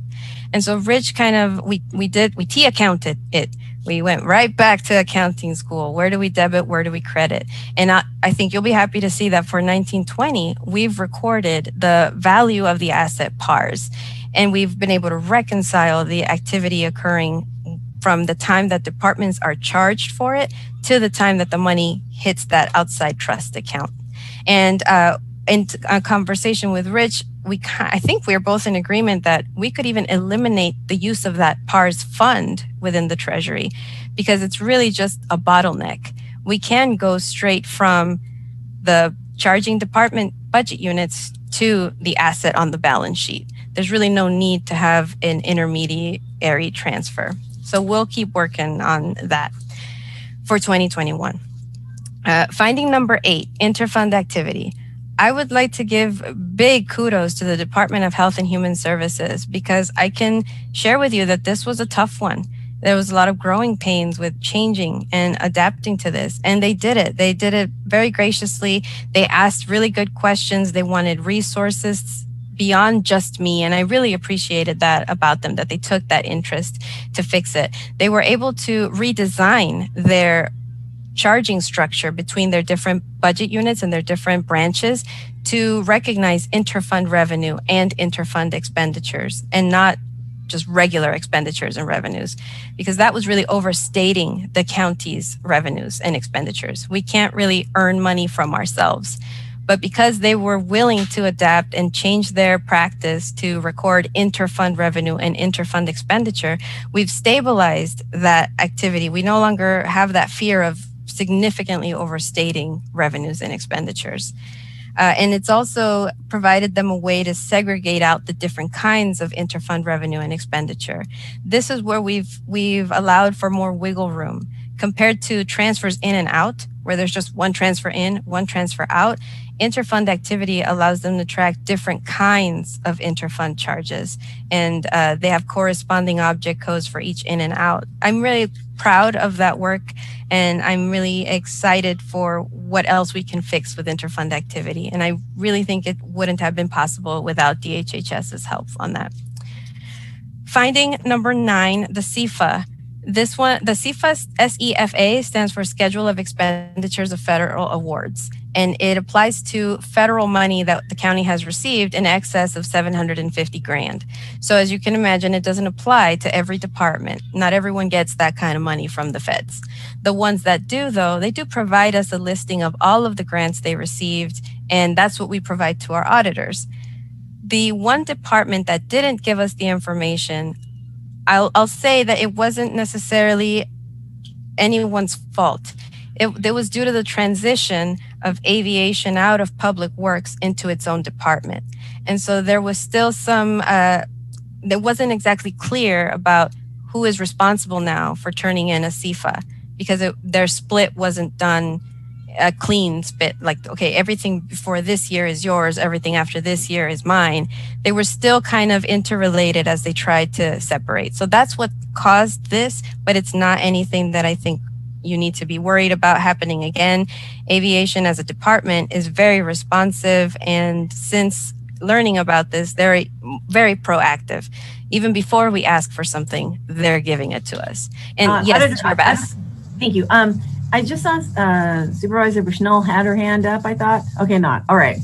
And so Rich kind of, we T-accounted it. We went right back to accounting school. Where do we debit? Where do we credit? And I think you'll be happy to see that for 1920, we've recorded the value of the asset PARS, and we've been able to reconcile the activity occurring from the time that departments are charged for it to the time that the money hits that outside trust account. And in a conversation with Rich, I think we're both in agreement that we could even eliminate the use of that PARS fund within the Treasury, because it's really just a bottleneck. We can go straight from the charging department budget units to the asset on the balance sheet. There's really no need to have an intermediary transfer. So we'll keep working on that for 2021. Finding number 8, interfund activity. I would like to give big kudos to the Department of Health and Human Services, because I can share with you that this was a tough one. There was a lot of growing pains with changing and adapting to this, and they did it. They did it very graciously. They asked really good questions. They wanted resources beyond just me, and I really appreciated that about them, that they took that interest to fix it. They were able to redesign their charging structure between their different budget units and their different branches to recognize interfund revenue and interfund expenditures, and not just regular expenditures and revenues, because that was really overstating the county's revenues and expenditures. We can't really earn money from ourselves. But because they were willing to adapt and change their practice to record interfund revenue and interfund expenditure, we've stabilized that activity. We no longer have that fear of significantly overstating revenues and expenditures. And it's also provided them a way to segregate out the different kinds of interfund revenue and expenditure. This is where we've allowed for more wiggle room compared to transfers in and out, where there's just one transfer in, one transfer out. Interfund activity allows them to track different kinds of interfund charges, and they have corresponding object codes for each in and out. I'm really proud of that work, and I'm really excited for what else we can fix with interfund activity. And I really think it wouldn't have been possible without DHHS's help on that. Finding number 9, the SEFA. This one, the SEFA stands for Schedule of Expenditures of Federal Awards, and it applies to federal money that the county has received in excess of $750,000. So as you can imagine, it doesn't apply to every department. Not everyone gets that kind of money from the feds. The ones that do, though, they do provide us a listing of all of the grants they received, and that's what we provide to our auditors. The one department that didn't give us the information I'll say that it wasn't necessarily anyone's fault. It was due to the transition of aviation out of public works into its own department. And so there was still some, that wasn't exactly clear about who is responsible now for turning in a CFA, because their split wasn't done a clean split, like, okay, everything before this year is yours, everything after this year is mine. They were still kind of interrelated as they tried to separate. So that's what caused this, but it's not anything that I think you need to be worried about happening again. Aviation as a department is very responsive, and since learning about this, they're very proactive. Even before we ask for something, they're giving it to us. And yes, Chair Bass. Thank you. I just saw Supervisor Bushnell had her hand up, I thought. Okay, not. All right.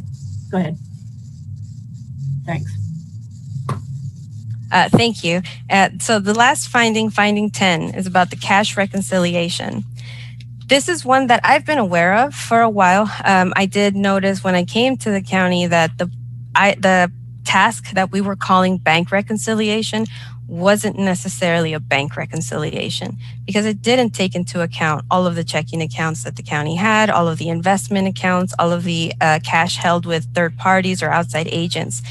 Go ahead. Thanks. Thank you. So the last finding 10, is about the cash reconciliation. This is one that I've been aware of for a while. I did notice when I came to the county that the task that we were calling bank reconciliation wasn't necessarily a bank reconciliation, because it didn't take into account all of the checking accounts that the county had, all of the investment accounts, all of the cash held with third parties or outside agents.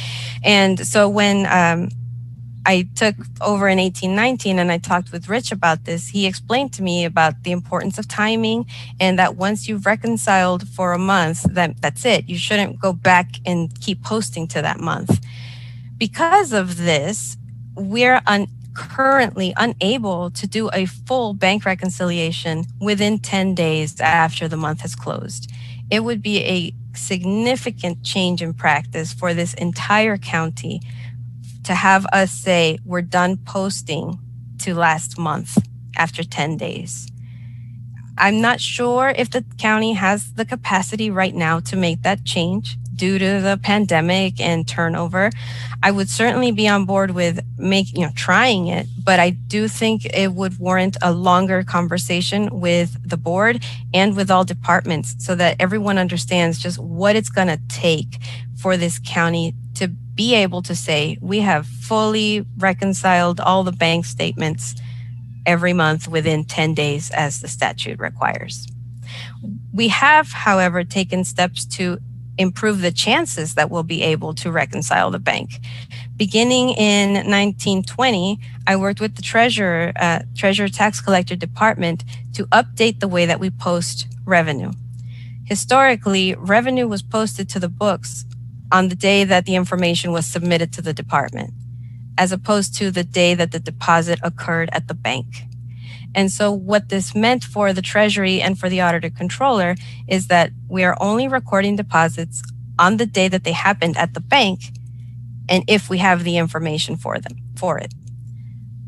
And so when I took over in 1819 and I talked with Rich about this, he explained to me about the importance of timing, and that once you've reconciled for a month, that's it. You shouldn't go back and keep posting to that month. Because of this, we're currently unable to do a full bank reconciliation within 10 days after the month has closed. It would be a significant change in practice for this entire county to have us say we're done posting to last month after 10 days. I'm not sure if the county has the capacity right now to make that change due to the pandemic and turnover. I would certainly be on board with trying it, but I do think it would warrant a longer conversation with the board and with all departments so that everyone understands just what it's going to take for this county to be able to say we have fully reconciled all the bank statements every month within 10 days as the statute requires. We have, however, taken steps to improve the chances that we'll be able to reconcile the bank. Beginning in 1920, I worked with the Treasurer Tax Collector Department to update the way that we post revenue. Historically, revenue was posted to the books on the day that the information was submitted to the department, as opposed to the day that the deposit occurred at the bank. And so what this meant for the Treasury and for the Auditor Controller is that we are only recording deposits on the day that they happened at the bank, and if we have the information for it.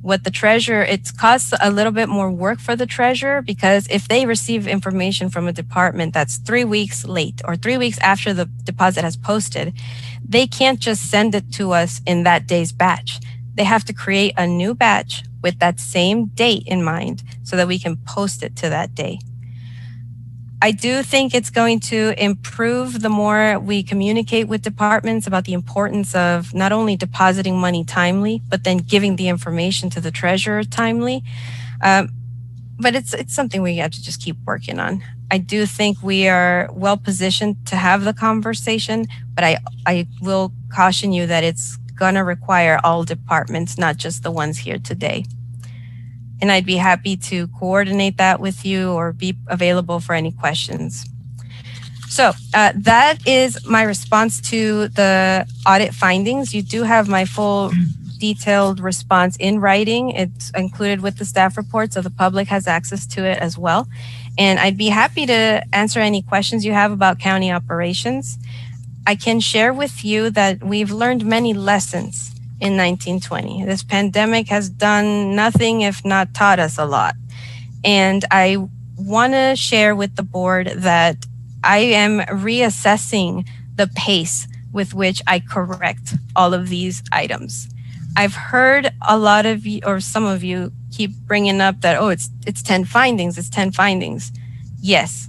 What the Treasurer, it costs a little bit more work for the Treasurer, because if they receive information from a department that's 3 weeks late or 3 weeks after the deposit has posted, they can't just send it to us in that day's batch. They have to create a new batch with that same date in mind so that we can post it to that day. I do think it's going to improve the more we communicate with departments about the importance of not only depositing money timely, but then giving the information to the treasurer timely. But it's something we have to just keep working on. I do think we are well positioned to have the conversation, but I will caution you that it's going to require all departments, not just the ones here today. And I'd be happy to coordinate that with you or be available for any questions. So that is my response to the audit findings. You do have my full detailed response in writing. It's included with the staff report, so the public has access to it as well. And I'd be happy to answer any questions you have about county operations. I can share with you that we've learned many lessons in 1920. This pandemic has done nothing if not taught us a lot. And I want to share with the board that I am reassessing the pace with which I correct all of these items. I've heard a lot of you, or some of you, keep bringing up that, oh, it's 10 findings, it's 10 findings. Yes.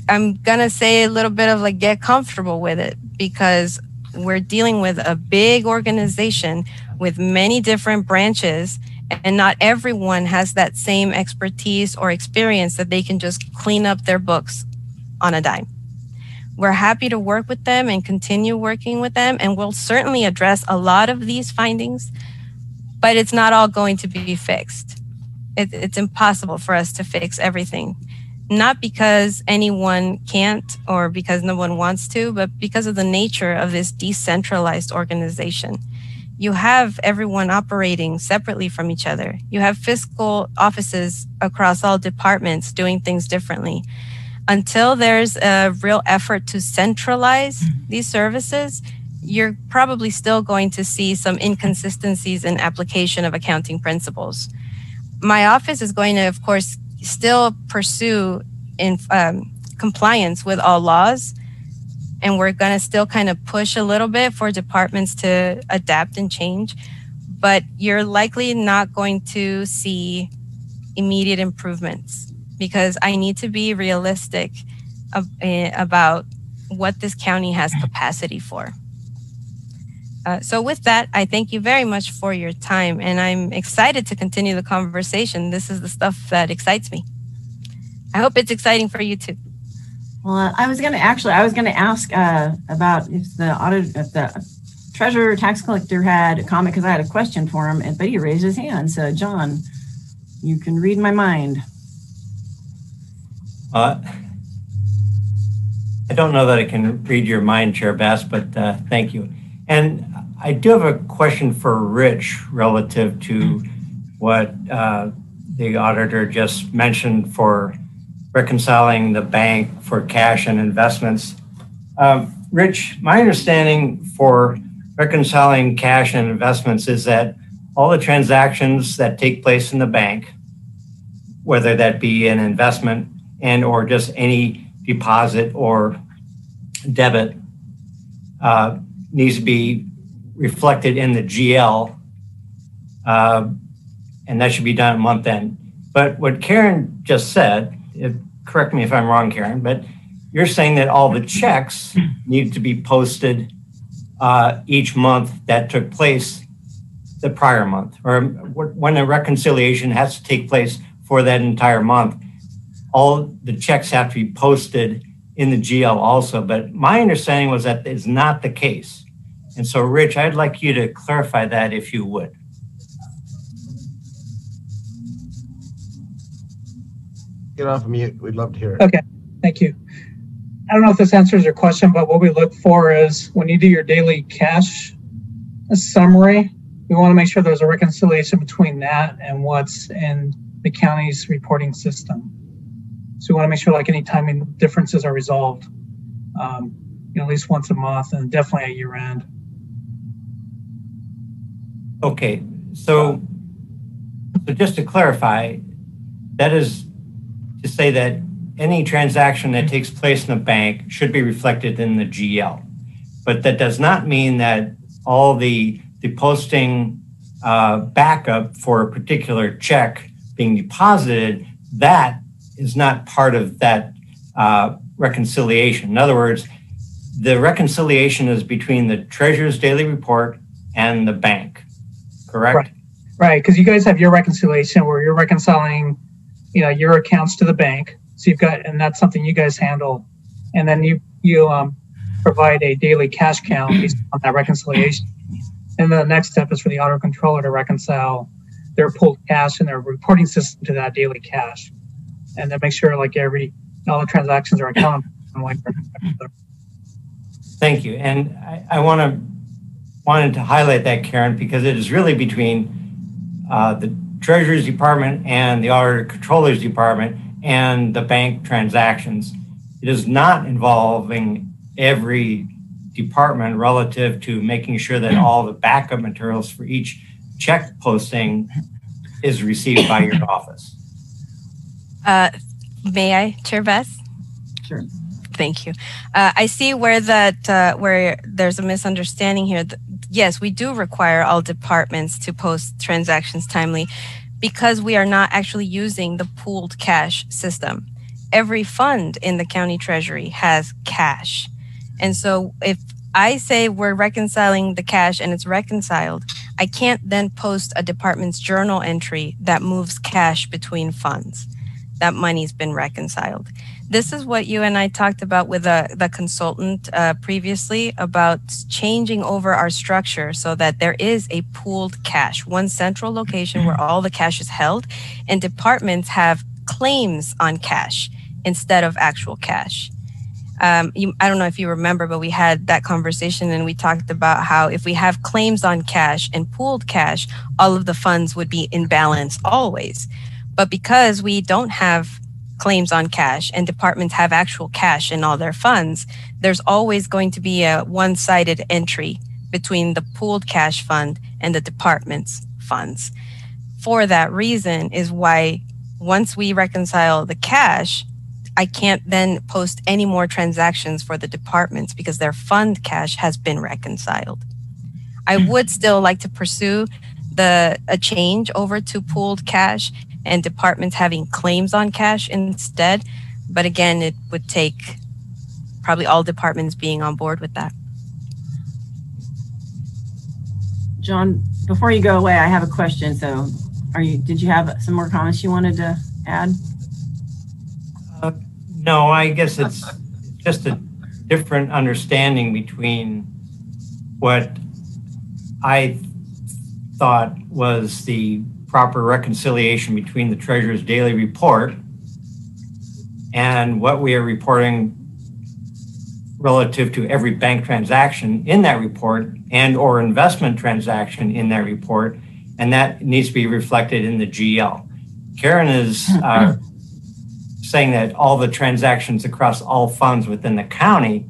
I'm gonna say a little bit of like, get comfortable with it, because we're dealing with a big organization with many different branches, and not everyone has that same expertise or experience that they can just clean up their books on a dime. We're happy to work with them and continue working with them, and we'll certainly address a lot of these findings, but it's not all going to be fixed. It's impossible for us to fix everything, not because anyone can't or because no one wants to, but because of the nature of this decentralized organization. You have everyone operating separately from each other. You have fiscal offices across all departments doing things differently. Until there's a real effort to centralize these services, you're probably still going to see some inconsistencies in application of accounting principles. My office is going to, of course, still pursue in compliance with all laws, and we're going to still kind of push a little bit for departments to adapt and change, but you're likely not going to see immediate improvements because I need to be realistic about what this county has capacity for. So with that, I thank you very much for your time, and I'm excited to continue the conversation. This is the stuff that excites me. I hope it's exciting for you too. Well, I was going to ask about if the treasurer or tax collector had a comment, because I had a question for him, but he raised his hand. So, John, you can read my mind. I don't know that I can read your mind, Chair Bass, but thank you. And I do have a question for Rich relative to what the auditor just mentioned for reconciling the bank for cash and investments. Rich, my understanding for reconciling cash and investments is that all the transactions that take place in the bank, whether that be an investment and or just any deposit or debit, needs to be reflected in the GL, and that should be done at month end. But what Karen just said, correct me if I'm wrong, Karen, but you're saying that all the checks need to be posted each month that took place the prior month, or when a reconciliation has to take place for that entire month. All the checks have to be posted in the GL also, but my understanding was that is not the case. And so, Rich, I'd like you to clarify that if you would. Get off mute. We'd love to hear it. Okay, thank you. I don't know if this answers your question, but what we look for is when you do your daily cash summary, we want to make sure there's a reconciliation between that and what's in the county's reporting system. So we want to make sure like any timing differences are resolved, at least once a month and definitely at year end. Okay, so just to clarify, that is to say that any transaction that takes place in the bank should be reflected in the GL. But that does not mean that all the posting backup for a particular check being deposited, that is not part of that reconciliation. In other words, the reconciliation is between the treasurer's daily report and the bank, correct? Right, because you guys have your reconciliation where you're reconciling, your accounts to the bank. So you've got, and that's something you guys handle. And then you provide a daily cash count based on that reconciliation. And then the next step is for the auditor controller to reconcile their pooled cash and their reporting system to that daily cash. And then make sure like all the transactions are accounted for. Thank you. And I wanted to highlight that, Karen, because it is really between the Treasurer's Department and the Auditor Controller's Department and the bank transactions. It is not involving every department relative to making sure that all the backup materials for each check posting is received by your office. May I, Chair Bess? Sure. Thank you. I see where where there's a misunderstanding here. Yes, we do require all departments to post transactions timely because we are not actually using the pooled cash system. Every fund in the county treasury has cash. And so if I say we're reconciling the cash and it's reconciled, I can't then post a department's journal entry that moves cash between funds. That money's been reconciled. This is what you and I talked about with the consultant previously about changing over our structure so that there is a pooled cash, one central location where all the cash is held, and departments have claims on cash instead of actual cash. I don't know if you remember, but we had that conversation and we talked about how if we have claims on cash and pooled cash, all of the funds would be in balance always. But because we don't have claims on cash and departments have actual cash in all their funds, there's always going to be a one-sided entry between the pooled cash fund and the department's funds. For that reason is why once we reconcile the cash, I can't then post any more transactions for the departments because their fund cash has been reconciled. I would still like to pursue a change over to pooled cash and departments having claims on cash instead. But again, it would take probably all departments being on board with that. John, before you go away, I have a question. So did you have some more comments you wanted to add? No, I guess it's just a different understanding between what I thought was the proper reconciliation between the treasurer's daily report and what we are reporting relative to every bank transaction in that report and or investment transaction in that report, and that needs to be reflected in the GL. Karen is saying that all the transactions across all funds within the county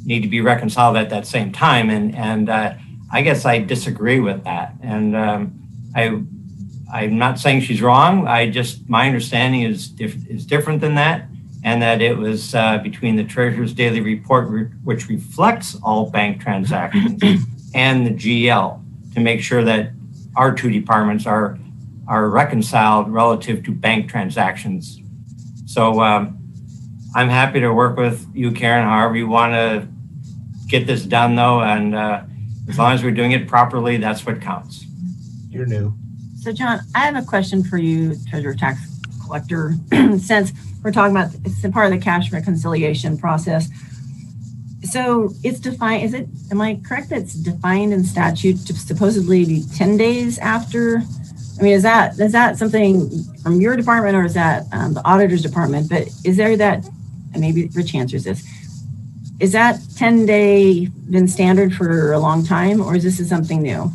need to be reconciled at that same time, and I guess I disagree with that. And I'm not saying she's wrong. My understanding is different than that, and that it was between the treasurer's daily report, which reflects all bank transactions, and the GL to make sure that our two departments are reconciled relative to bank transactions. So I'm happy to work with you, Karen, however you want to get this done, though, and as long as we're doing it properly, that's what counts. You're new. So, John, I have a question for you, Treasurer Tax Collector. Since we're talking about it's a part of the cash reconciliation process, so it's defined. Am I correct that it's defined in statute to supposedly be 10 days after? I mean, is that something from your department or is that the auditor's department? But is there that, and maybe Rich answers this, is that 10-day been standard for a long time, or is this something new?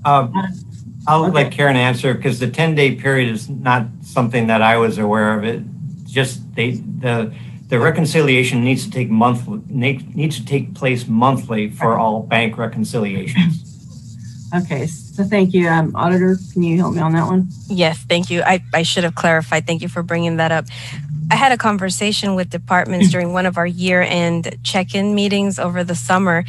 I'll let Karen answer because the 10-day period is not something that I was aware of. It just the reconciliation needs to take place monthly for all bank reconciliations. Okay, so thank you. Auditor, can you help me on that one? Yes, thank you. I should have clarified. Thank you for bringing that up. I had a conversation with departments during one of our year-end check-in meetings over the summer.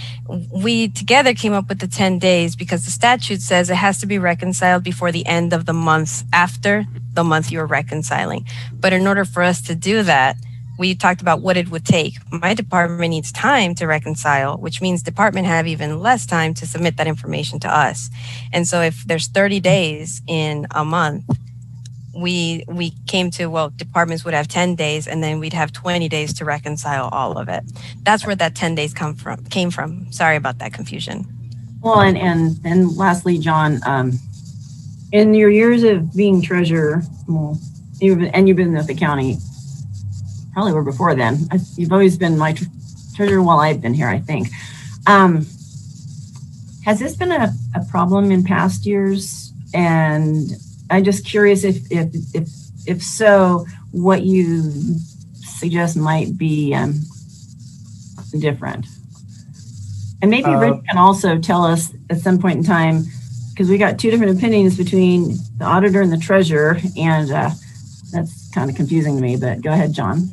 We together came up with the 10 days because the statute says it has to be reconciled before the end of the month after the month you're reconciling. But in order for us to do that, we talked about what it would take. My department needs time to reconcile, which means department have even less time to submit that information to us. And so if there's 30 days in a month, we came to, well, departments would have 10 days and then we'd have 20 days to reconcile all of it. That's where that 10 days came from. Sorry about that confusion. Well, and lastly, John, in your years of being treasurer, well, you've been with the county, probably were before then. You've always been my treasurer while I've been here, I think. Has this been a problem in past years? And I'm just curious if so, what you suggest might be different. And maybe Rich can also tell us at some point in time, because we got two different opinions between the auditor and the treasurer, and that's kind of confusing to me, but go ahead, John.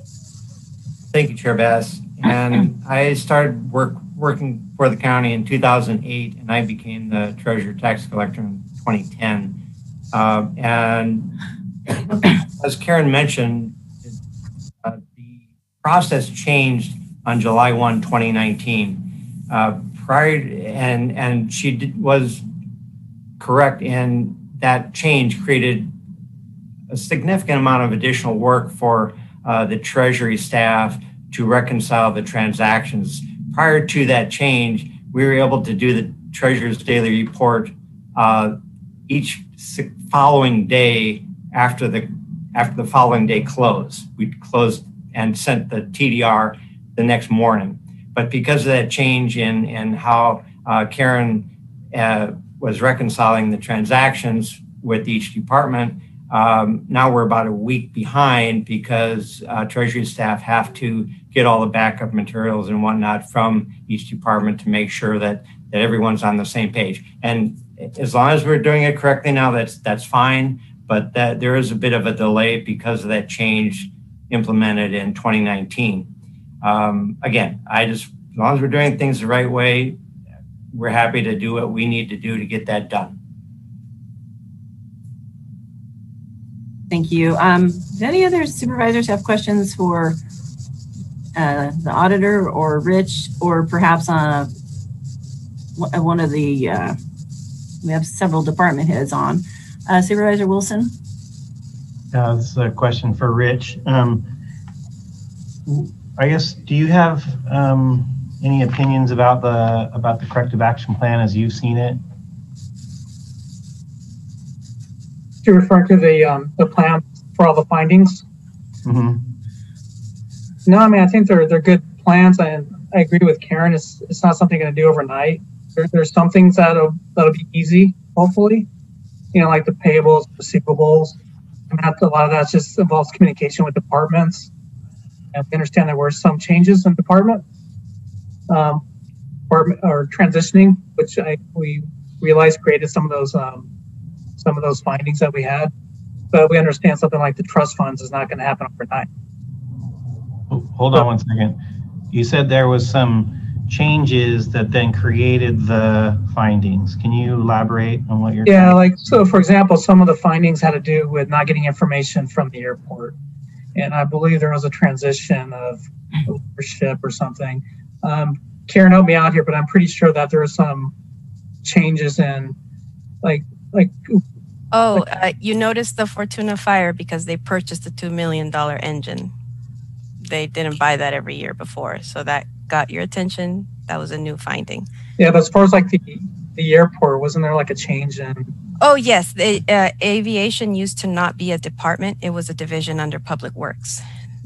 Thank you, Chair Bass. And I started working for the county in 2008, and I became the treasurer tax collector in 2010. And as Karen mentioned, the process changed on July 1, 2019. And she was correct in that change created a significant amount of additional work for the Treasury staff to reconcile the transactions. Prior to that change, we were able to do the Treasurer's daily report each following day after the following day close. We closed and sent the TDR the next morning. But because of that change in how Karen was reconciling the transactions with each department, now we're about a week behind because Treasury staff have to get all the backup materials and whatnot from each department to make sure that everyone's on the same page. And as long as we're doing it correctly now, that's fine. But that there is a bit of a delay because of that change implemented in 2019. Again, as long as we're doing things the right way, we're happy to do what we need to do to get that done. Thank you. Do any other supervisors have questions for the auditor or Rich, or perhaps one of the, we have several department heads on. Supervisor Wilson? This is a question for Rich. I guess, do you have any opinions about the corrective action plan as you've seen it? To refer to the plan for all the findings? Mm-hmm. No, I mean, I think they're good plans, and I agree with Karen. It's not something you're going to do overnight. There's some things that'll be easy, hopefully. You know, like the payables, receivables. And a lot of that just involves communication with departments. And we understand there were some changes in department or transitioning, which we realized created some of those findings that we had. But we understand something like the trust funds is not going to happen overnight. Hold on one second. You said there was some changes that then created the findings. Can you elaborate on what you're saying? Like, so for example, some of the findings had to do with not getting information from the airport. And I believe there was a transition of leadership or something. Karen, help me out here, but I'm pretty sure that there are some changes in you noticed the Fortuna fire because they purchased a $2 million engine. They didn't buy that every year before. So that got your attention. That was a new finding. Yeah, but as far as like the airport, wasn't there like a change in? Oh, yes. Aviation used to not be a department. It was a division under Public Works.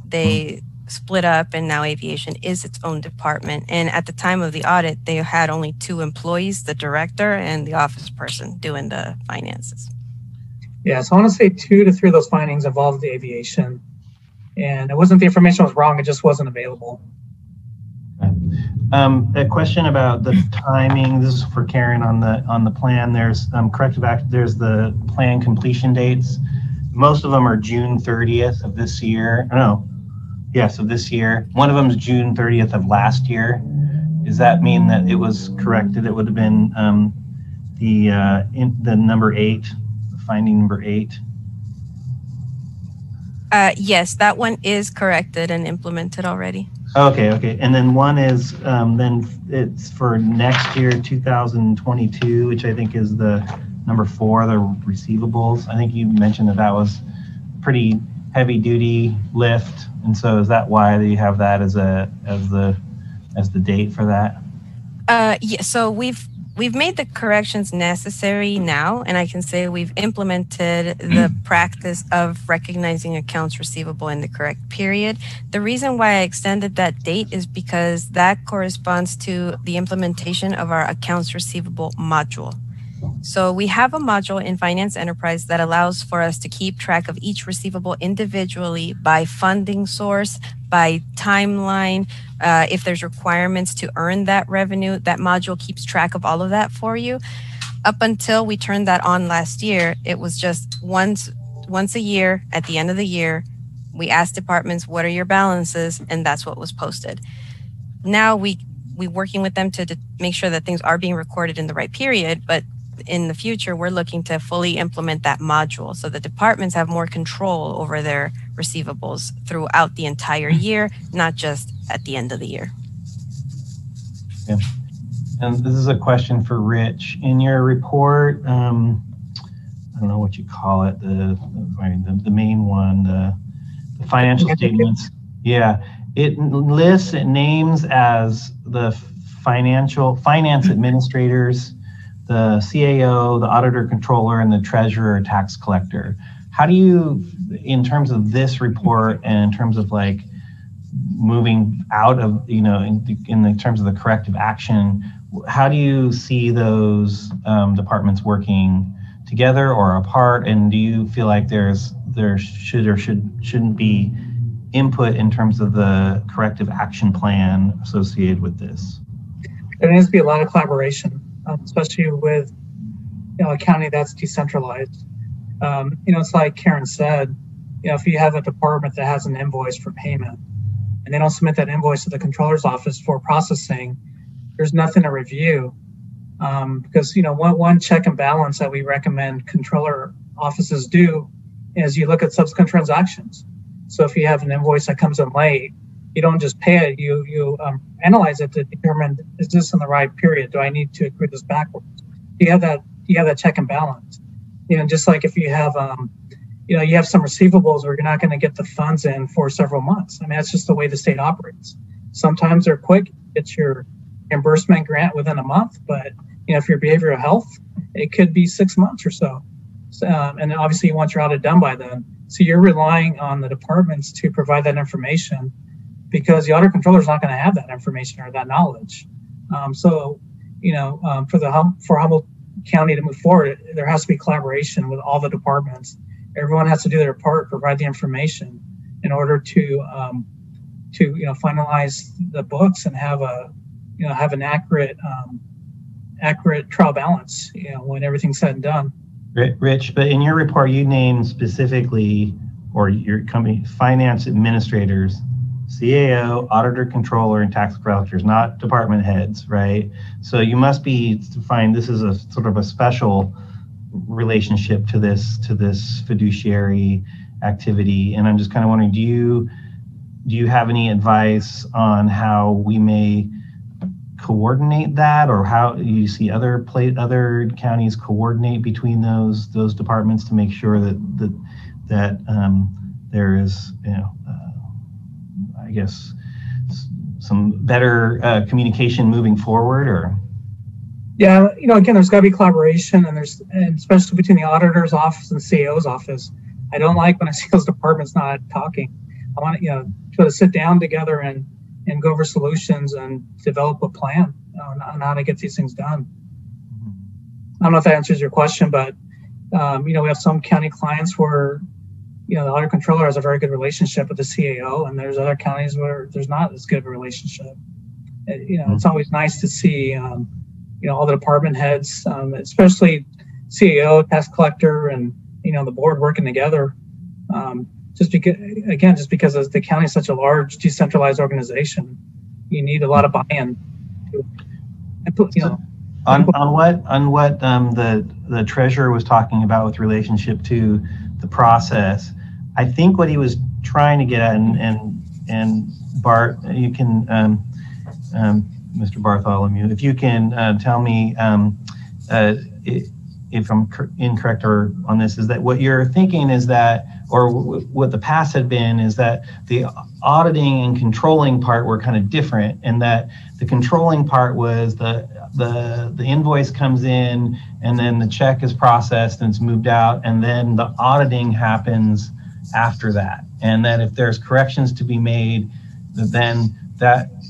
They split up, and now aviation is its own department. And at the time of the audit, they had only 2 employees, the director and the office person doing the finances. Yeah, so I want to say 2 to 3 of those findings involved the aviation. And it wasn't the information was wrong, it just wasn't available. A question about the timing. This is for Karen on the plan. There's corrective action. There's the plan completion dates. Most of them are June 30th of this year. Of this year. One of them is June 30th of last year. Does that mean that it was corrected? It would have been the number 8, finding number 8. Yes, that one is corrected and implemented already. Okay. And then one is, then it's for next year, 2022, which I think is the number 4, the receivables. I think you mentioned that was pretty heavy duty lift. And so is that why you have that as the date for that? Yeah, so we've made the corrections necessary now, and I can say we've implemented the practice of recognizing accounts receivable in the correct period. The reason why I extended that date is because that corresponds to the implementation of our accounts receivable module. So we have a module in Finance Enterprise that allows for us to keep track of each receivable individually by funding source, by timeline. If there's requirements to earn that revenue, that module keeps track of all of that for you. Up until we turned that on last year, it was just once a year at the end of the year, we asked departments, what are your balances? And that's what was posted. Now we're working with them to make sure that things are being recorded in the right period, but in the future, we're looking to fully implement that module so the departments have more control over their receivables throughout the entire year, not just at the end of the year. Yeah. And this is a question for Rich. In your report, I don't know what you call it, the main one, the financial statements. Yeah, it lists, it names as the finance administrators, the CAO, the auditor controller, and the treasurer or tax collector. How do you, in terms of this report and in terms of like moving out of, you know, in the terms of the corrective action, how do you see those departments working together or apart? And do you feel like there should or shouldn't be input in terms of the corrective action plan associated with this? There needs to be a lot of collaboration, especially with, you know, a county that's decentralized. You know, it's like Karen said, you know, if you have a department that has an invoice for payment and they don't submit that invoice to the controller's office for processing, there's nothing to review. Because, you know, one check and balance that we recommend controller offices do is you look at subsequent transactions. So if you have an invoice that comes in late, you don't just pay it, you analyze it to determine, is this in the right period? Do I need to accrue this backwards? You have that check and balance. You know, just like if you have, you know, you have some receivables where you're not going to get the funds in for several months. I mean, that's just the way the state operates. Sometimes they're quick, it's your reimbursement grant within a month, but you know, if you're behavioral health, it could be 6 months or so. And obviously you want your audit done by then. So you're relying on the departments to provide that information because the audit controller is not going to have that information or that knowledge. So, you know, for Humboldt County to move forward, there has to be collaboration with all the departments. Everyone has to do their part, provide the information in order to you know, finalize the books and have an accurate trial balance, you know, when everything's said and done. Rich, but in your report, you named specifically, or your company, finance administrators, CAO, auditor, controller, and tax collectors, not department heads, right? So you must be find this is a sort of a special relationship to this fiduciary activity. And I'm just kind of wondering, do you have any advice on how we may coordinate that, or how you see other counties coordinate between those departments to make sure that there is, you know, I guess some better communication moving forward? Or yeah, you know, again, there's got to be collaboration, and especially between the auditor's office and the CAO's office. I don't like when I see those departments not talking. I want to, you know, to sit down together and go over solutions and develop a plan on how to get these things done. I don't know if that answers your question, but you know, we have some county clients where, you know, the audit controller has a very good relationship with the CAO, and there's other counties where there's not as good of a relationship. You know, it's always nice to see, you know, all the department heads, especially CAO, tax collector, and, you know, the board working together. Just because the county is such a large decentralized organization, you need a lot of buy-in. You know, on what the treasurer was talking about with relationship to the process, I think what he was trying to get at, and Bart, you can, Mr. Bartholomew, if you can tell me if I'm incorrect or on this, is that what you're thinking is that, or what the past had been, is that the auditing and controlling part were kind of different, and that the controlling part was the invoice comes in and then the check is processed and it's moved out, and then the auditing happens after that, and that if there's corrections to be made, then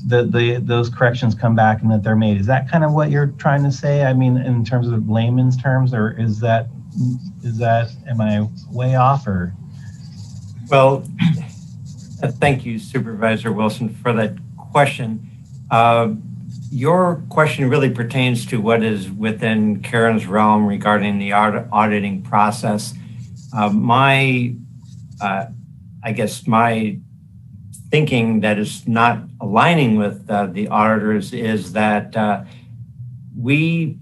those corrections come back and that they're made. Is that kind of what you're trying to say? I mean, in terms of layman's terms, or is that am I way off? Or well, thank you, Supervisor Wilson, for that question. Your question really pertains to what is within Karen's realm regarding the auditing process. I guess my thinking that is not aligning with the auditors is that we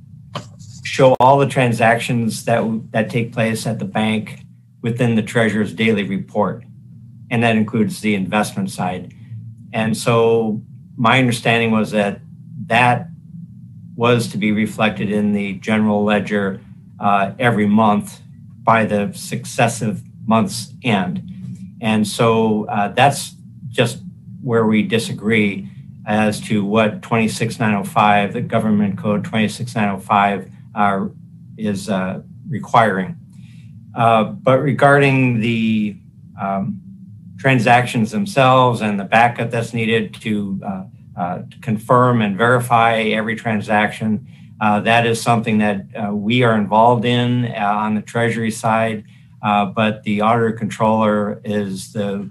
show all the transactions that take place at the bank within the treasurer's daily report. And that includes the investment side. And so my understanding was that that was to be reflected in the general ledger every month by the successive month's end. And so that's just where we disagree as to what 26905, the government code 26905 is requiring. But regarding the transactions themselves and the backup that's needed to confirm and verify every transaction, that is something that we are involved in on the Treasury side, but the Auditor Controller is the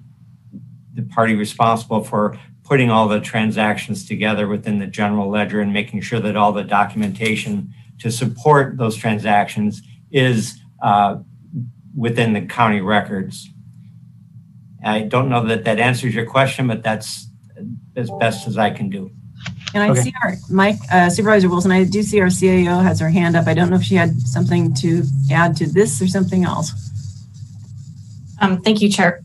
party responsible for putting all the transactions together within the general ledger and making sure that all the documentation to support those transactions is within the county records. I don't know that that answers your question, but that's as best as I can do. And I see our Mike, Supervisor Wilson, I do see our CAO has her hand up. I don't know if she had something to add to this or something else. Thank you, Chair.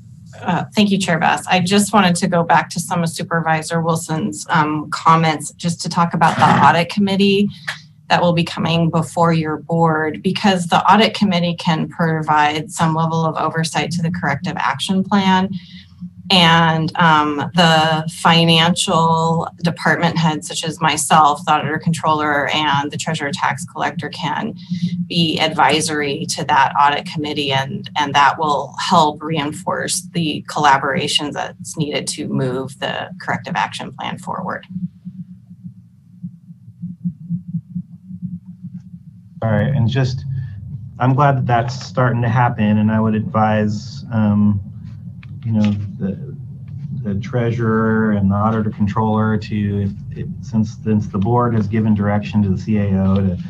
Thank you, Chair Bass. I just wanted to go back to some of Supervisor Wilson's comments just to talk about the audit committee that will be coming before your board, because the audit committee can provide some level of oversight to the corrective action plan. And the financial department heads, such as myself, the Auditor Controller, and the Treasurer Tax Collector can be advisory to that audit committee, and that will help reinforce the collaborations that's needed to move the corrective action plan forward. All right, and just, I'm glad that that's starting to happen, and I would advise, you know, the treasurer and the auditor controller to, since the board has given direction to the CAO to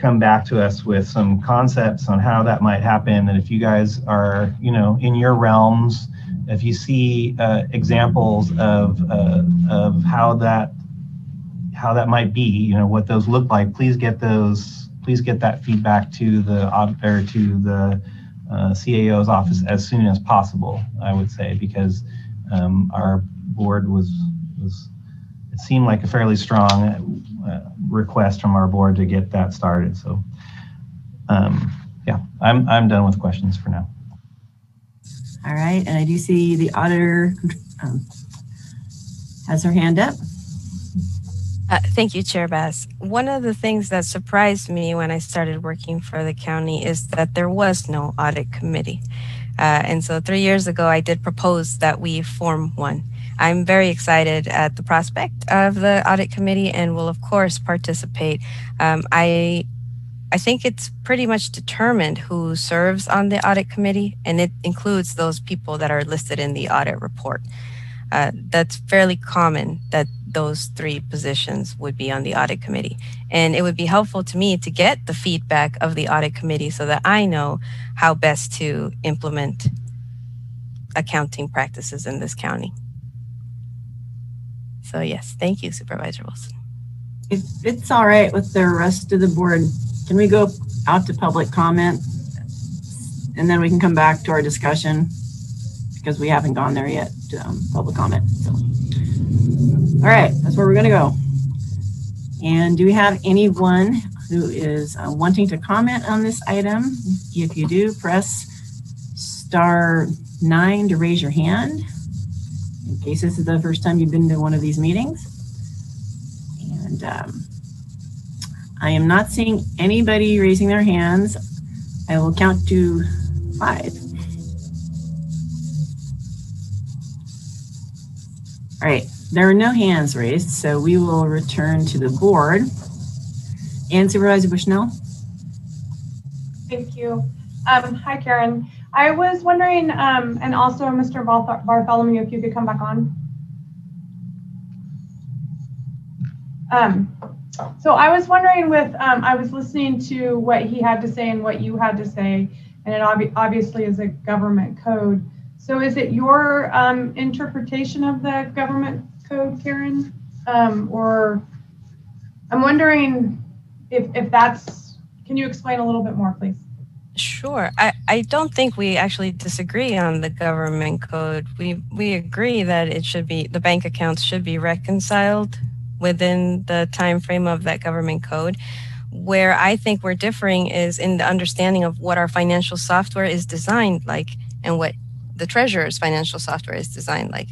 come back to us with some concepts on how that might happen, and if you guys are, you know, in your realms, if you see examples of how that might be, you know, what those look like, please get that feedback to the auditor, to the CAO's office as soon as possible, I would say, because our board was it seemed like a fairly strong request from our board to get that started. So yeah, I'm done with questions for now. All right, and I do see the auditor has her hand up. Thank you, Chair Bass. One of the things that surprised me when I started working for the county is that there was no audit committee. And so 3 years ago, I did propose that we form one. I'm very excited at the prospect of the audit committee and will, of course, participate. I think it's pretty much determined who serves on the audit committee, and it includes those people that are listed in the audit report. That's fairly common that those 3 positions would be on the audit committee. And it would be helpful to me to get the feedback of the audit committee so that I know how best to implement accounting practices in this county. So yes, thank you, Supervisor Wilson. If it's all right with the rest of the board, can we go out to public comment and then we can come back to our discussion, because we haven't gone there yet to public comment. So. All right, that's where we're going to go. And do we have anyone who is wanting to comment on this item? If you do, press *9 to raise your hand, in case this is the first time you've been to one of these meetings. And I am not seeing anybody raising their hands. I will count to 5. All right, there are no hands raised, so we will return to the board. And Supervisor Bushnell. Thank you. Hi, Karen. I was wondering, and also Mr. Bartholomew, if you could come back on. So I was wondering with, I was listening to what he had to say and what you had to say, and it obviously is a government code. So is it your interpretation of the government code, Karen? Or I'm wondering if that's can you explain a little bit more, please? Sure. I don't think we actually disagree on the government code. We agree that it should be, the bank accounts should be reconciled within the time frame of that government code. Where I think we're differing is in the understanding of what our financial software is designed like and what the treasurer's financial software is designed like.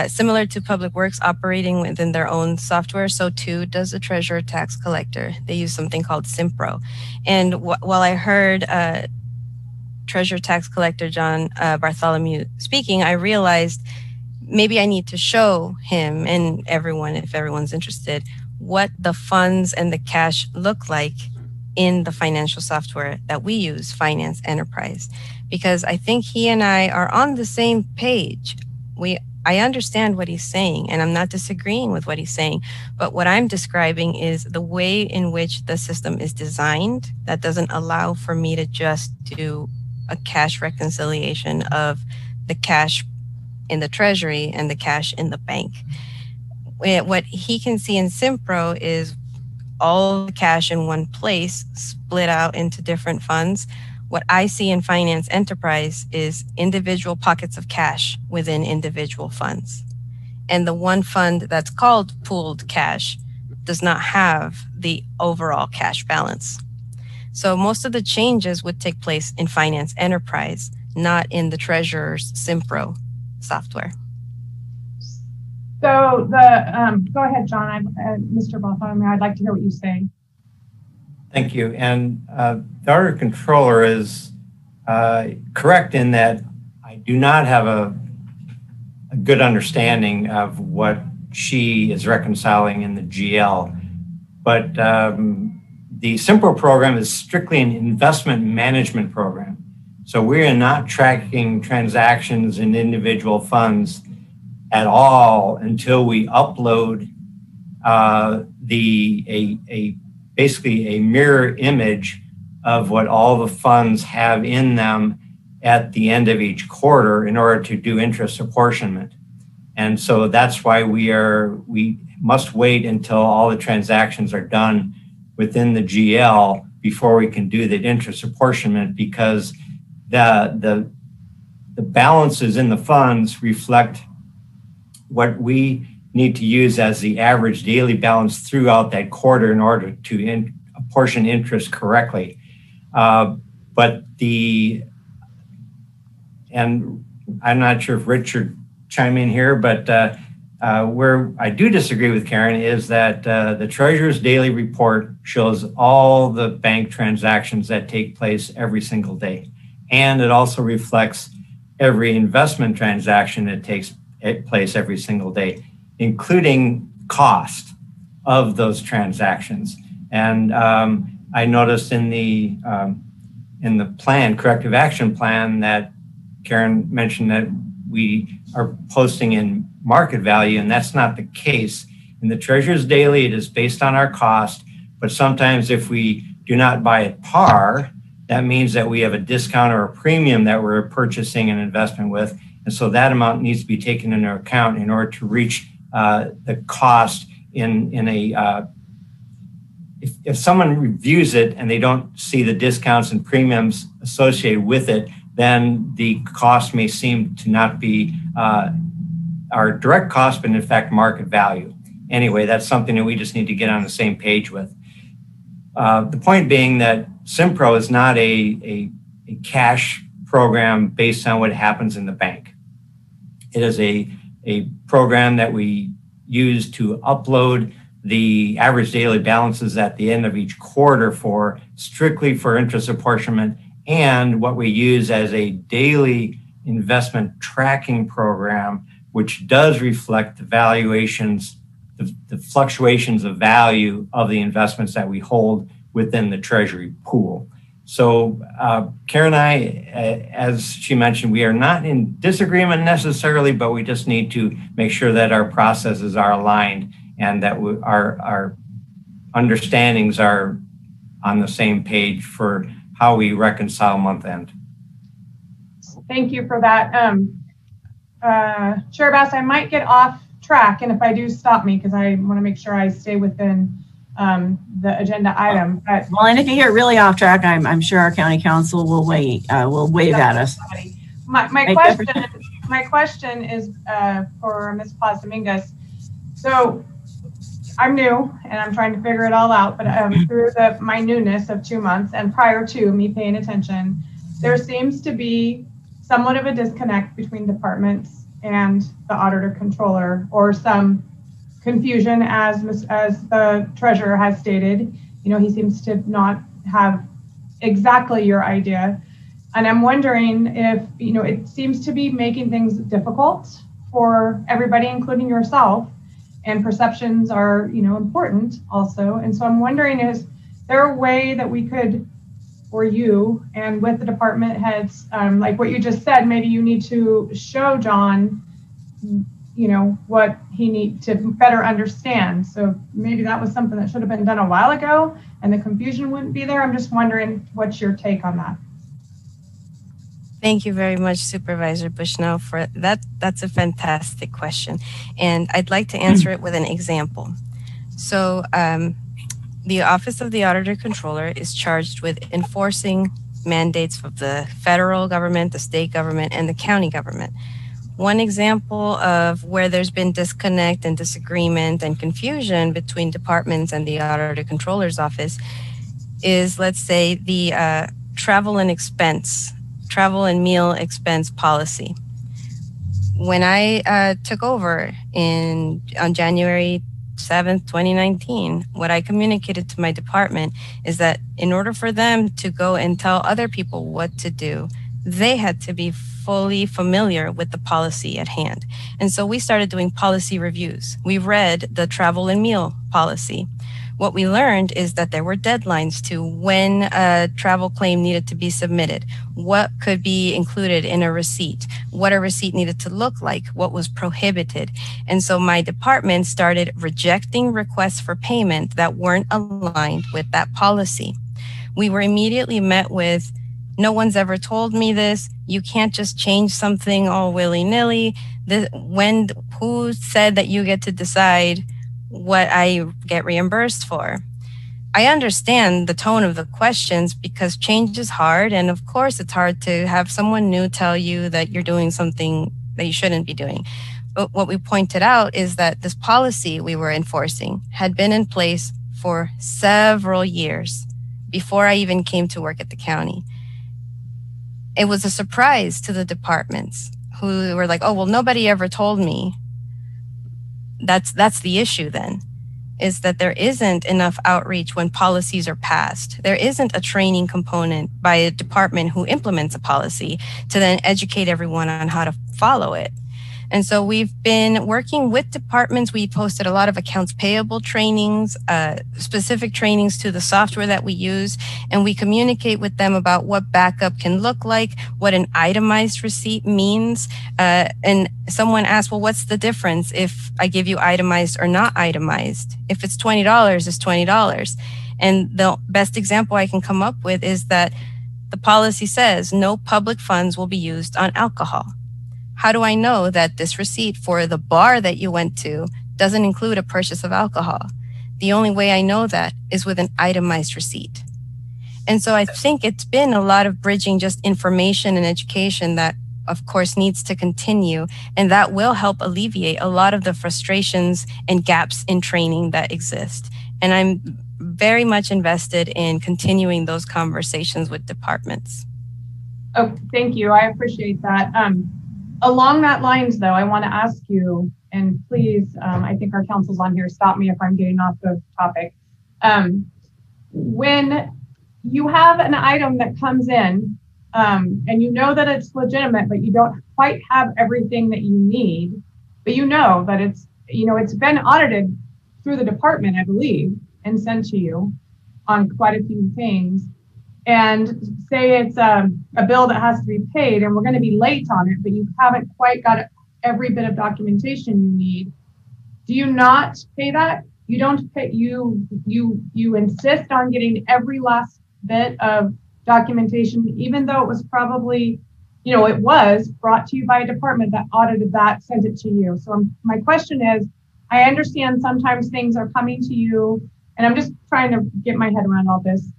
Similar to Public Works operating within their own software, so too does the treasurer tax collector. They use something called Simpro. And while I heard Treasurer Tax Collector John Bartholomew speaking, I realized maybe I need to show him and everyone, if everyone's interested, what the funds and the cash look like in the financial software that we use, Finance Enterprise. Because I think he and I are on the same page. I understand what he's saying, and I'm not disagreeing with what he's saying, but what I'm describing is the way in which the system is designed that doesn't allow for me to just do a cash reconciliation of the cash in the treasury and the cash in the bank. What he can see in Simpro is all the cash in one place split out into different funds. What I see in Finance Enterprise is individual pockets of cash within individual funds. And the one fund that's called pooled cash does not have the overall cash balance. So most of the changes would take place in Finance Enterprise, not in the treasurer's Simpro software. So go ahead, John. Mr. Bartholomew, I'd like to hear what you say. Thank you. And the Auditor Controller is correct in that I do not have a good understanding of what she is reconciling in the GL. But the Simpro program is strictly an investment management program. So we are not tracking transactions in individual funds at all until we upload basically a mirror image of what all the funds have in them at the end of each quarter in order to do interest apportionment. And so that's why we must wait until all the transactions are done within the GL before we can do the interest apportionment, because the balances in the funds reflect what we need to use as the average daily balance throughout that quarter in order to apportion interest correctly. And I'm not sure if Richard chime in here, but where I do disagree with Karen is that the Treasurer's daily report shows all the bank transactions that take place every single day. And it also reflects every investment transaction that takes place every single day, including cost of those transactions. And I noticed in the plan, corrective action plan, that Karen mentioned that we are posting in market value, and that's not the case. In the Treasurer's Daily, it is based on our cost, but sometimes if we do not buy at par, that means that we have a discount or a premium that we're purchasing an investment with. And so that amount needs to be taken into account in order to reach the cost in a, if someone reviews it and they don't see the discounts and premiums associated with it, then the cost may seem to not be our direct cost, but in fact market value. Anyway, that's something that we just need to get on the same page with. The point being that Simpro is not a cash program based on what happens in the bank. It is a program that we use to upload the average daily balances at the end of each quarter strictly for interest apportionment, and what we use as a daily investment tracking program, which does reflect the valuations, the fluctuations of value of the investments that we hold within the Treasury pool. So Karen and I, as she mentioned, we are not in disagreement necessarily, but we just need to make sure that our processes are aligned and that our understandings are on the same page for how we reconcile month end. Thank you for that. Chair Bass, I might get off track, and if I do, stop me, because I want to make sure I stay within the agenda item. But well, and if you get really off track, I'm sure our county council will wave at us. My question is for Ms. Paz Dominguez. So I'm new and I'm trying to figure it all out, but through my newness of 2 months and prior to me paying attention, there seems to be somewhat of a disconnect between departments and the auditor controller, or some confusion as the treasurer has stated. You know, he seems to not have exactly your idea. And I'm wondering if, you know, it seems to be making things difficult for everybody, including yourself, and perceptions are, you know, important also. And so I'm wondering, is there a way that we could, or you and with the department heads, like what you just said, maybe you need to show John, you know, what he needs to better understand. So maybe that was something that should have been done a while ago and the confusion wouldn't be there. I'm just wondering, what's your take on that? Thank you very much, Supervisor Bushnell, for that. That's a fantastic question. And I'd like to answer it with an example. So the Office of the Auditor Controller is charged with enforcing mandates of the federal government, the state government, and the county government. One example of where there's been disconnect and disagreement and confusion between departments and the Auditor Controller's office is, let's say, the travel and meal expense policy. When I took over on January 7th, 2019, what I communicated to my department is that in order for them to go and tell other people what to do, they had to be fully familiar with the policy at hand. And so we started doing policy reviews. We read the travel and meal policy. What we learned is that there were deadlines to when a travel claim needed to be submitted, what could be included in a receipt, what a receipt needed to look like, what was prohibited. And so my department started rejecting requests for payment that weren't aligned with that policy. We were immediately met with, no one's ever told me this. You can't just change something all willy-nilly. Who said that you get to decide what I get reimbursed for? I understand the tone of the questions because change is hard. And of course, it's hard to have someone new tell you that you're doing something that you shouldn't be doing. But what we pointed out is that this policy we were enforcing had been in place for several years before I even came to work at the county. It was a surprise to the departments who were like, oh, well, nobody ever told me. That's the issue then, is that there isn't enough outreach when policies are passed. There isn't a training component by a department who implements a policy to then educate everyone on how to follow it. And so we've been working with departments. We posted a lot of accounts payable trainings, specific trainings to the software that we use, and we communicate with them about what backup can look like, what an itemized receipt means. And someone asked, well, what's the difference if I give you itemized or not itemized? If it's $20, it's $20. And the best example I can come up with is that the policy says no public funds will be used on alcohol. How do I know that this receipt for the bar that you went to doesn't include a purchase of alcohol? The only way I know that is with an itemized receipt. And so I think it's been a lot of bridging just information and education that, of course, needs to continue. And that will help alleviate a lot of the frustrations and gaps in training that exist. And I'm very much invested in continuing those conversations with departments. Oh, thank you. I appreciate that. Along that lines, though, I want to ask you, and please, I think our counsel's on here, stop me if I'm getting off the topic. When you have an item that comes in and you know that it's legitimate, but you don't quite have everything that you need, but you know that it's, you know, it's been audited through the department, I believe, and sent to you on quite a few things. And say it's a bill that has to be paid and we're going to be late on it, but you haven't quite got every bit of documentation you need. Do you not pay that? You don't pay, you insist on getting every last bit of documentation, even though it was probably, you know, it was brought to you by a department that audited that, sent it to you. So my question is, I understand sometimes things are coming to you and I'm just trying to get my head around all this,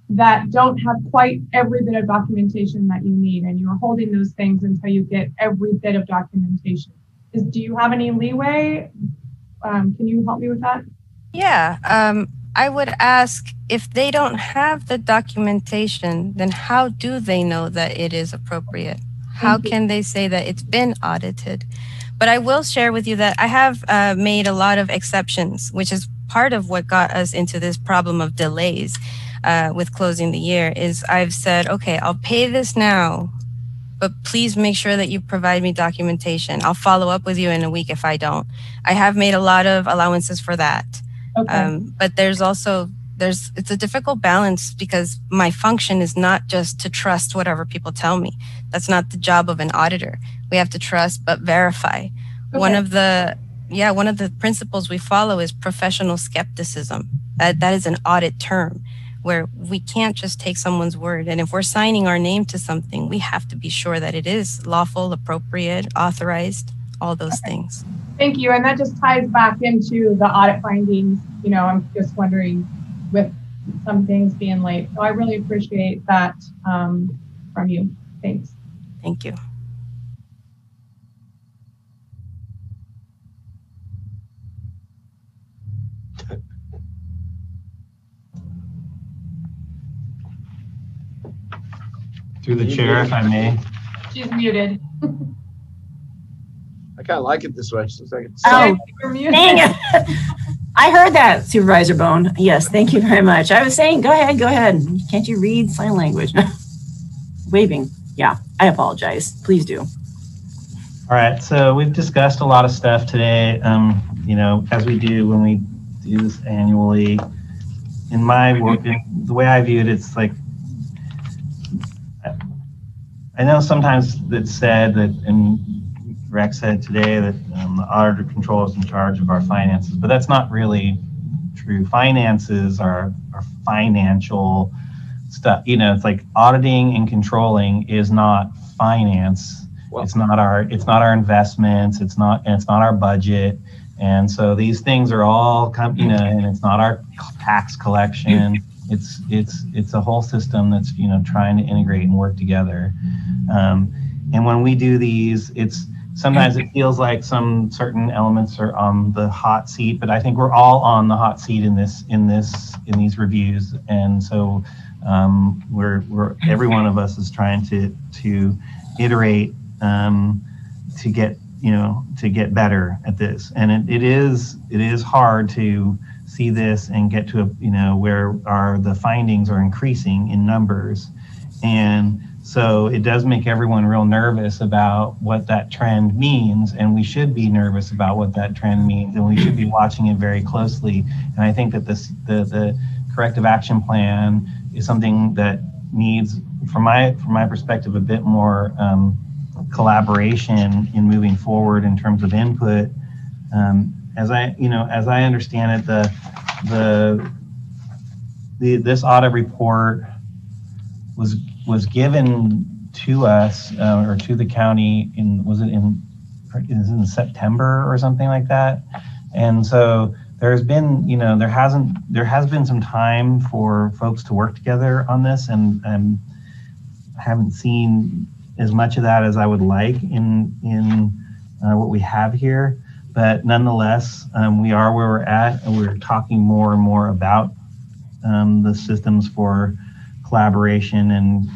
that don't have quite every bit of documentation that you need, and you're holding those things until you get every bit of documentation. Do you have any leeway? Can you help me with that? Yeah, I would ask, if they don't have the documentation, then how do they know that it is appropriate? How can they say that it's been audited? But I will share with you that I have made a lot of exceptions, which is part of what got us into this problem of delays with closing the year. Is I've said, okay, I'll pay this now, but please make sure that you provide me documentation. I'll follow up with you in a week if I don't. I have made a lot of allowances for that. Okay. But there's also, it's a difficult balance, because my function is not just to trust whatever people tell me. That's not the job of an auditor. We have to trust but verify. Okay. One of the principles we follow is professional skepticism. That is an audit term, where we can't just take someone's word. And if we're signing our name to something, we have to be sure that it is lawful, appropriate, authorized, all those things. Thank you. And that just ties back into the audit findings. You know, I'm just wondering, with some things being late. So I really appreciate that from you. Thanks. Thank you. Through the chair, if I may. She's muted. I kind of like it this way. Seems like it's dang it. I heard that, Supervisor Bohn. Yes, thank you very much. I was saying, go ahead. Can't you read sign language? Waving. Yeah, I apologize. Please do. All right, so we've discussed a lot of stuff today, you know, as we do when we do this annually. In my work, the way I view it, it's like, I know sometimes it's said that, and Rex said today, that the auditor control is in charge of our finances, but that's not really true. Finances are financial stuff. You know, it's like auditing and controlling is not finance. Well, it's not our investments. It's not our budget. And so these things are all, you know, and it's not our tax collection. It's a whole system that's, you know, trying to integrate and work together. And when we do these, sometimes it feels like some certain elements are on the hot seat, but I think we're all on the hot seat in these reviews. And so every one of us is trying to iterate to get better at this. And it is hard to see this and get to where the findings are increasing in numbers. And so it does make everyone real nervous about what that trend means, and we should be nervous about what that trend means, and we should be watching it very closely. And I think that the corrective action plan is something that needs, from my perspective, a bit more collaboration in moving forward in terms of input. As I understand it, this audit report was given to us or to the county in September or something like that. And so there's been, there has been some time for folks to work together on this, and I haven't seen as much of that as I would like in what we have here. But nonetheless, we are where we're at, and we're talking more and more about the systems for collaboration and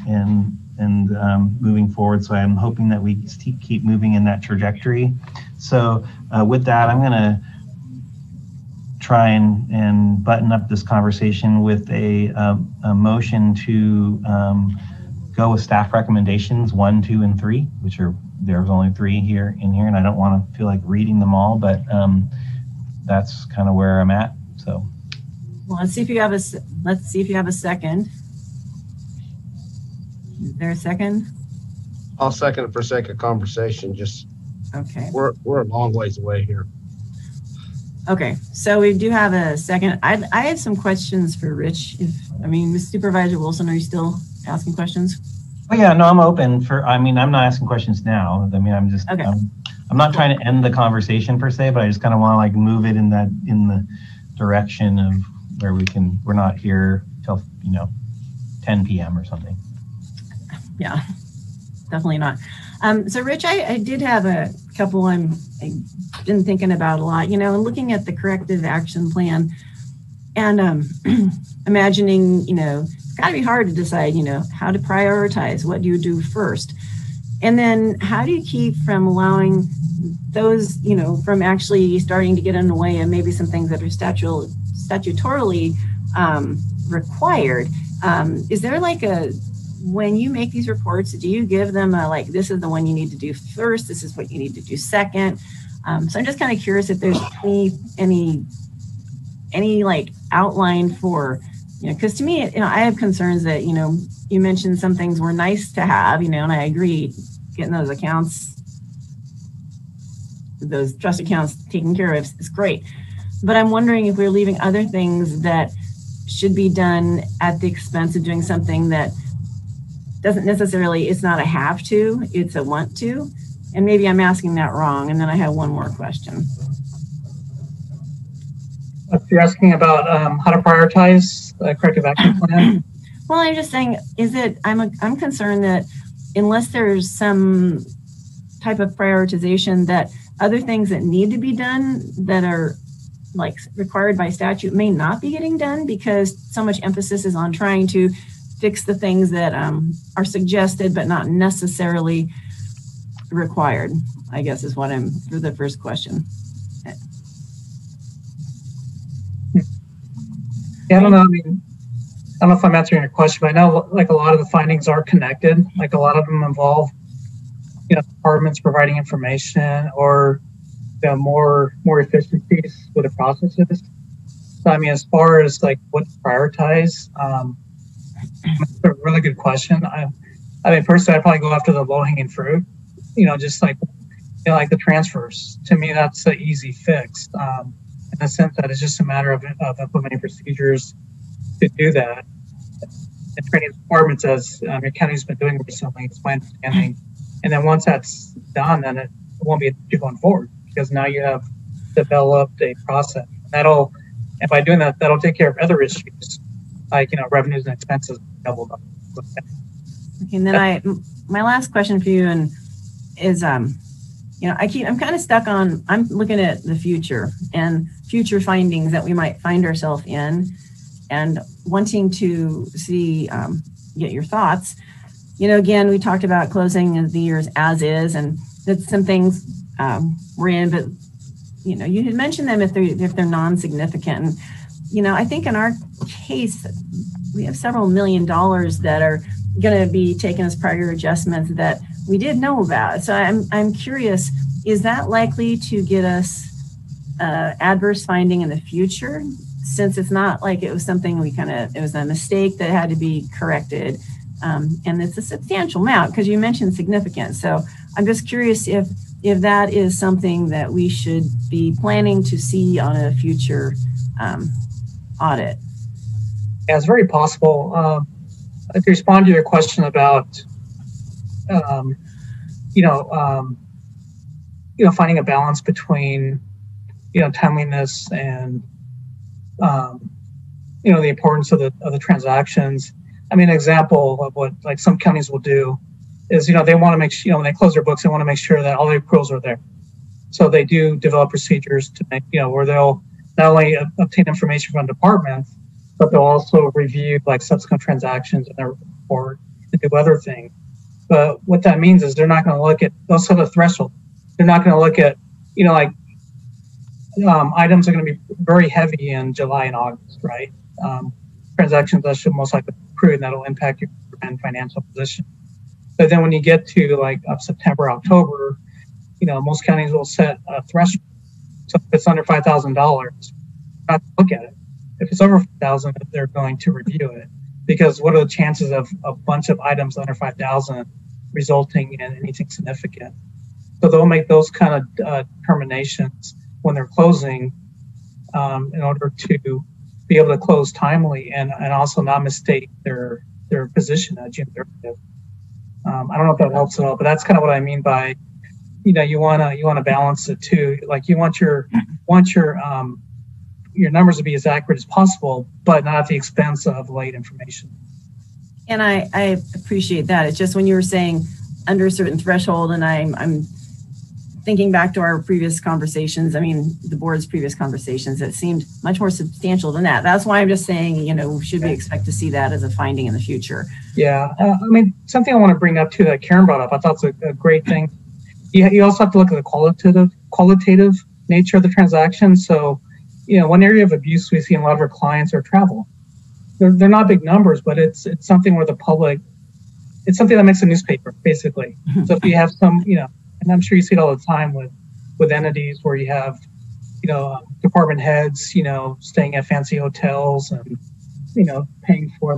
moving forward. So I'm hoping that we keep moving in that trajectory. So with that, I'm going to try and button up this conversation with a motion to go with staff recommendations 1, 2, and 3, which there's only 3 in here, and I don't want to feel like reading them all, but that's kind of where I'm at. So, well, let's see if you have a second. Is there a second? I'll second it for sake of conversation. Just okay. We're a long ways away here. Okay, so we do have a second. I have some questions for Rich. Ms. Supervisor Wilson, are you still asking questions? Oh yeah, no, I'm open I'm not asking questions now. I'm just, okay. I'm not trying to end the conversation per se, but I just kind of want to move it in the direction of where we're not here till 10 p.m. or something. Yeah, definitely not. So Rich, I did have a couple I've been thinking about a lot, and looking at the corrective action plan and imagining, it's got to be hard to decide, how to prioritize. What do you do first? And then how do you keep from allowing those, from actually starting to get in the way of maybe some things that are statutorily required? Is there when you make these reports, do you give them this is the one you need to do first, this is what you need to do second? So I'm just kind of curious if there's any outline for, because to me, I have concerns that, you mentioned some things were nice to have, and I agree, getting those accounts, those trust accounts taken care of is great. But I'm wondering if we're leaving other things that should be done at the expense of doing something that doesn't necessarily, it's not a have to, it's a want to. And maybe I'm asking that wrong. And then I have one more question. You're asking about how to prioritize the corrective action plan? Well, I'm just saying, I'm concerned that unless there's some type of prioritization, that other things that need to be done that are required by statute may not be getting done because so much emphasis is on trying to fix the things that are suggested but not necessarily required, I guess is what for the first question. Yeah, I don't know. I don't know if I'm answering your question, but I know a lot of the findings are connected. A lot of them involve, departments providing information or more efficiencies with the processes. So as far as what to prioritize, it's a really good question. Personally, I'd probably go after the low-hanging fruit. Just like the transfers. To me, that's an easy fix. In the sense that it's just a matter of implementing procedures to do that. And training departments, as your county's been doing recently, it's my understanding. And then once that's done, then it won't be an issue going forward because now you have developed a process. And by doing that, that'll take care of other issues like revenues and expenses doubled up. Okay, and then my last question for you is I'm kind of stuck on, I'm looking at the future and future findings that we might find ourselves in and wanting to see, get your thoughts. Again, we talked about closing the years as is, and that's some things we're in, but you had mentioned them if they're non-significant. And, I think in our case, we have several $1 million that are going to be taken as prior adjustments that we did know about. So I'm curious, is that likely to get us adverse finding in the future? Since it's not like it was something it was a mistake that had to be corrected. And it's a substantial amount because you mentioned significant. So I'm just curious if that is something that we should be planning to see on a future audit. Yeah, it's very possible. To respond to your question about, finding a balance between, timeliness and, the importance of the transactions. An example of what some counties will do is, they want to make sure, when they close their books, they want to make sure that all the accruals are there. So they do develop procedures to make, where they'll not only obtain information from departments, but they'll also review subsequent transactions in their report and do other things. But what that means is they're not going to look at, they'll set a threshold. They're not going to look at, items are going to be very heavy in July and August, right? Transactions that should most likely accrue and that'll impact your financial position. But then when you get to September, October, most counties will set a threshold. So if it's under $5,000, not look at it. If it's over $5,000, they're going to review it because what are the chances of a bunch of items under $5,000 resulting in anything significant? So they'll make those kind of determinations when they're closing in order to be able to close timely and also not mistake their position at June 30th. I don't know if that helps at all, but that's kind of what I mean by, you want to balance it too. You want your your numbers to be as accurate as possible, but not at the expense of late information. And I appreciate that. It's just when you were saying under a certain threshold, and I'm thinking back to our previous conversations, I mean, the board's previous conversations, it seemed much more substantial than that. That's why I'm just saying, you know, should we expect to see that as a finding in the future? Yeah, I mean, something I want to bring up too that Karen brought up, I thought it's a great thing. You also have to look at the qualitative nature of the transaction. So, you know, one area of abuse we see in a lot of our clients are travel. They're not big numbers, but it's something where the public, it's something that makes a newspaper, basically. So if you have some, you know, and I'm sure you see it all the time with entities where you have, you know, department heads, you know, staying at fancy hotels and, you know, paying for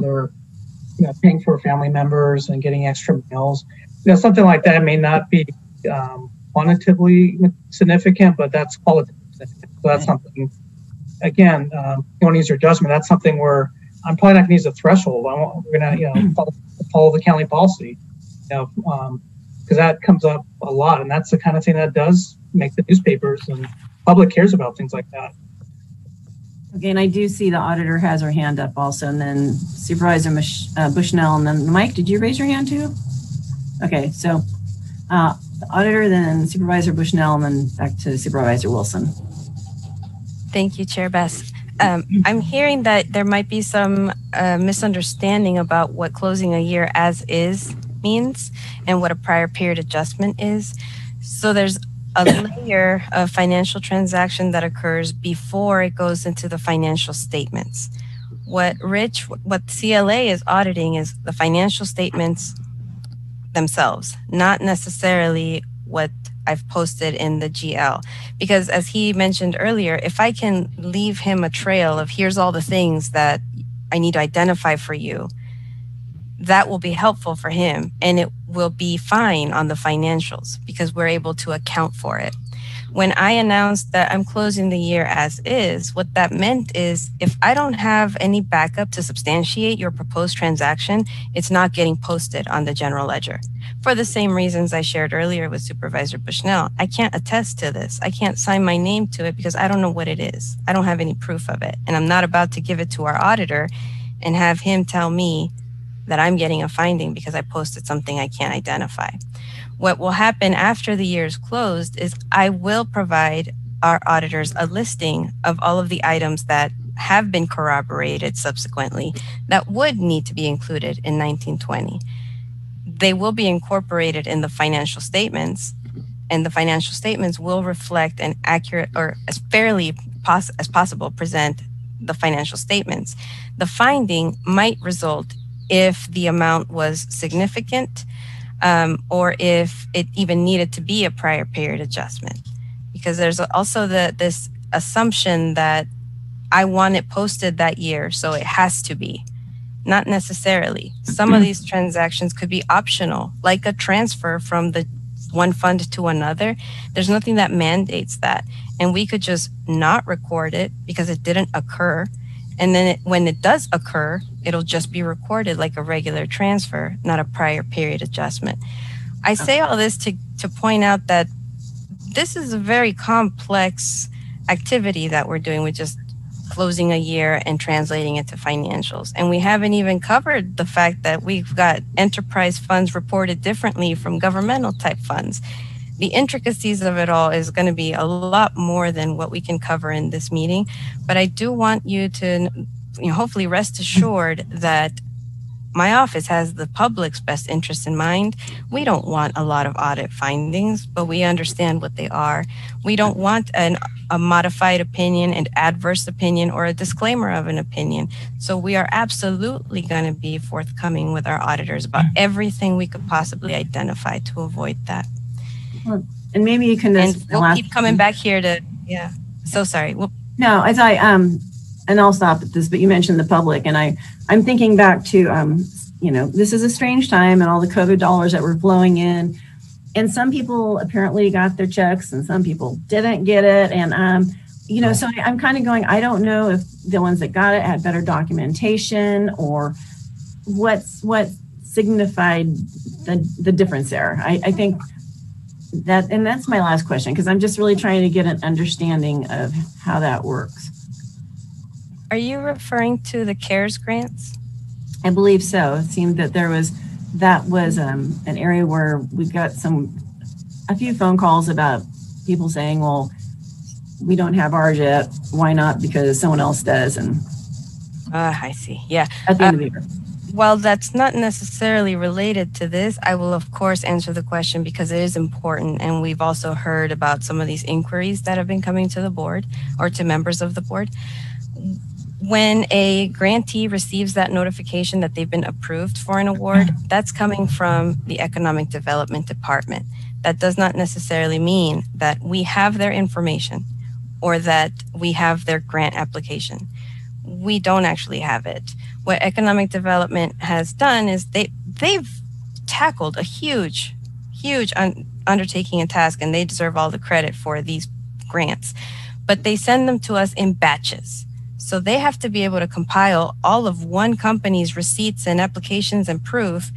family members and getting extra meals. You know, something like that may not be quantitatively significant, but that's qualitative. So that's something, again, you want to use your judgment. That's something where I'm probably not going to use a threshold. We're going to, you know, follow the county policy, you know, because that comes up a lot, and that's the kind of thing that does make the newspapers, and public cares about things like that. Okay, and I do see the auditor has her hand up also, and then Supervisor Bushnell, and then Mike, did you raise your hand too? Okay, so the auditor, then Supervisor Bushnell, and then back to Supervisor Wilson. Thank you, Chair Bess. I'm hearing that there might be some misunderstanding about what closing a year as is means and what a prior period adjustment is. So there's a layer of financial transaction that occurs before it goes into the financial statements. What CLA is auditing is the financial statements themselves, not necessarily what I've posted in the GL. Because as he mentioned earlier, if I can leave him a trail of here's all the things that I need to identify for you, that will be helpful for him, and it will be fine on the financials because we're able to account for it. When I announced that I'm closing the year as is, what that meant is if I don't have any backup to substantiate your proposed transaction, it's not getting posted on the general ledger. For the same reasons I shared earlier with Supervisor Bushnell, I can't attest to this. I can't sign my name to it because I don't know what it is. I don't have any proof of it. And I'm not about to give it to our auditor and have him tell me that I'm getting a finding because I posted something I can't identify. What will happen after the year is closed is I will provide our auditors a listing of all of the items that have been corroborated subsequently that would need to be included in 1920. They will be incorporated in the financial statements, and the financial statements will reflect an accurate, or as fairly as possible, present the financial statements. The finding might result if the amount was significant, or if it even needed to be a prior period adjustment. Because there's also this assumption that I want it posted that year, so it has to be. Not necessarily. Some of these transactions could be optional, like a transfer from the one fund to another. There's nothing that mandates that. And we could just not record it because it didn't occur. And then when it does occur, it'll just be recorded like a regular transfer, not a prior period adjustment. I say all this to point out that this is a very complex activity that we're doing with just closing a year and translating it to financials. And we haven't even covered the fact that we've got enterprise funds reported differently from governmental type funds. The intricacies of it all is going to be a lot more than what we can cover in this meeting. But I do want you to, hopefully rest assured that my office has the public's best interest in mind. We don't want a lot of audit findings, but we understand what they are. We don't want a modified opinion, an adverse opinion, or a disclaimer of an opinion. So we are absolutely going to be forthcoming with our auditors about everything we could possibly identify to avoid that. Well, and maybe you can just... And we'll keep coming back here to, yeah. So sorry. No, as and I'll stop at this, but you mentioned the public, and I'm thinking back to, this is a strange time and all the COVID dollars that were flowing in, and some people apparently got their checks and some people didn't get it. And, so I'm kind of going, I don't know if the ones that got it had better documentation or what signified the difference there. I think that, and that's my last question, because I'm just really trying to get an understanding of how that works. Are you referring to the CARES grants? I believe so. It seemed that that was an area where we got a few phone calls about people saying, well, we don't have ours yet. Why not? Because someone else does. And I see. Yeah. At the end of the year. While that's not necessarily related to this, I will of course answer the question because it is important. And we've also heard about some of these inquiries that have been coming to the board or to members of the board. When a grantee receives that notification that they've been approved for an award, that's coming from the Economic Development Department. That does not necessarily mean that we have their information or that we have their grant application. We don't actually have it. What Economic Development has done is they've tackled a huge undertaking and task, and they deserve all the credit for these grants. But they send them to us in batches. So they have to be able to compile all of one company's receipts and applications and proof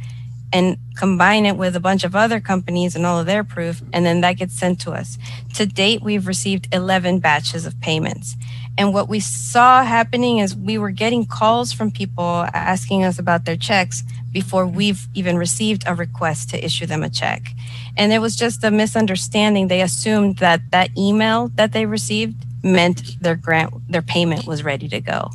and combine it with a bunch of other companies and all of their proof, and then that gets sent to us. To date, we've received 11 batches of payments. And what we saw happening is we were getting calls from people asking us about their checks before we've even received a request to issue them a check. And it was just a misunderstanding. They assumed that that email that they received meant their payment was ready to go.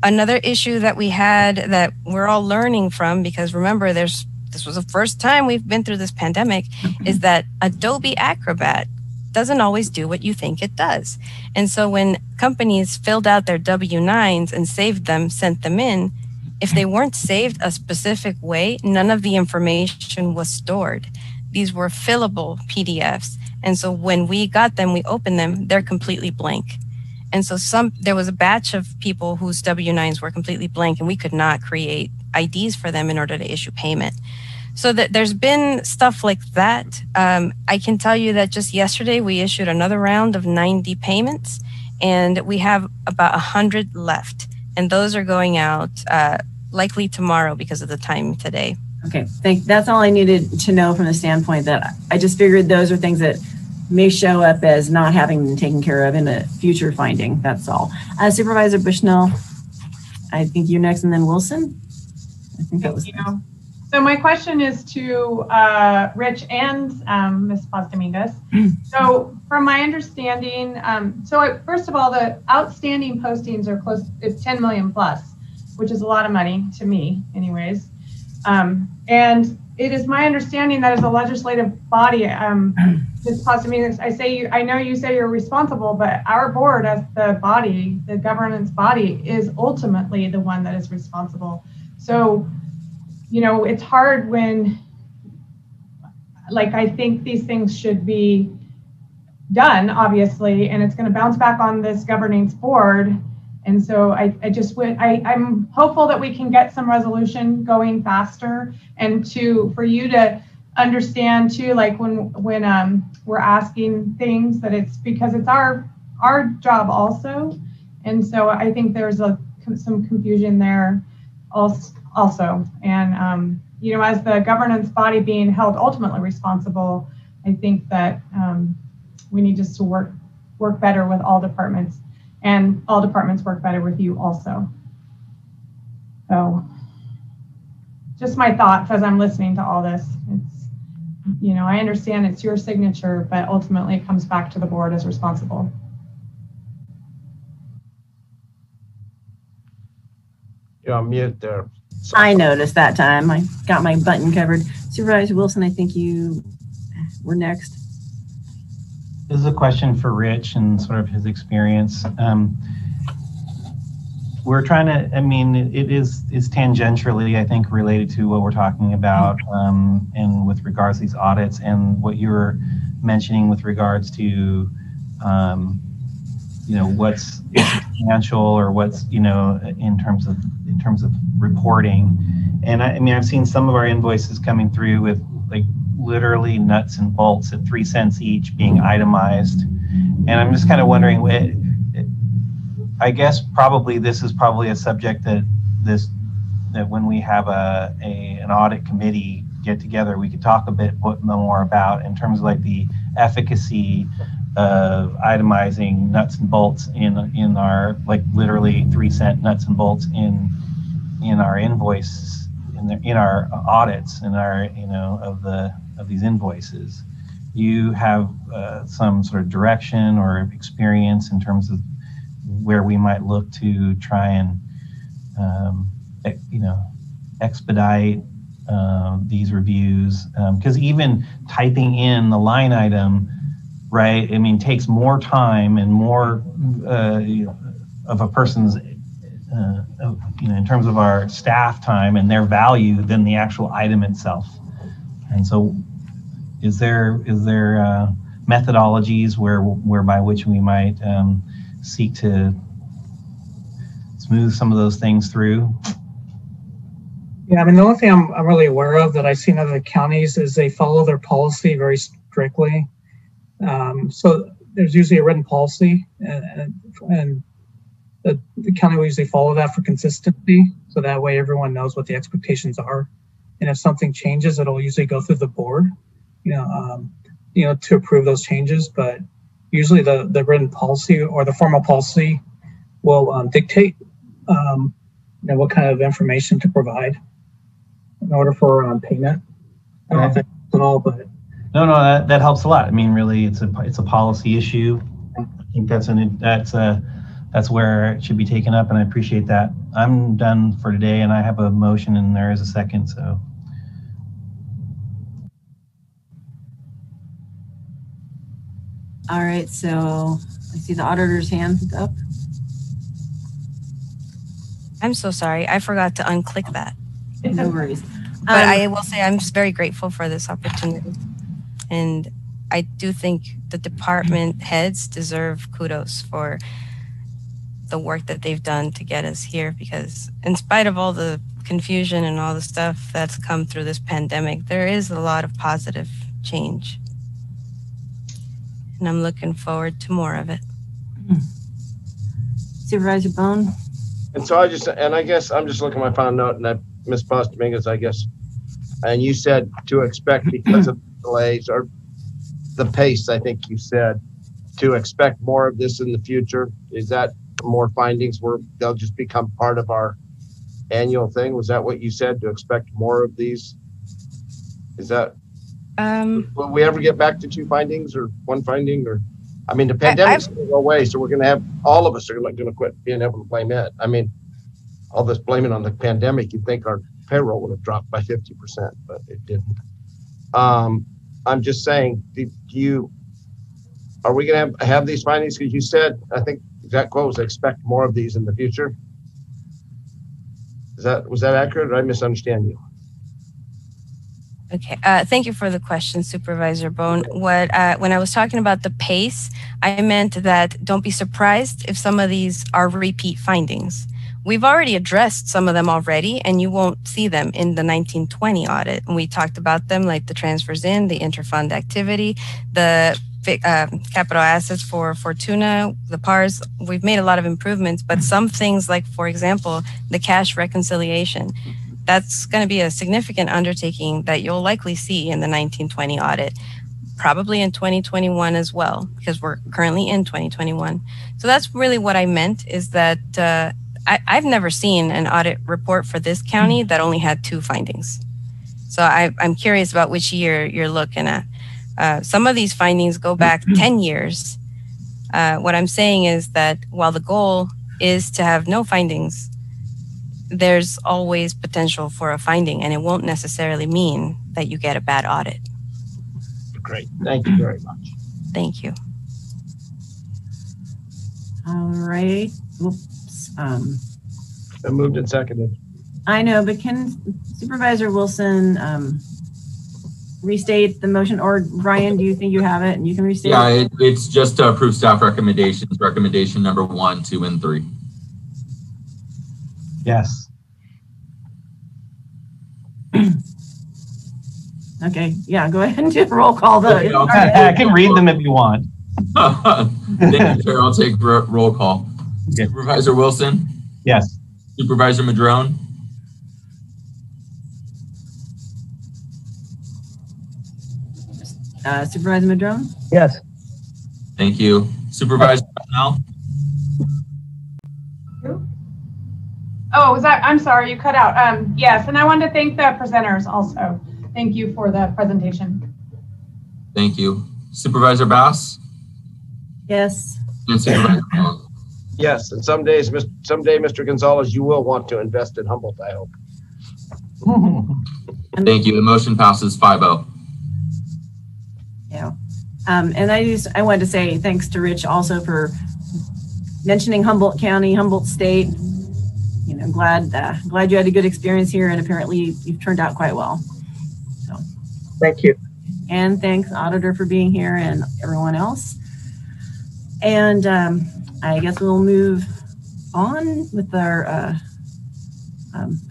Another issue that we had that we're all learning from, because remember, this was the first time we've been through this pandemic, is that Adobe Acrobat doesn't always do what you think it does. And so when companies filled out their W-9s and saved them, sent them in, if they weren't saved a specific way, none of the information was stored. These were fillable PDFs. And so when we got them, we opened them, they're completely blank. And so there was a batch of people whose W-9s were completely blank, and we could not create IDs for them in order to issue payment. So that there's been stuff like that. I can tell you that just yesterday we issued another round of 90 payments, and we have about 100 left. And those are going out likely tomorrow because of the time today. Okay, that's all I needed to know from the standpoint that I just figured those are things that may show up as not having been taken care of in a future finding. That's all. Supervisor Bushnell, I think you're next, and then Wilson. I think that was. So my question is to Rich and Ms. Paz Dominguez. So from my understanding, first of all, the outstanding postings are it's 10 million plus, which is a lot of money to me anyways. And it is my understanding that as a legislative body, Ms. Paz Dominguez, I know you say you're responsible, but our board as the body, the governance body, is ultimately the one that is responsible. So, it's hard when, I think these things should be done, obviously, and it's going to bounce back on this governance board. And so I'm hopeful that we can get some resolution going faster, and for you to understand too, like when we're asking things, that it's because it's our job also. And so I think there's some confusion there also. And, as the governance body being held ultimately responsible, I think that we need just to work better with all departments, and all departments work better with you also. So just my thoughts as I'm listening to all this. It's, I understand it's your signature, but ultimately it comes back to the board as responsible. You're on mute there. I noticed that time. I got my button covered. Supervisor Wilson, I think you were next. This is a question for Rich and sort of his experience. We're trying to, it is tangentially, I think, related to what we're talking about, and with regards to these audits and what you were mentioning with regards to, what's substantial or what's, in terms of reporting. And I've seen some of our invoices coming through with literally nuts and bolts at 3 cents each being itemized. And I'm just kind of wondering, I guess this is probably a subject that when we have an audit committee get together, we could talk a bit more about in terms of the efficacy itemizing nuts and bolts in our, like, literally 3-cent nuts and bolts in our invoice, in our audits, in our, of these invoices. You have some sort of direction or experience in terms of where we might look to try and expedite these reviews, because even typing in the line item, right, I mean, takes more time and more of a person's in terms of our staff time and their value than the actual item itself. And so is there methodologies whereby which we might seek to smooth some of those things through? Yeah, I mean, the only thing I'm really aware of that I've seen other counties is they follow their policy very strictly. So there's usually a written policy, and the county will usually follow that for consistency. So that way everyone knows what the expectations are. And if something changes, it'll usually go through the board, to approve those changes. But usually the written policy or the formal policy will dictate, what kind of information to provide in order for payment. I don't know if that's at all, but no, that helps a lot. I mean, really, it's a policy issue. I think that's where it should be taken up, and I appreciate that. I'm done for today, and I have a motion, and there is a second. So. All right, so I see the auditor's hand up. I'm so sorry. I forgot to unclick that. No worries. But I will say I'm very grateful for this opportunity. And I do think the department heads deserve kudos for the work that they've done to get us here, because in spite of all the confusion and all the stuff that's come through this pandemic, there is a lot of positive change. And I'm looking forward to more of it. Supervisor Bohn? And so I guess I'm just looking at my final note, and I missed Boss Dominguez, I guess. And you said to expect, because of delays or the pace, I think you said, to expect more of this in the future. Is that more findings where they'll just become part of our annual thing? Was that what you said, to expect more of these? Is that, will we ever get back to 2 findings or 1 finding? Or, I mean, the pandemic's going to go away, so we're going to have, all of us are going to quit being able to blame it. I mean, all this blaming on the pandemic, you'd think our payroll would have dropped by 50%, but it didn't. I'm just saying, are we going to have these findings? Because you said, I think exact quote was, expect more of these in the future. Was that accurate, or did I misunderstand you? Okay, thank you for the question, Supervisor Bohn. When I was talking about the pace, I meant that don't be surprised if some of these are repeat findings. We've already addressed some of them already, and you won't see them in the 1920 audit. And we talked about them, like the transfers in, the interfund activity, the capital assets for Fortuna, the PARs. We've made a lot of improvements, but some things, like, for example, the cash reconciliation, that's going to be a significant undertaking that you'll likely see in the 1920 audit, probably in 2021 as well, because we're currently in 2021. So that's really what I meant, is that I've never seen an audit report for this county that only had 2 findings. So I'm curious about which year you're looking at. Some of these findings go back 10 years. What I'm saying is that while the goal is to have no findings, there's always potential for a finding, and it won't necessarily mean that you get a bad audit. Great. Thank you very much. Thank you. All right. Oops. I moved and seconded. I know, but can Supervisor Wilson restate the motion? Or Ryan, do you think you have it and you can restate it? Yeah, it's just to approve staff recommendations, recommendation number 1, 2, and 3. Yes. Okay, yeah, go ahead and do the roll call vote. Okay, I can read them if you want. Thank you, Chair. I'll take roll call. Okay. Supervisor Wilson? Yes. Supervisor Madrone? Supervisor Madrone? Yes. Thank you. Supervisor Bushnell? Oh, was that? I'm sorry, you cut out. Yes, and I wanted to thank the presenters also. Thank you for the presentation. Thank you. Supervisor Bass? Yes. And Supervisor Yes, and someday, Mr. Gonzalez, you will want to invest in Humboldt, I hope. Thank you. The motion passes 5-0. Yeah. And I wanted to say thanks to Rich also for mentioning Humboldt County, Humboldt State. You know, glad you had a good experience here, and apparently you've turned out quite well. So, thank you. And thanks, Auditor, for being here, and everyone else. And I guess we'll move on with our.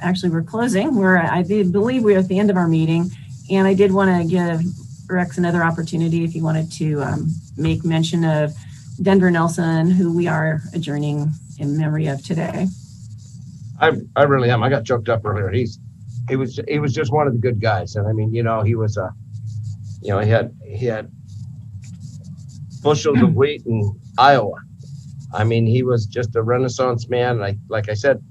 Actually, we're closing. I believe we're at the end of our meeting, and I did want to give Rex another opportunity if he wanted to make mention of Denver Nelson, who we are adjourning in memory of today. I really am. I got choked up earlier. He was just one of the good guys, and I mean, you know, he was he had bushels of wheat in Iowa. I mean, he was just a Renaissance man. Like I said,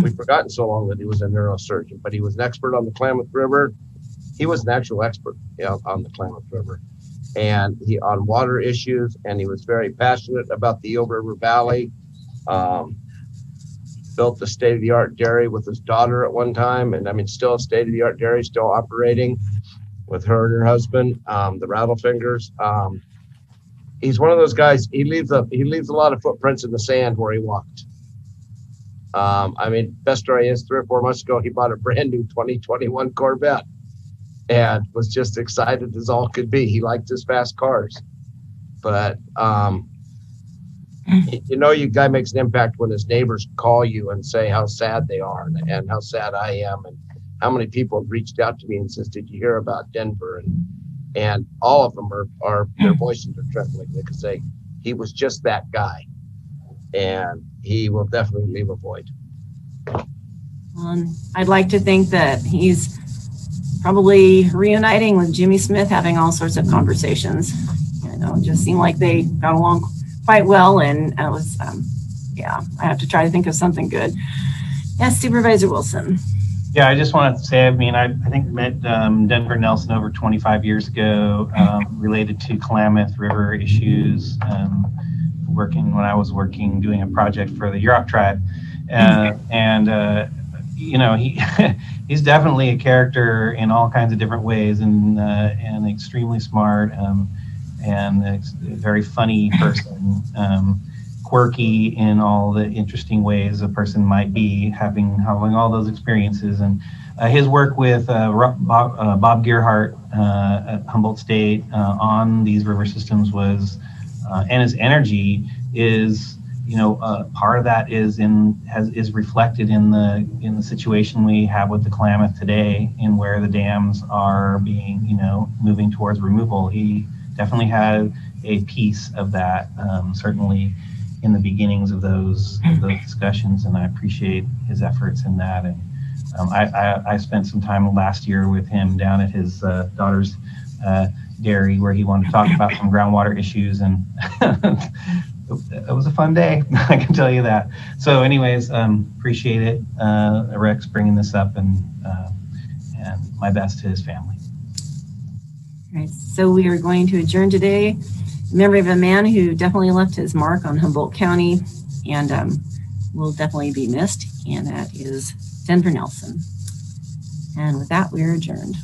we've forgotten so long that he was a neurosurgeon, but he was an expert on the Klamath River. He was an actual expert, you know, on the Klamath River, and on water issues, and he was very passionate about the Eel River Valley. Built the state-of-the-art dairy with his daughter at one time, and I mean, still a state-of-the-art dairy, still operating with her and her husband, the Rattlefingers. He's one of those guys. He leaves a lot of footprints in the sand where he walked. I mean, best story is 3 or 4 months ago, he bought a brand new 2021 Corvette and was just excited as all could be. He liked his fast cars, but you know, you guy makes an impact when his neighbors call you and say how sad they are and how sad I am, and how many people have reached out to me and says, "Did you hear about Denver?" And all of them are their voices are trembling because he was just that guy, and he will definitely leave a void. I'd like to think that he's probably reuniting with Jimmy Smith, having all sorts of conversations. You know, it just seemed like they got along quite well, and I was, yeah, I have to try to think of something good. Yes, Supervisor Wilson. Yeah, I just wanted to say, I mean, I think I met Denver Nelson over 25 years ago, related to Klamath River issues, when I was doing a project for the Yurok tribe. You know, he's definitely a character in all kinds of different ways, and extremely smart, and a very funny person, quirky in all the interesting ways a person might be, having all those experiences. And his work with Bob Gearhart at Humboldt State on these river systems was, and his energy is, you know, part of that is reflected in the situation we have with the Klamath today, in where the dams are being, you know, moving towards removal. He definitely had a piece of that, certainly in the beginnings of those discussions, and I appreciate his efforts in that. And I spent some time last year with him down at his daughter's dairy, where he wanted to talk about some groundwater issues, and it was a fun day, I can tell you that. So anyways, appreciate it, Rex, bringing this up, and my best to his family. All right, so we are going to adjourn today in memory of a man who definitely left his mark on Humboldt County, and will definitely be missed, and that is Denver Nelson. And with that, we are adjourned.